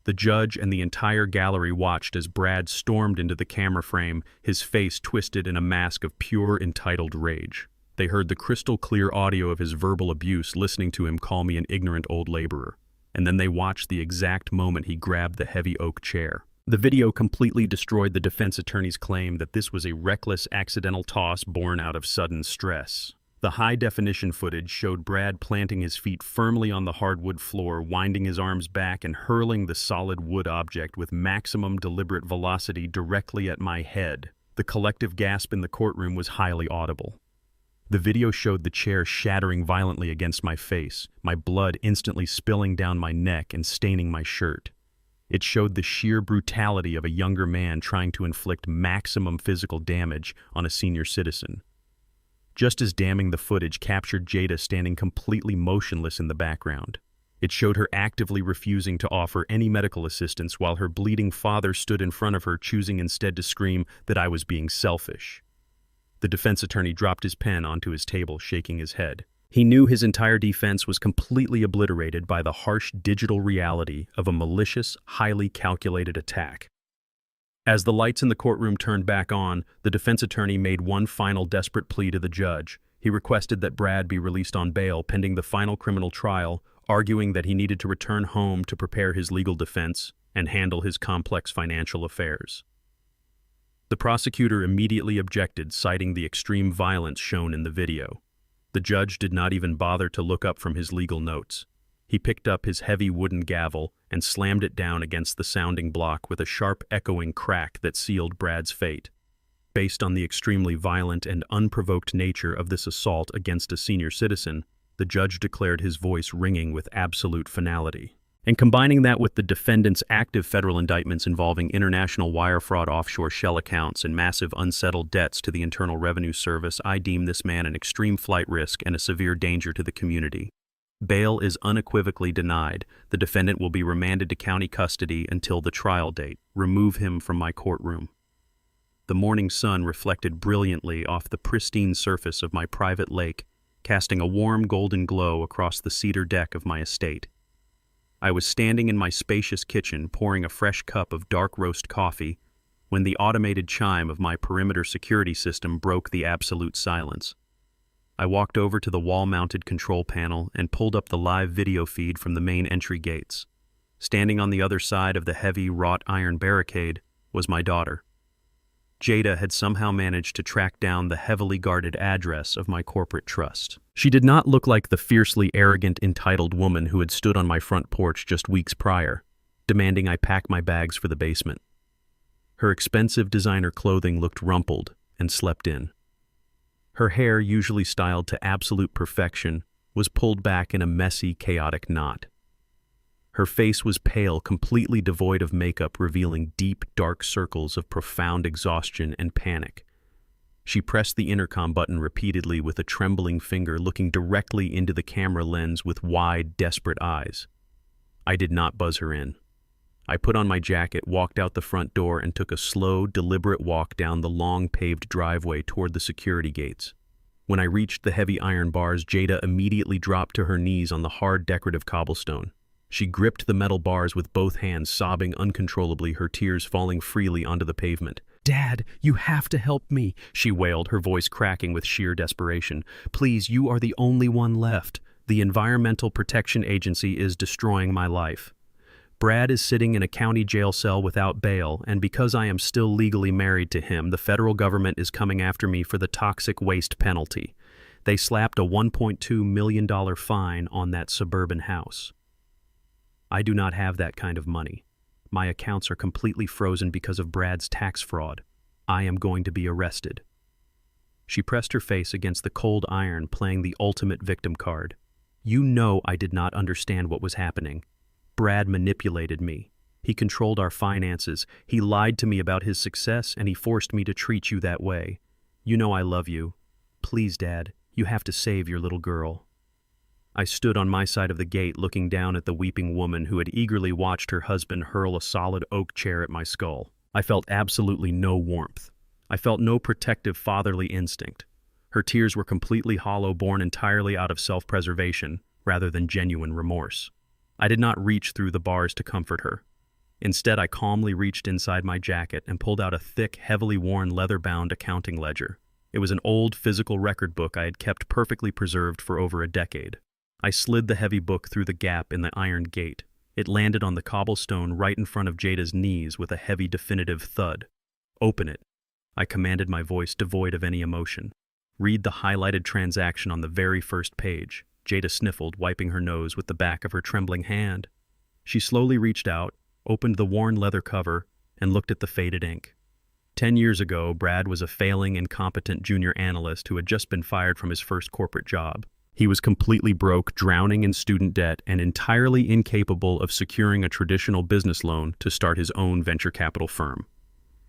The judge and the entire gallery watched as Brad stormed into the camera frame, his face twisted in a mask of pure, entitled rage. They heard the crystal-clear audio of his verbal abuse, listening to him call me an ignorant old laborer. And then they watched the exact moment he grabbed the heavy oak chair. The video completely destroyed the defense attorney's claim that this was a reckless, accidental toss born out of sudden stress. The high-definition footage showed Brad planting his feet firmly on the hardwood floor, winding his arms back and hurling the solid wood object with maximum deliberate velocity directly at my head. The collective gasp in the courtroom was highly audible. The video showed the chair shattering violently against my face, my blood instantly spilling down my neck and staining my shirt. It showed the sheer brutality of a younger man trying to inflict maximum physical damage on a senior citizen. Just as damning, the footage captured Jada standing completely motionless in the background. It showed her actively refusing to offer any medical assistance while her bleeding father stood in front of her, choosing instead to scream that I was being selfish. The defense attorney dropped his pen onto his table, shaking his head. He knew his entire defense was completely obliterated by the harsh digital reality of a malicious, highly calculated attack. As the lights in the courtroom turned back on, the defense attorney made one final desperate plea to the judge. He requested that Brad be released on bail pending the final criminal trial, arguing that he needed to return home to prepare his legal defense and handle his complex financial affairs. The prosecutor immediately objected, citing the extreme violence shown in the video. The judge did not even bother to look up from his legal notes. He picked up his heavy wooden gavel and slammed it down against the sounding block with a sharp, echoing crack that sealed Brad's fate. Based on the extremely violent and unprovoked nature of this assault against a senior citizen, the judge declared, his voice ringing with absolute finality. And combining that with the defendant's active federal indictments involving international wire fraud, offshore shell accounts, and massive unsettled debts to the Internal Revenue Service, I deem this man an extreme flight risk and a severe danger to the community. Bail is unequivocally denied. The defendant will be remanded to county custody until the trial date. Remove him from my courtroom. The morning sun reflected brilliantly off the pristine surface of my private lake, casting a warm golden glow across the cedar deck of my estate. I was standing in my spacious kitchen pouring a fresh cup of dark roast coffee when the automated chime of my perimeter security system broke the absolute silence. I walked over to the wall-mounted control panel and pulled up the live video feed from the main entry gates. Standing on the other side of the heavy wrought iron barricade was my daughter. Jada had somehow managed to track down the heavily guarded address of my corporate trust. She did not look like the fiercely arrogant, entitled woman who had stood on my front porch just weeks prior, demanding I pack my bags for the basement. Her expensive designer clothing looked rumpled and slept in. Her hair, usually styled to absolute perfection, was pulled back in a messy, chaotic knot. Her face was pale, completely devoid of makeup, revealing deep, dark circles of profound exhaustion and panic. She pressed the intercom button repeatedly with a trembling finger, looking directly into the camera lens with wide, desperate eyes. I did not buzz her in. I put on my jacket, walked out the front door, and took a slow, deliberate walk down the long paved driveway toward the security gates. When I reached the heavy iron bars, Jada immediately dropped to her knees on the hard decorative cobblestone. She gripped the metal bars with both hands, sobbing uncontrollably, her tears falling freely onto the pavement. "Dad, you have to help me," she wailed, her voice cracking with sheer desperation. "Please, you are the only one left. The Environmental Protection Agency is destroying my life. Brad is sitting in a county jail cell without bail, and because I am still legally married to him, the federal government is coming after me for the toxic waste penalty. They slapped a $1.2 million fine on that suburban house. I do not have that kind of money. My accounts are completely frozen because of Brad's tax fraud. I am going to be arrested." She pressed her face against the cold iron, playing the ultimate victim card. "You know I did not understand what was happening. Brad manipulated me. He controlled our finances. He lied to me about his success, and he forced me to treat you that way. You know I love you. Please, Dad, you have to save your little girl." I stood on my side of the gate, looking down at the weeping woman who had eagerly watched her husband hurl a solid oak chair at my skull. I felt absolutely no warmth. I felt no protective fatherly instinct. Her tears were completely hollow, born entirely out of self-preservation, rather than genuine remorse. I did not reach through the bars to comfort her. Instead, I calmly reached inside my jacket and pulled out a thick, heavily worn leather-bound accounting ledger. It was an old physical record book I had kept perfectly preserved for over a decade. I slid the heavy book through the gap in the iron gate. It landed on the cobblestone right in front of Jada's knees with a heavy, definitive thud. "Open it," I commanded, my voice devoid of any emotion. "Read the highlighted transaction on the very first page." Jada sniffled, wiping her nose with the back of her trembling hand. She slowly reached out, opened the worn leather cover, and looked at the faded ink. 10 years ago, Brad was a failing, incompetent junior analyst who had just been fired from his first corporate job. He was completely broke, drowning in student debt, and entirely incapable of securing a traditional business loan to start his own venture capital firm.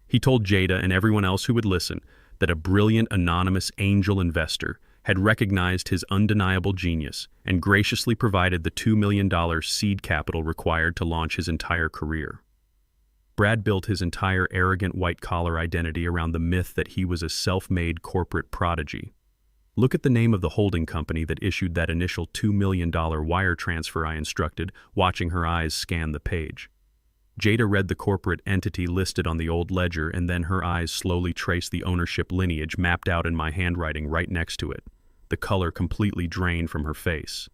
He told Jada and everyone else who would listen that a brilliant anonymous angel investor had recognized his undeniable genius and graciously provided the $2 million seed capital required to launch his entire career. Brad built his entire arrogant white-collar identity around the myth that he was a self-made corporate prodigy. Look at the name of the holding company that issued that initial $2 million wire transfer, I instructed, watching her eyes scan the page. Jada read the corporate entity listed on the old ledger, and then her eyes slowly traced the ownership lineage mapped out in my handwriting right next to it. The color completely drained from her face.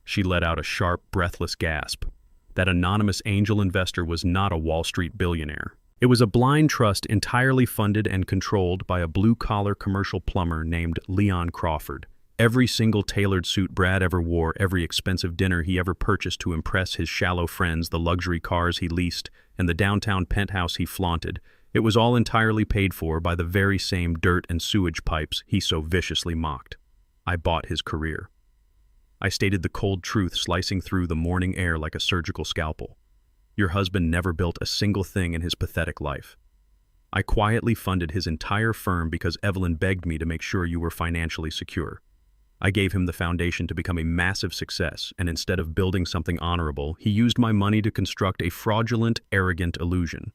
She let out a sharp, breathless gasp. That anonymous angel investor was not a Wall Street billionaire. It was a blind trust entirely funded and controlled by a blue-collar commercial plumber named Leon Crawford. Every single tailored suit Brad ever wore, every expensive dinner he ever purchased to impress his shallow friends, the luxury cars he leased, and the downtown penthouse he flaunted, it was all entirely paid for by the very same dirt and sewage pipes he so viciously mocked. I bought his career. I stated the cold truth, slicing through the morning air like a surgical scalpel. Your husband never built a single thing in his pathetic life. I quietly funded his entire firm because Evelyn begged me to make sure you were financially secure. I gave him the foundation to become a massive success, and instead of building something honorable, he used my money to construct a fraudulent, arrogant illusion.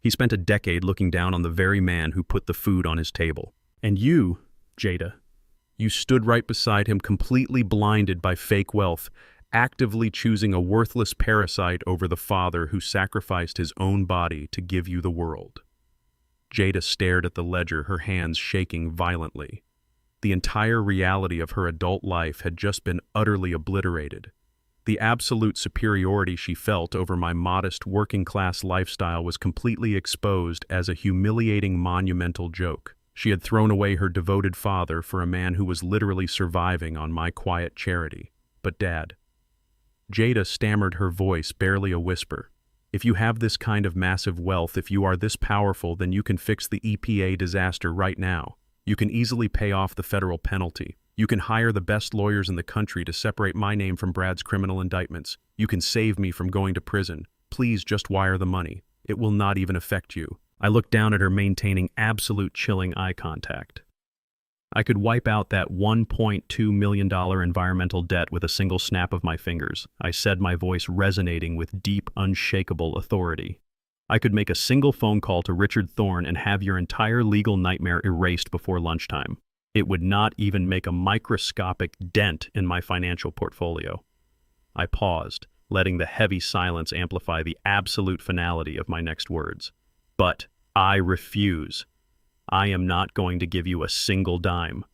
He spent a decade looking down on the very man who put the food on his table. And you, Jada, you stood right beside him, completely blinded by fake wealth, actively choosing a worthless parasite over the father who sacrificed his own body to give you the world. Jada stared at the ledger, her hands shaking violently. The entire reality of her adult life had just been utterly obliterated. The absolute superiority she felt over my modest working-class lifestyle was completely exposed as a humiliating, monumental joke. She had thrown away her devoted father for a man who was literally surviving on my quiet charity. But Dad, Jada stammered, her voice barely a whisper. If you have this kind of massive wealth, if you are this powerful, then you can fix the EPA disaster right now. You can easily pay off the federal penalty. You can hire the best lawyers in the country to separate my name from Brad's criminal indictments. You can save me from going to prison. Please just wire the money. It will not even affect you. I looked down at her, maintaining absolute chilling eye contact. I could wipe out that $1.2 million environmental debt with a single snap of my fingers, I said, my voice resonating with deep, unshakable authority. I could make a single phone call to Richard Thorne and have your entire legal nightmare erased before lunchtime. It would not even make a microscopic dent in my financial portfolio. I paused, letting the heavy silence amplify the absolute finality of my next words. But I refuse. I am not going to give you a single dime.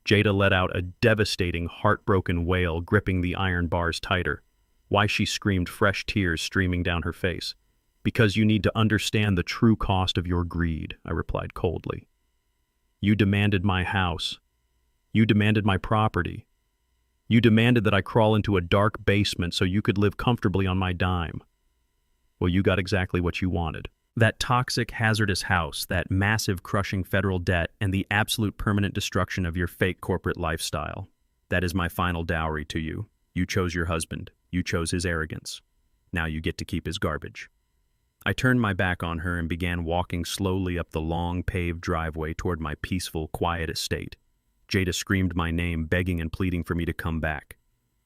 Jada let out a devastating, heartbroken wail, gripping the iron bars tighter. Why, she screamed, fresh tears streaming down her face. Because you need to understand the true cost of your greed, I replied coldly. You demanded my house. You demanded my property. You demanded that I crawl into a dark basement so you could live comfortably on my dime. Well, you got exactly what you wanted. That toxic, hazardous house, that massive, crushing federal debt, and the absolute permanent destruction of your fake corporate lifestyle. That is my final dowry to you. You chose your husband. You chose his arrogance. Now you get to keep his garbage. I turned my back on her and began walking slowly up the long, paved driveway toward my peaceful, quiet estate. Jada screamed my name, begging and pleading for me to come back,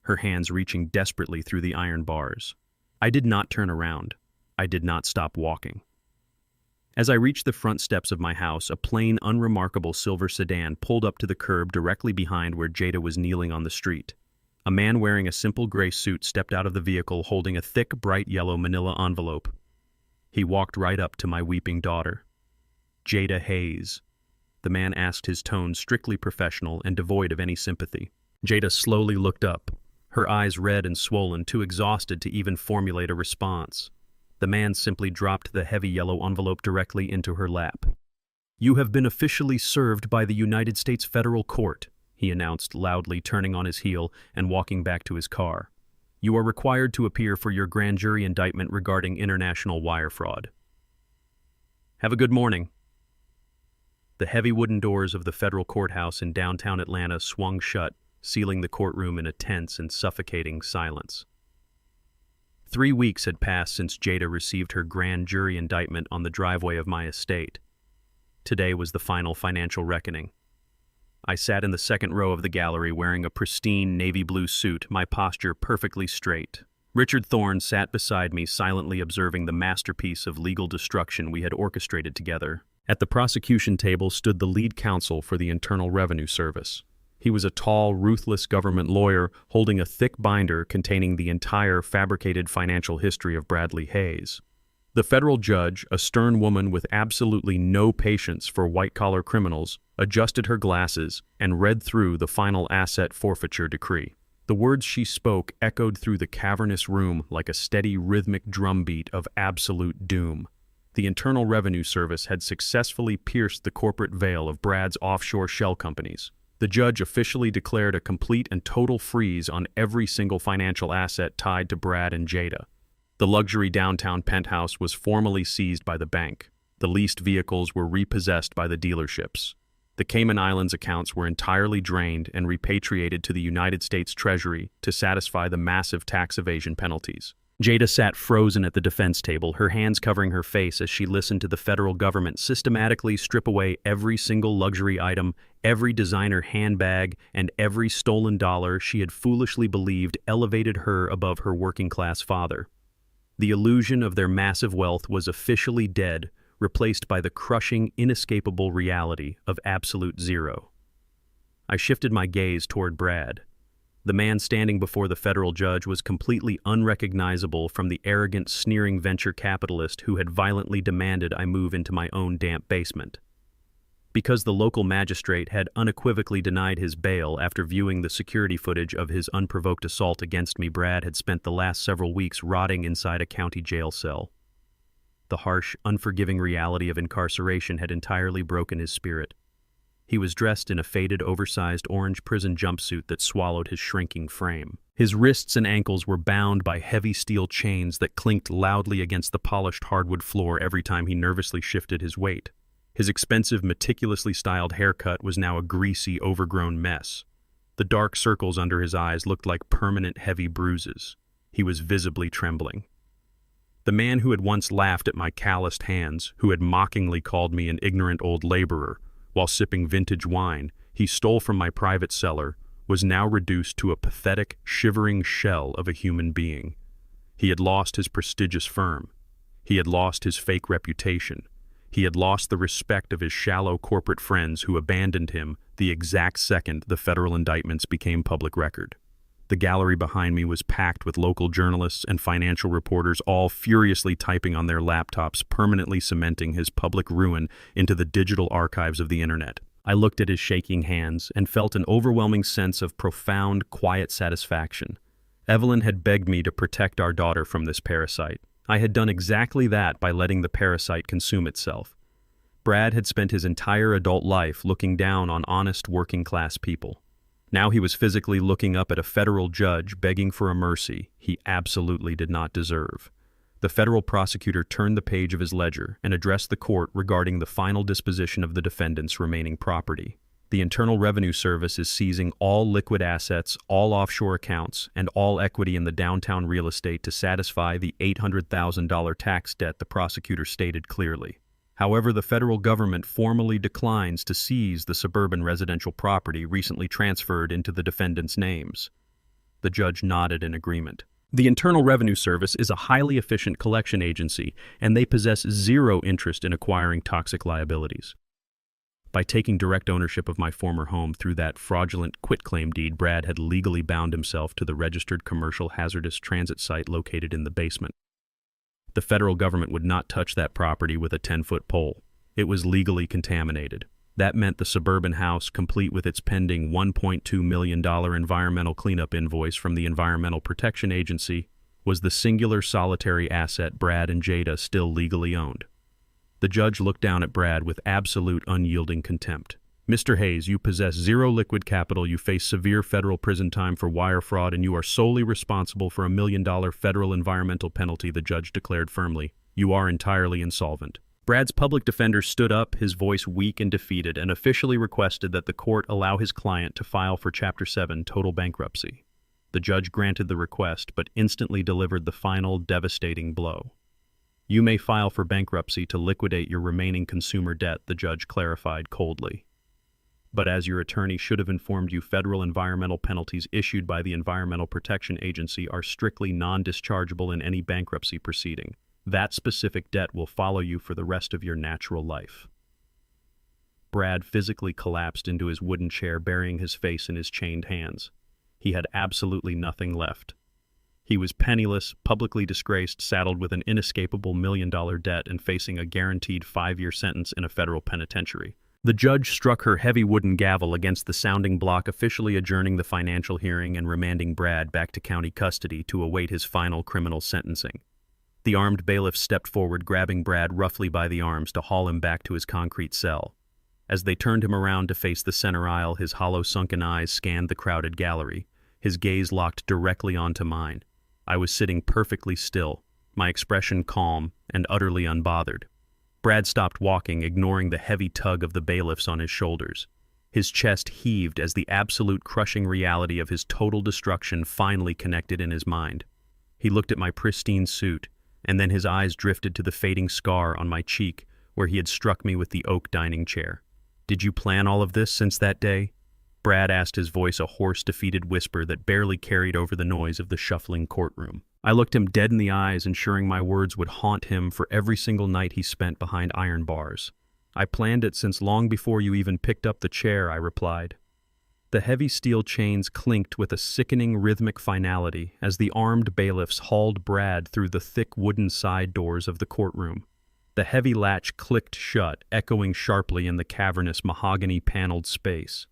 her hands reaching desperately through the iron bars. I did not turn around. I did not stop walking. As I reached the front steps of my house, a plain, unremarkable silver sedan pulled up to the curb directly behind where Jada was kneeling on the street. A man wearing a simple gray suit stepped out of the vehicle holding a thick, bright yellow manila envelope. He walked right up to my weeping daughter. Jada Hayes. The man asked, his tone strictly professional and devoid of any sympathy. Jada slowly looked up, her eyes red and swollen, too exhausted to even formulate a response. The man simply dropped the heavy yellow envelope directly into her lap. You have been officially served by the United States Federal Court, he announced loudly, turning on his heel and walking back to his car. You are required to appear for your grand jury indictment regarding international wire fraud. Have a good morning. The heavy wooden doors of the federal courthouse in downtown Atlanta swung shut, sealing the courtroom in a tense and suffocating silence. 3 weeks had passed since Jada received her grand jury indictment on the driveway of my estate. Today was the final financial reckoning. I sat in the second row of the gallery wearing a pristine navy blue suit, my posture perfectly straight. Richard Thorne sat beside me, silently observing the masterpiece of legal destruction we had orchestrated together. At the prosecution table stood the lead counsel for the Internal Revenue Service. He was a tall, ruthless government lawyer holding a thick binder containing the entire fabricated financial history of Bradley Hayes. The federal judge, a stern woman with absolutely no patience for white-collar criminals, adjusted her glasses and read through the final asset forfeiture decree. The words she spoke echoed through the cavernous room like a steady, rhythmic drumbeat of absolute doom. The Internal Revenue Service had successfully pierced the corporate veil of Brad's offshore shell companies. The judge officially declared a complete and total freeze on every single financial asset tied to Brad and Jada. The luxury downtown penthouse was formally seized by the bank. The leased vehicles were repossessed by the dealerships. The Cayman Islands accounts were entirely drained and repatriated to the United States Treasury to satisfy the massive tax evasion penalties. Jada sat frozen at the defense table, her hands covering her face as she listened to the federal government systematically strip away every single luxury item, every designer handbag, and every stolen dollar she had foolishly believed elevated her above her working-class father. The illusion of their massive wealth was officially dead, replaced by the crushing, inescapable reality of absolute zero. I shifted my gaze toward Brad. The man standing before the federal judge was completely unrecognizable from the arrogant, sneering venture capitalist who had violently demanded I move into my own damp basement. Because the local magistrate had unequivocally denied his bail after viewing the security footage of his unprovoked assault against me, Brad had spent the last several weeks rotting inside a county jail cell. The harsh, unforgiving reality of incarceration had entirely broken his spirit. He was dressed in a faded, oversized orange prison jumpsuit that swallowed his shrinking frame. His wrists and ankles were bound by heavy steel chains that clinked loudly against the polished hardwood floor every time he nervously shifted his weight. His expensive, meticulously styled haircut was now a greasy, overgrown mess. The dark circles under his eyes looked like permanent, heavy bruises. He was visibly trembling. The man who had once laughed at my calloused hands, who had mockingly called me an ignorant old laborer while sipping vintage wine, he stole from my private cellar was now reduced to a pathetic, shivering shell of a human being. He had lost his prestigious firm. He had lost his fake reputation. He had lost the respect of his shallow corporate friends who abandoned him the exact second the federal indictments became public record. The gallery behind me was packed with local journalists and financial reporters, all furiously typing on their laptops, permanently cementing his public ruin into the digital archives of the internet. I looked at his shaking hands and felt an overwhelming sense of profound, quiet satisfaction. Evelyn had begged me to protect our daughter from this parasite. I had done exactly that by letting the parasite consume itself. Brad had spent his entire adult life looking down on honest working-class people. Now he was physically looking up at a federal judge begging for a mercy he absolutely did not deserve. The federal prosecutor turned the page of his ledger and addressed the court regarding the final disposition of the defendant's remaining property. The Internal Revenue Service is seizing all liquid assets, all offshore accounts, and all equity in the downtown real estate to satisfy the $800,000 tax debt, the prosecutor stated clearly. However, the federal government formally declines to seize the suburban residential property recently transferred into the defendant's names. The judge nodded in agreement. The Internal Revenue Service is a highly efficient collection agency, and they possess zero interest in acquiring toxic liabilities. By taking direct ownership of my former home through that fraudulent quitclaim deed, Brad had legally bound himself to the registered commercial hazardous transit site located in the basement. The federal government would not touch that property with a 10-foot pole. It was legally contaminated. That meant the suburban house, complete with its pending $1.2 million environmental cleanup invoice from the Environmental Protection Agency, was the singular solitary asset Brad and Jada still legally owned. The judge looked down at Brad with absolute unyielding contempt. "Mr. Hayes, you possess zero liquid capital, you face severe federal prison time for wire fraud, and you are solely responsible for $1 million federal environmental penalty," the judge declared firmly. "You are entirely insolvent." Brad's public defender stood up, his voice weak and defeated, and officially requested that the court allow his client to file for Chapter 7 total bankruptcy. The judge granted the request, but instantly delivered the final, devastating blow. "You may file for bankruptcy to liquidate your remaining consumer debt," the judge clarified coldly. "But as your attorney should have informed you, federal environmental penalties issued by the Environmental Protection Agency are strictly non-dischargeable in any bankruptcy proceeding. That specific debt will follow you for the rest of your natural life." Brad physically collapsed into his wooden chair, burying his face in his chained hands. He had absolutely nothing left. He was penniless, publicly disgraced, saddled with an inescapable million-dollar debt, and facing a guaranteed 5-year sentence in a federal penitentiary. The judge struck her heavy wooden gavel against the sounding block, officially adjourning the financial hearing and remanding Brad back to county custody to await his final criminal sentencing. The armed bailiff stepped forward, grabbing Brad roughly by the arms to haul him back to his concrete cell. As they turned him around to face the center aisle, his hollow, sunken eyes scanned the crowded gallery, his gaze locked directly onto mine. I was sitting perfectly still, my expression calm and utterly unbothered. Brad stopped walking, ignoring the heavy tug of the bailiffs on his shoulders. His chest heaved as the absolute crushing reality of his total destruction finally connected in his mind. He looked at my pristine suit, and then his eyes drifted to the fading scar on my cheek where he had struck me with the oak dining chair. "Did you plan all of this since that day?" Brad asked, his voice a hoarse, defeated whisper that barely carried over the noise of the shuffling courtroom. I looked him dead in the eyes, ensuring my words would haunt him for every single night he spent behind iron bars. "I planned it since long before you even picked up the chair," I replied. The heavy steel chains clinked with a sickening rhythmic finality as the armed bailiffs hauled Brad through the thick wooden side doors of the courtroom. The heavy latch clicked shut, echoing sharply in the cavernous mahogany-paneled space.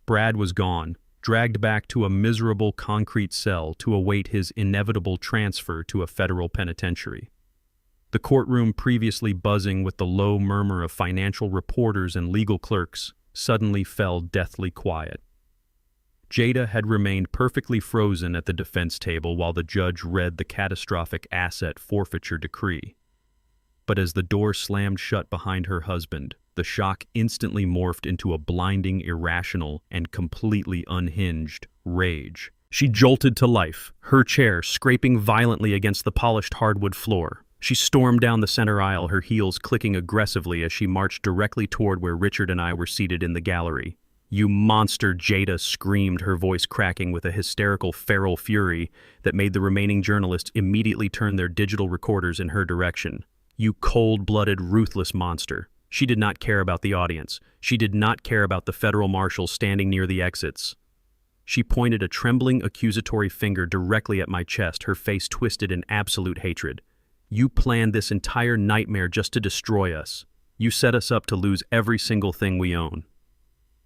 Brad was gone, dragged back to a miserable concrete cell to await his inevitable transfer to a federal penitentiary. The courtroom, previously buzzing with the low murmur of financial reporters and legal clerks, suddenly fell deathly quiet. Jada had remained perfectly frozen at the defense table while the judge read the catastrophic asset forfeiture decree. But as the door slammed shut behind her husband, the shock instantly morphed into a blinding, irrational, and completely unhinged rage. She jolted to life, her chair scraping violently against the polished hardwood floor. She stormed down the center aisle, her heels clicking aggressively as she marched directly toward where Richard and I were seated in the gallery. "You monster," Jada screamed, her voice cracking with a hysterical feral fury that made the remaining journalists immediately turn their digital recorders in her direction. "You cold-blooded, ruthless monster." She did not care about the audience. She did not care about the federal marshals standing near the exits. She pointed a trembling, accusatory finger directly at my chest, her face twisted in absolute hatred. "You planned this entire nightmare just to destroy us. You set us up to lose every single thing we own.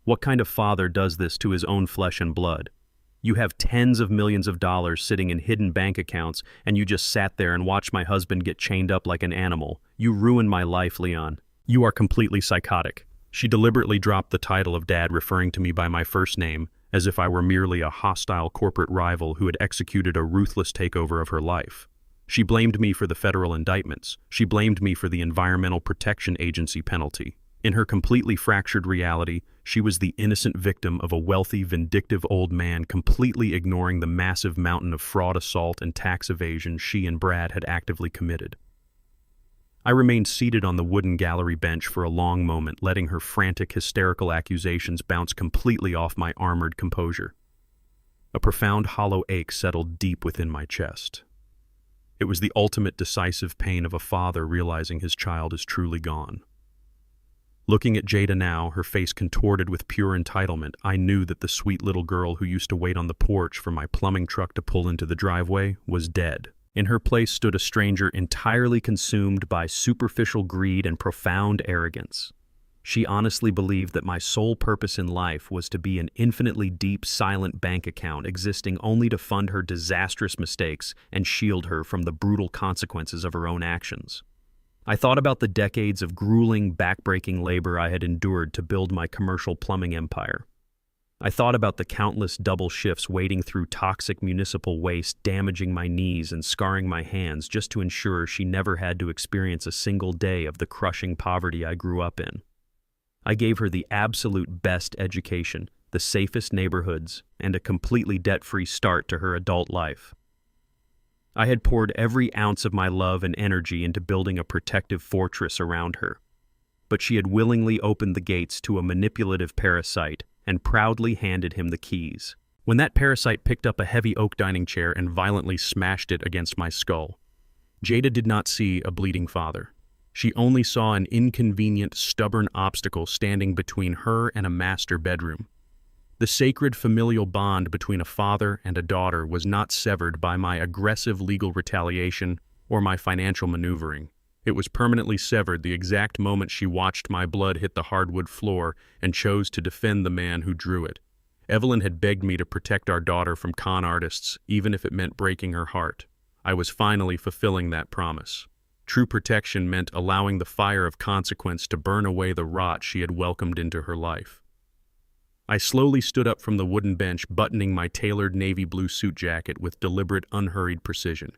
What kind of father does this to his own flesh and blood? You have tens of millions of dollars sitting in hidden bank accounts, and you just sat there and watched my husband get chained up like an animal. You ruined my life, Leon. You are completely psychotic." She deliberately dropped the title of Dad, referring to me by my first name, as if I were merely a hostile corporate rival who had executed a ruthless takeover of her life. She blamed me for the federal indictments. She blamed me for the Environmental Protection Agency penalty. In her completely fractured reality, she was the innocent victim of a wealthy, vindictive old man completely ignoring the massive mountain of fraud, assault, and tax evasion she and Brad had actively committed. I remained seated on the wooden gallery bench for a long moment, letting her frantic, hysterical accusations bounce completely off my armored composure. A profound, hollow ache settled deep within my chest. It was the ultimate decisive pain of a father realizing his child is truly gone. Looking at Jada now, her face contorted with pure entitlement, I knew that the sweet little girl who used to wait on the porch for my plumbing truck to pull into the driveway was dead. In her place stood a stranger entirely consumed by superficial greed and profound arrogance. She honestly believed that my sole purpose in life was to be an infinitely deep, silent bank account existing only to fund her disastrous mistakes and shield her from the brutal consequences of her own actions. I thought about the decades of grueling, backbreaking labor I had endured to build my commercial plumbing empire. I thought about the countless double shifts wading through toxic municipal waste, damaging my knees and scarring my hands just to ensure she never had to experience a single day of the crushing poverty I grew up in. I gave her the absolute best education, the safest neighborhoods, and a completely debt-free start to her adult life. I had poured every ounce of my love and energy into building a protective fortress around her. But she had willingly opened the gates to a manipulative parasite and proudly handed him the keys. When that parasite picked up a heavy oak dining chair and violently smashed it against my skull, Jada did not see a bleeding father. She only saw an inconvenient, stubborn obstacle standing between her and a master bedroom. The sacred familial bond between a father and a daughter was not severed by my aggressive legal retaliation or my financial maneuvering. It was permanently severed the exact moment she watched my blood hit the hardwood floor and chose to defend the man who drew it. Evelyn had begged me to protect our daughter from con artists, even if it meant breaking her heart. I was finally fulfilling that promise. True protection meant allowing the fire of consequence to burn away the rot she had welcomed into her life. I slowly stood up from the wooden bench, buttoning my tailored navy blue suit jacket with deliberate, unhurried precision.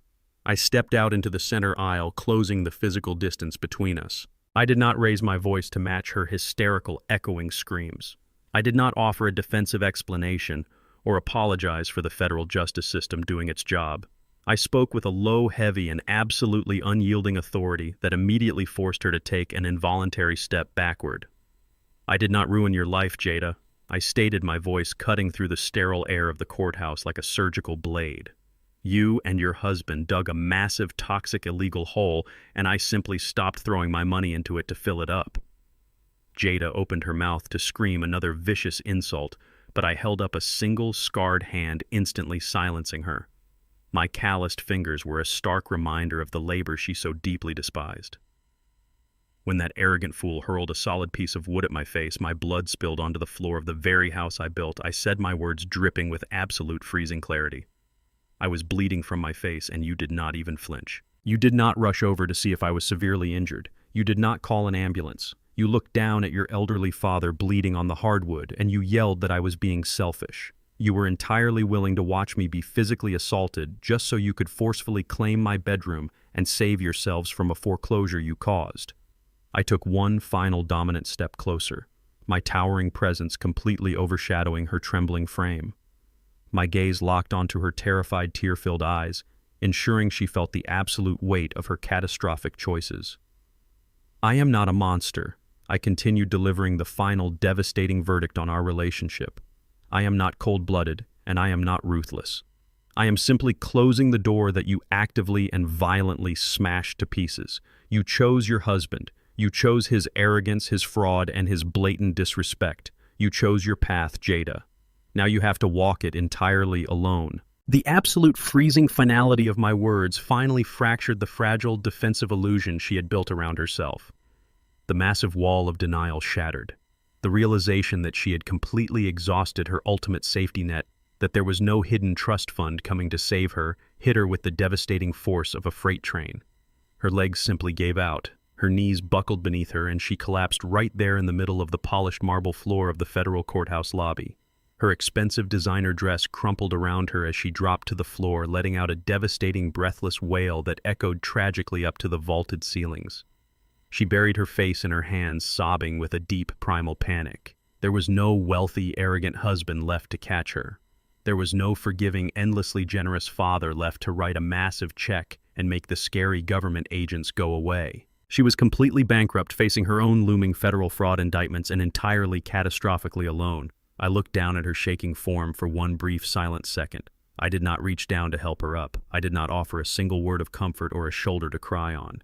I stepped out into the center aisle, closing the physical distance between us. I did not raise my voice to match her hysterical, echoing screams. I did not offer a defensive explanation or apologize for the federal justice system doing its job. I spoke with a low, heavy, and absolutely unyielding authority that immediately forced her to take an involuntary step backward. "I did not ruin your life, Jada," I stated, my voice cutting through the sterile air of the courthouse like a surgical blade. "You and your husband dug a massive, toxic, illegal hole, and I simply stopped throwing my money into it to fill it up." Jada opened her mouth to scream another vicious insult, but I held up a single, scarred hand, instantly silencing her. My calloused fingers were a stark reminder of the labor she so deeply despised. When that arrogant fool hurled a solid piece of wood at my face, my blood spilled onto the floor of the very house I built. I said my words dripping with absolute freezing clarity. I was bleeding from my face, and you did not even flinch. You did not rush over to see if I was severely injured. You did not call an ambulance. You looked down at your elderly father bleeding on the hardwood, and you yelled that I was being selfish. You were entirely willing to watch me be physically assaulted just so you could forcefully claim my bedroom and save yourselves from a foreclosure you caused. I took one final dominant step closer, my towering presence completely overshadowing her trembling frame. My gaze locked onto her terrified, tear-filled eyes, ensuring she felt the absolute weight of her catastrophic choices. "I am not a monster. I continued delivering the final devastating verdict on our relationship. I am not cold-blooded, and I am not ruthless. I am simply closing the door that you actively and violently smashed to pieces. You chose your husband. You chose his arrogance, his fraud, and his blatant disrespect. You chose your path, Jada. Now you have to walk it entirely alone. The absolute freezing finality of my words finally fractured the fragile defensive illusion she had built around herself. The massive wall of denial shattered. The realization that she had completely exhausted her ultimate safety net, that there was no hidden trust fund coming to save her, hit her with the devastating force of a freight train. Her legs simply gave out. Her knees buckled beneath her, and she collapsed right there in the middle of the polished marble floor of the federal courthouse lobby. Her expensive designer dress crumpled around her as she dropped to the floor, letting out a devastating, breathless wail that echoed tragically up to the vaulted ceilings. She buried her face in her hands, sobbing with a deep, primal panic. There was no wealthy, arrogant husband left to catch her. There was no forgiving, endlessly generous father left to write a massive check and make the scary government agents go away. She was completely bankrupt, facing her own looming federal fraud indictments and entirely catastrophically alone. I looked down at her shaking form for one brief, silent second. I did not reach down to help her up. I did not offer a single word of comfort or a shoulder to cry on.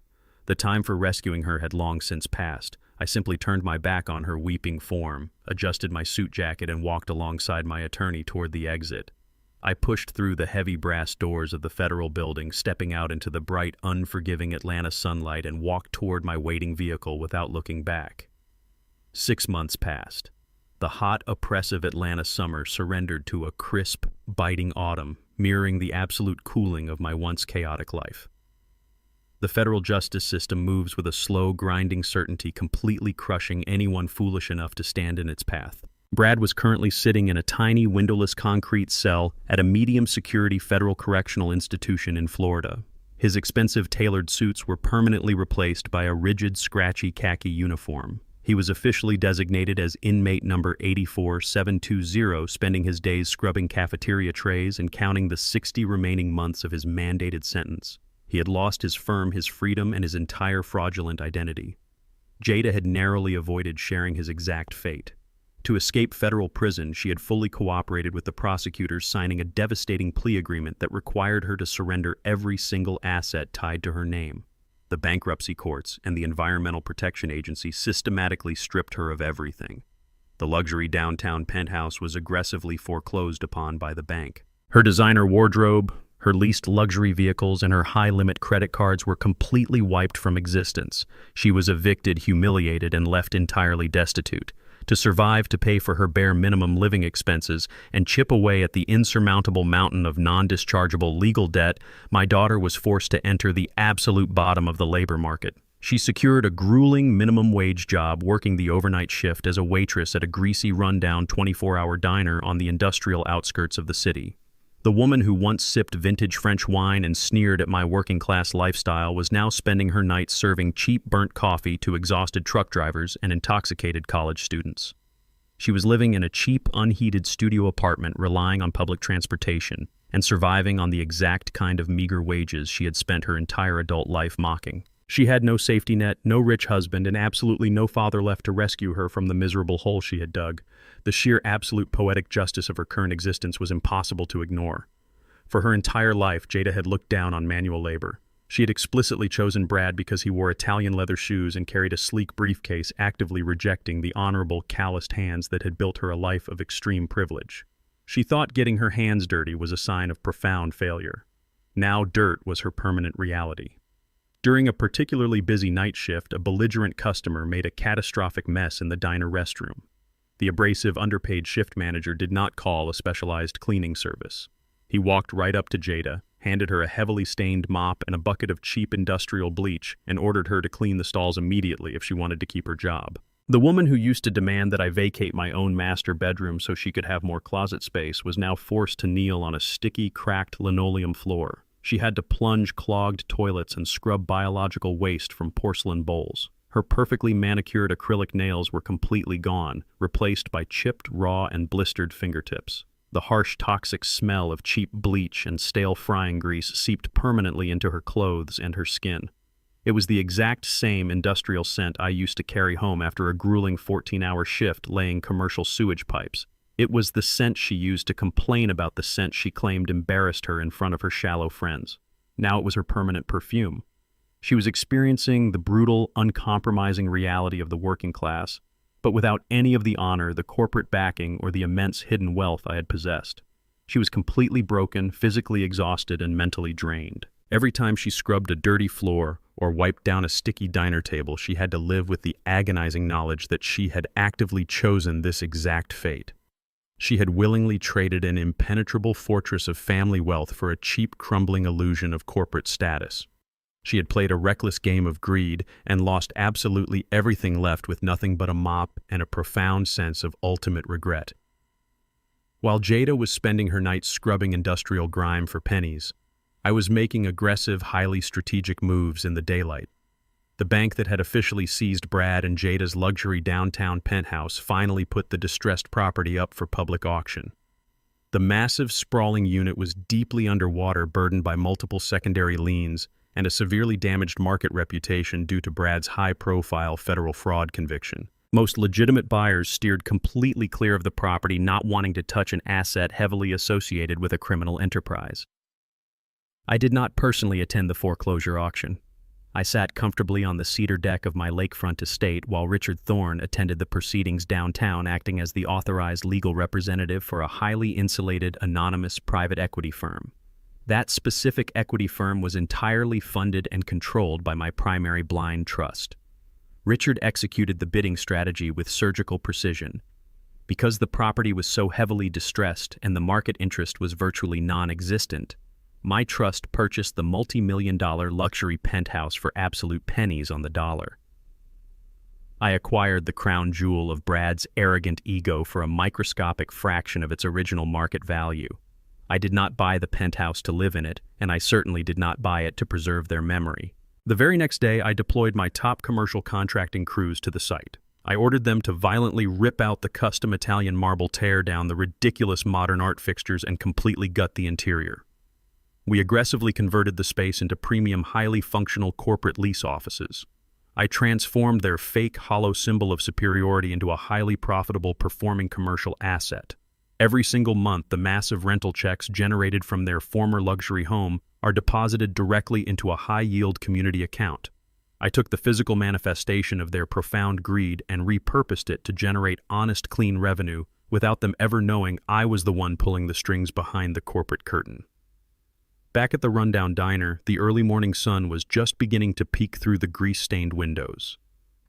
The time for rescuing her had long since passed. I simply turned my back on her weeping form, adjusted my suit jacket, and walked alongside my attorney toward the exit. I pushed through the heavy brass doors of the federal building, stepping out into the bright, unforgiving Atlanta sunlight, and walked toward my waiting vehicle without looking back. 6 months passed. The hot, oppressive Atlanta summer surrendered to a crisp, biting autumn, mirroring the absolute cooling of my once chaotic life. The federal justice system moves with a slow, grinding certainty, completely crushing anyone foolish enough to stand in its path. Brad was currently sitting in a tiny, windowless concrete cell at a medium-security federal correctional institution in Florida. His expensive tailored suits were permanently replaced by a rigid, scratchy khaki uniform. He was officially designated as inmate number 84720, spending his days scrubbing cafeteria trays and counting the 60 remaining months of his mandated sentence. He had lost his firm, his freedom, and his entire fraudulent identity. Jada had narrowly avoided sharing his exact fate. To escape federal prison, she had fully cooperated with the prosecutors, signing a devastating plea agreement that required her to surrender every single asset tied to her name. The bankruptcy courts and the Environmental Protection Agency systematically stripped her of everything. The luxury downtown penthouse was aggressively foreclosed upon by the bank. Her designer wardrobe, her leased luxury vehicles, and her high-limit credit cards were completely wiped from existence. She was evicted, humiliated, and left entirely destitute. To survive, to pay for her bare minimum living expenses, and chip away at the insurmountable mountain of non-dischargeable legal debt, my daughter was forced to enter the absolute bottom of the labor market. She secured a grueling minimum wage job working the overnight shift as a waitress at a greasy, rundown 24-hour diner on the industrial outskirts of the city. The woman who once sipped vintage French wine and sneered at my working-class lifestyle was now spending her nights serving cheap burnt coffee to exhausted truck drivers and intoxicated college students. She was living in a cheap, unheated studio apartment, relying on public transportation, and surviving on the exact kind of meager wages she had spent her entire adult life mocking. She had no safety net, no rich husband, and absolutely no father left to rescue her from the miserable hole she had dug. The sheer absolute poetic justice of her current existence was impossible to ignore. For her entire life, Jada had looked down on manual labor. She had explicitly chosen Brad because he wore Italian leather shoes and carried a sleek briefcase, actively rejecting the honorable, calloused hands that had built her a life of extreme privilege. She thought getting her hands dirty was a sign of profound failure. Now dirt was her permanent reality. During a particularly busy night shift, a belligerent customer made a catastrophic mess in the diner restroom. The abrasive, underpaid shift manager did not call a specialized cleaning service. He walked right up to Jada, handed her a heavily stained mop and a bucket of cheap industrial bleach, and ordered her to clean the stalls immediately if she wanted to keep her job. The woman who used to demand that I vacate my own master bedroom so she could have more closet space was now forced to kneel on a sticky, cracked linoleum floor. She had to plunge clogged toilets and scrub biological waste from porcelain bowls. Her perfectly manicured acrylic nails were completely gone, replaced by chipped, raw, and blistered fingertips. The harsh, toxic smell of cheap bleach and stale frying grease seeped permanently into her clothes and her skin. It was the exact same industrial scent I used to carry home after a grueling 14-hour shift laying commercial sewage pipes. It was the scent she used to complain about the scent she claimed embarrassed her in front of her shallow friends. Now it was her permanent perfume. She was experiencing the brutal, uncompromising reality of the working class, but without any of the honor, the corporate backing, or the immense hidden wealth I had possessed. She was completely broken, physically exhausted, and mentally drained. Every time she scrubbed a dirty floor or wiped down a sticky diner table, she had to live with the agonizing knowledge that she had actively chosen this exact fate. She had willingly traded an impenetrable fortress of family wealth for a cheap, crumbling illusion of corporate status. She had played a reckless game of greed and lost absolutely everything, left with nothing but a mop and a profound sense of ultimate regret. While Jada was spending her nights scrubbing industrial grime for pennies, I was making aggressive, highly strategic moves in the daylight. The bank that had officially seized Brad and Jada's luxury downtown penthouse finally put the distressed property up for public auction. The massive, sprawling unit was deeply underwater, burdened by multiple secondary liens and a severely damaged market reputation due to Brad's high-profile federal fraud conviction. Most legitimate buyers steered completely clear of the property, not wanting to touch an asset heavily associated with a criminal enterprise. I did not personally attend the foreclosure auction. I sat comfortably on the cedar deck of my lakefront estate while Richard Thorne attended the proceedings downtown, acting as the authorized legal representative for a highly insulated, anonymous private equity firm. That specific equity firm was entirely funded and controlled by my primary blind trust. Richard executed the bidding strategy with surgical precision. Because the property was so heavily distressed and the market interest was virtually non-existent, my trust purchased the multi-million-dollar luxury penthouse for absolute pennies on the dollar. I acquired the crown jewel of Brad's arrogant ego for a microscopic fraction of its original market value. I did not buy the penthouse to live in it, and I certainly did not buy it to preserve their memory. The very next day, I deployed my top commercial contracting crews to the site. I ordered them to violently rip out the custom Italian marble, tear down the ridiculous modern art fixtures, and completely gut the interior. We aggressively converted the space into premium, highly functional corporate lease offices. I transformed their fake, hollow symbol of superiority into a highly profitable, performing commercial asset. Every single month, the massive rental checks generated from their former luxury home are deposited directly into a high-yield community account. I took the physical manifestation of their profound greed and repurposed it to generate honest, clean revenue without them ever knowing I was the one pulling the strings behind the corporate curtain. Back at the rundown diner, the early morning sun was just beginning to peek through the grease-stained windows.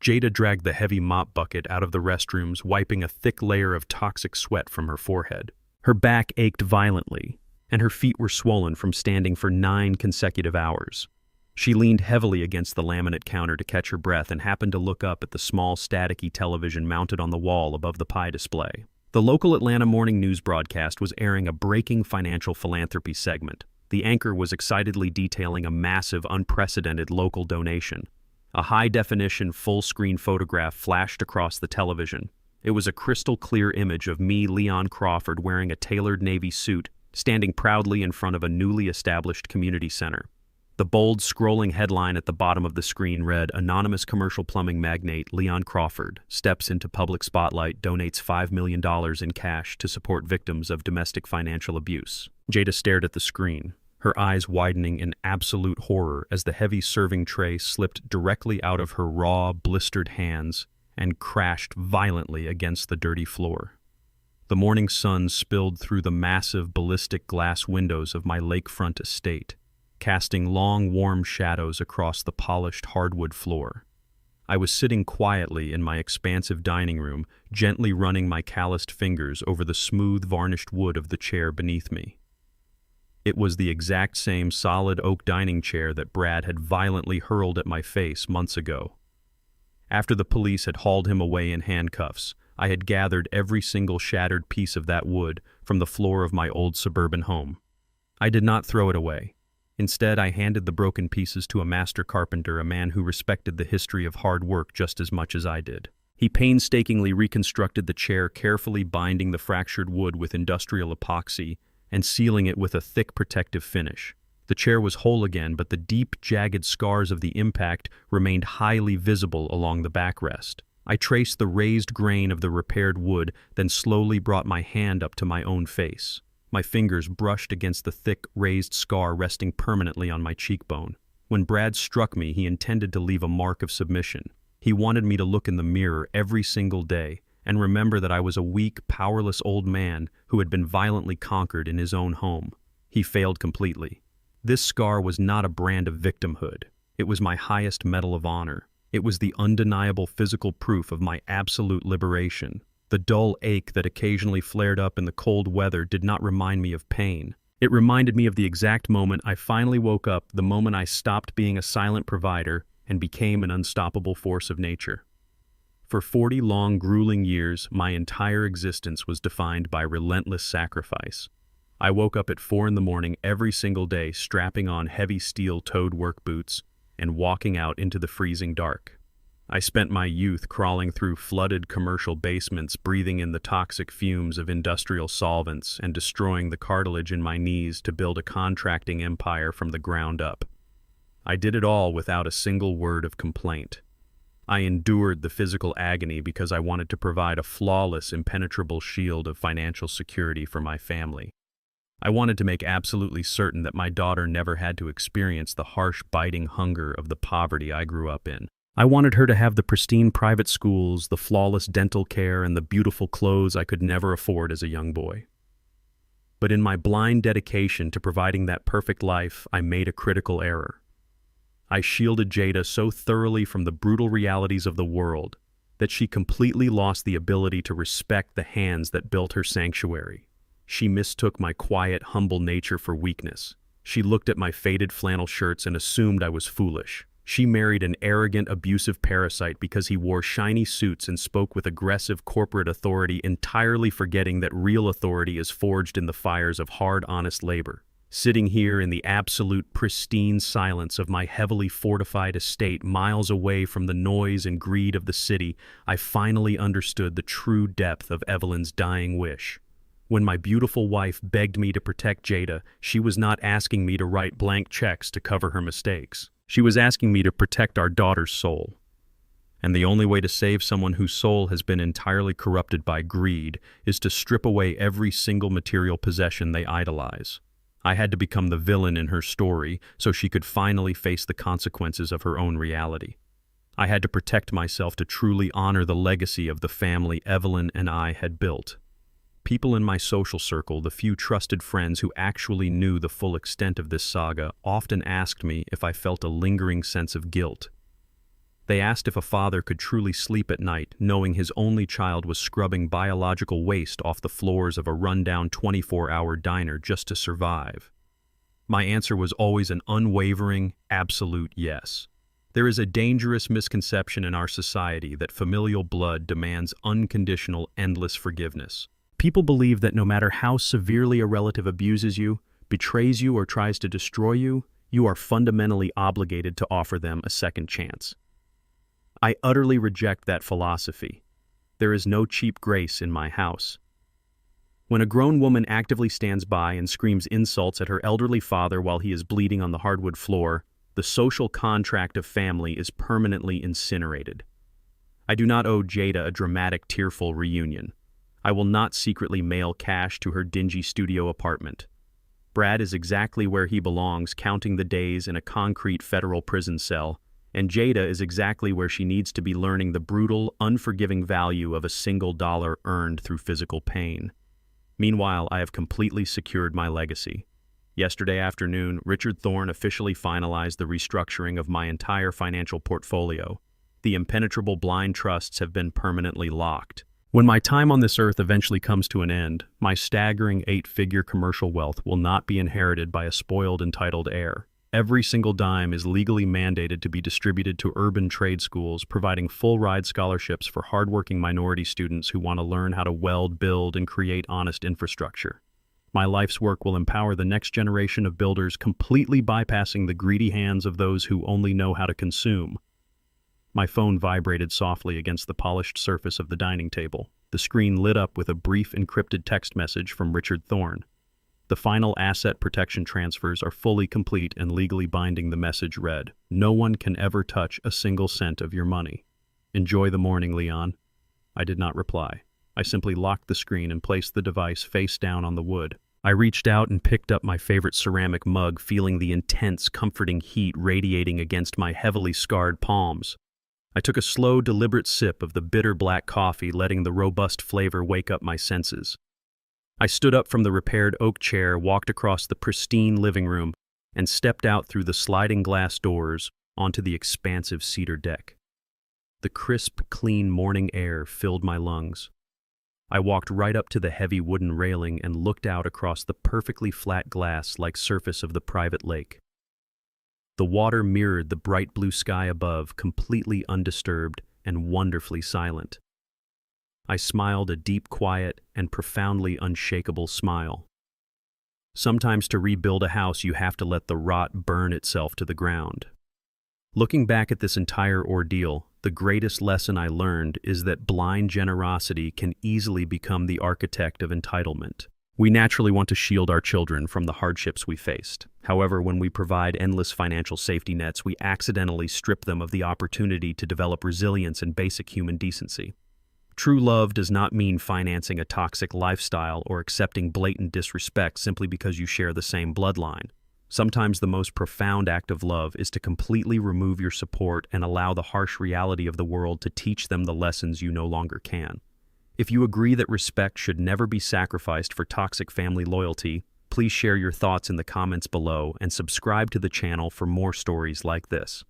Jada dragged the heavy mop bucket out of the restrooms, wiping a thick layer of toxic sweat from her forehead. Her back ached violently, and her feet were swollen from standing for 9 consecutive hours. She leaned heavily against the laminate counter to catch her breath and happened to look up at the small, staticky television mounted on the wall above the pie display. The local Atlanta morning news broadcast was airing a breaking financial philanthropy segment. The anchor was excitedly detailing a massive, unprecedented local donation. A high-definition, full-screen photograph flashed across the television. It was a crystal-clear image of me, Leon Crawford, wearing a tailored navy suit, standing proudly in front of a newly established community center. The bold, scrolling headline at the bottom of the screen read, "Anonymous commercial plumbing magnate Leon Crawford steps into public spotlight, donates $5 million in cash to support victims of domestic financial abuse." Jada stared at the screen, her eyes widening in absolute horror as the heavy serving tray slipped directly out of her raw, blistered hands and crashed violently against the dirty floor. The morning sun spilled through the massive, ballistic glass windows of my lakefront estate, casting long, warm shadows across the polished hardwood floor. I was sitting quietly in my expansive dining room, gently running my calloused fingers over the smooth, varnished wood of the chair beneath me. It was the exact same solid oak dining chair that Brad had violently hurled at my face months ago. After the police had hauled him away in handcuffs, I had gathered every single shattered piece of that wood from the floor of my old suburban home. I did not throw it away. Instead, I handed the broken pieces to a master carpenter, a man who respected the history of hard work just as much as I did. He painstakingly reconstructed the chair, carefully binding the fractured wood with industrial epoxy and sealing it with a thick protective finish. The The chair was whole again, but the deep, jagged scars of the impact remained highly visible along the backrest. I traced the raised grain of the repaired wood, then slowly brought my hand up to my own face. My fingers brushed against the thick, raised scar resting permanently on my cheekbone. When Brad struck me, he intended to leave a mark of submission. He wanted me to look in the mirror every single day and remember that I was a weak, powerless old man who had been violently conquered in his own home. He failed completely. This scar was not a brand of victimhood. It was my highest medal of honor. It was the undeniable physical proof of my absolute liberation. The dull ache that occasionally flared up in the cold weather did not remind me of pain. It reminded me of the exact moment I finally woke up, the moment I stopped being a silent provider and became an unstoppable force of nature. For 40 long, grueling years, my entire existence was defined by relentless sacrifice. I woke up at 4 in the morning every single day, strapping on heavy steel-toed work boots and walking out into the freezing dark. I spent my youth crawling through flooded commercial basements, breathing in the toxic fumes of industrial solvents and destroying the cartilage in my knees to build a contracting empire from the ground up. I did it all without a single word of complaint. I endured the physical agony because I wanted to provide a flawless, impenetrable shield of financial security for my family. I wanted to make absolutely certain that my daughter never had to experience the harsh, biting hunger of the poverty I grew up in. I wanted her to have the pristine private schools, the flawless dental care, and the beautiful clothes I could never afford as a young boy. But in my blind dedication to providing that perfect life, I made a critical error. I shielded Jada so thoroughly from the brutal realities of the world that she completely lost the ability to respect the hands that built her sanctuary. She mistook my quiet, humble nature for weakness. She looked at my faded flannel shirts and assumed I was foolish. She married an arrogant, abusive parasite because he wore shiny suits and spoke with aggressive corporate authority, entirely forgetting that real authority is forged in the fires of hard, honest labor. Sitting here in the absolute pristine silence of my heavily fortified estate, miles away from the noise and greed of the city, I finally understood the true depth of Evelyn's dying wish. When my beautiful wife begged me to protect Jada, she was not asking me to write blank checks to cover her mistakes. She was asking me to protect our daughter's soul. And the only way to save someone whose soul has been entirely corrupted by greed is to strip away every single material possession they idolize. I had to become the villain in her story so she could finally face the consequences of her own reality. I had to protect myself to truly honor the legacy of the family Evelyn and I had built. People in my social circle, the few trusted friends who actually knew the full extent of this saga, often asked me if I felt a lingering sense of guilt. They asked if a father could truly sleep at night, knowing his only child was scrubbing biological waste off the floors of a rundown 24-hour diner just to survive. My answer was always an unwavering, absolute yes. There is a dangerous misconception in our society that familial blood demands unconditional, endless forgiveness. People believe that no matter how severely a relative abuses you, betrays you, or tries to destroy you, you are fundamentally obligated to offer them a second chance. I utterly reject that philosophy. There is no cheap grace in my house. When a grown woman actively stands by and screams insults at her elderly father while he is bleeding on the hardwood floor, the social contract of family is permanently incinerated. I do not owe Jada a dramatic, tearful reunion. I will not secretly mail cash to her dingy studio apartment. Brad is exactly where he belongs, counting the days in a concrete federal prison cell, and Jada is exactly where she needs to be, learning the brutal, unforgiving value of a single dollar earned through physical pain. Meanwhile, I have completely secured my legacy. Yesterday afternoon, Richard Thorne officially finalized the restructuring of my entire financial portfolio. The impenetrable blind trusts have been permanently locked. When my time on this earth eventually comes to an end, my staggering 8-figure commercial wealth will not be inherited by a spoiled, entitled heir. Every single dime is legally mandated to be distributed to urban trade schools, providing full-ride scholarships for hardworking minority students who want to learn how to weld, build, and create honest infrastructure. My life's work will empower the next generation of builders, completely bypassing the greedy hands of those who only know how to consume. My phone vibrated softly against the polished surface of the dining table. The screen lit up with a brief encrypted text message from Richard Thorne. The final asset protection transfers are fully complete and legally binding. The message read, "No one can ever touch a single cent of your money. Enjoy the morning, Leon." I did not reply. I simply locked the screen and placed the device face down on the wood. I reached out and picked up my favorite ceramic mug, feeling the intense, comforting heat radiating against my heavily scarred palms. I took a slow, deliberate sip of the bitter black coffee, letting the robust flavor wake up my senses. I stood up from the repaired oak chair, walked across the pristine living room, and stepped out through the sliding glass doors onto the expansive cedar deck. The crisp, clean morning air filled my lungs. I walked right up to the heavy wooden railing and looked out across the perfectly flat glass-like surface of the private lake. The water mirrored the bright blue sky above, completely undisturbed and wonderfully silent. I smiled a deep, quiet, and profoundly unshakable smile. Sometimes to rebuild a house, you have to let the rot burn itself to the ground. Looking back at this entire ordeal, the greatest lesson I learned is that blind generosity can easily become the architect of entitlement. We naturally want to shield our children from the hardships we faced. However, when we provide endless financial safety nets, we accidentally strip them of the opportunity to develop resilience and basic human decency. True love does not mean financing a toxic lifestyle or accepting blatant disrespect simply because you share the same bloodline. Sometimes the most profound act of love is to completely remove your support and allow the harsh reality of the world to teach them the lessons you no longer can. If you agree that respect should never be sacrificed for toxic family loyalty, please share your thoughts in the comments below and subscribe to the channel for more stories like this.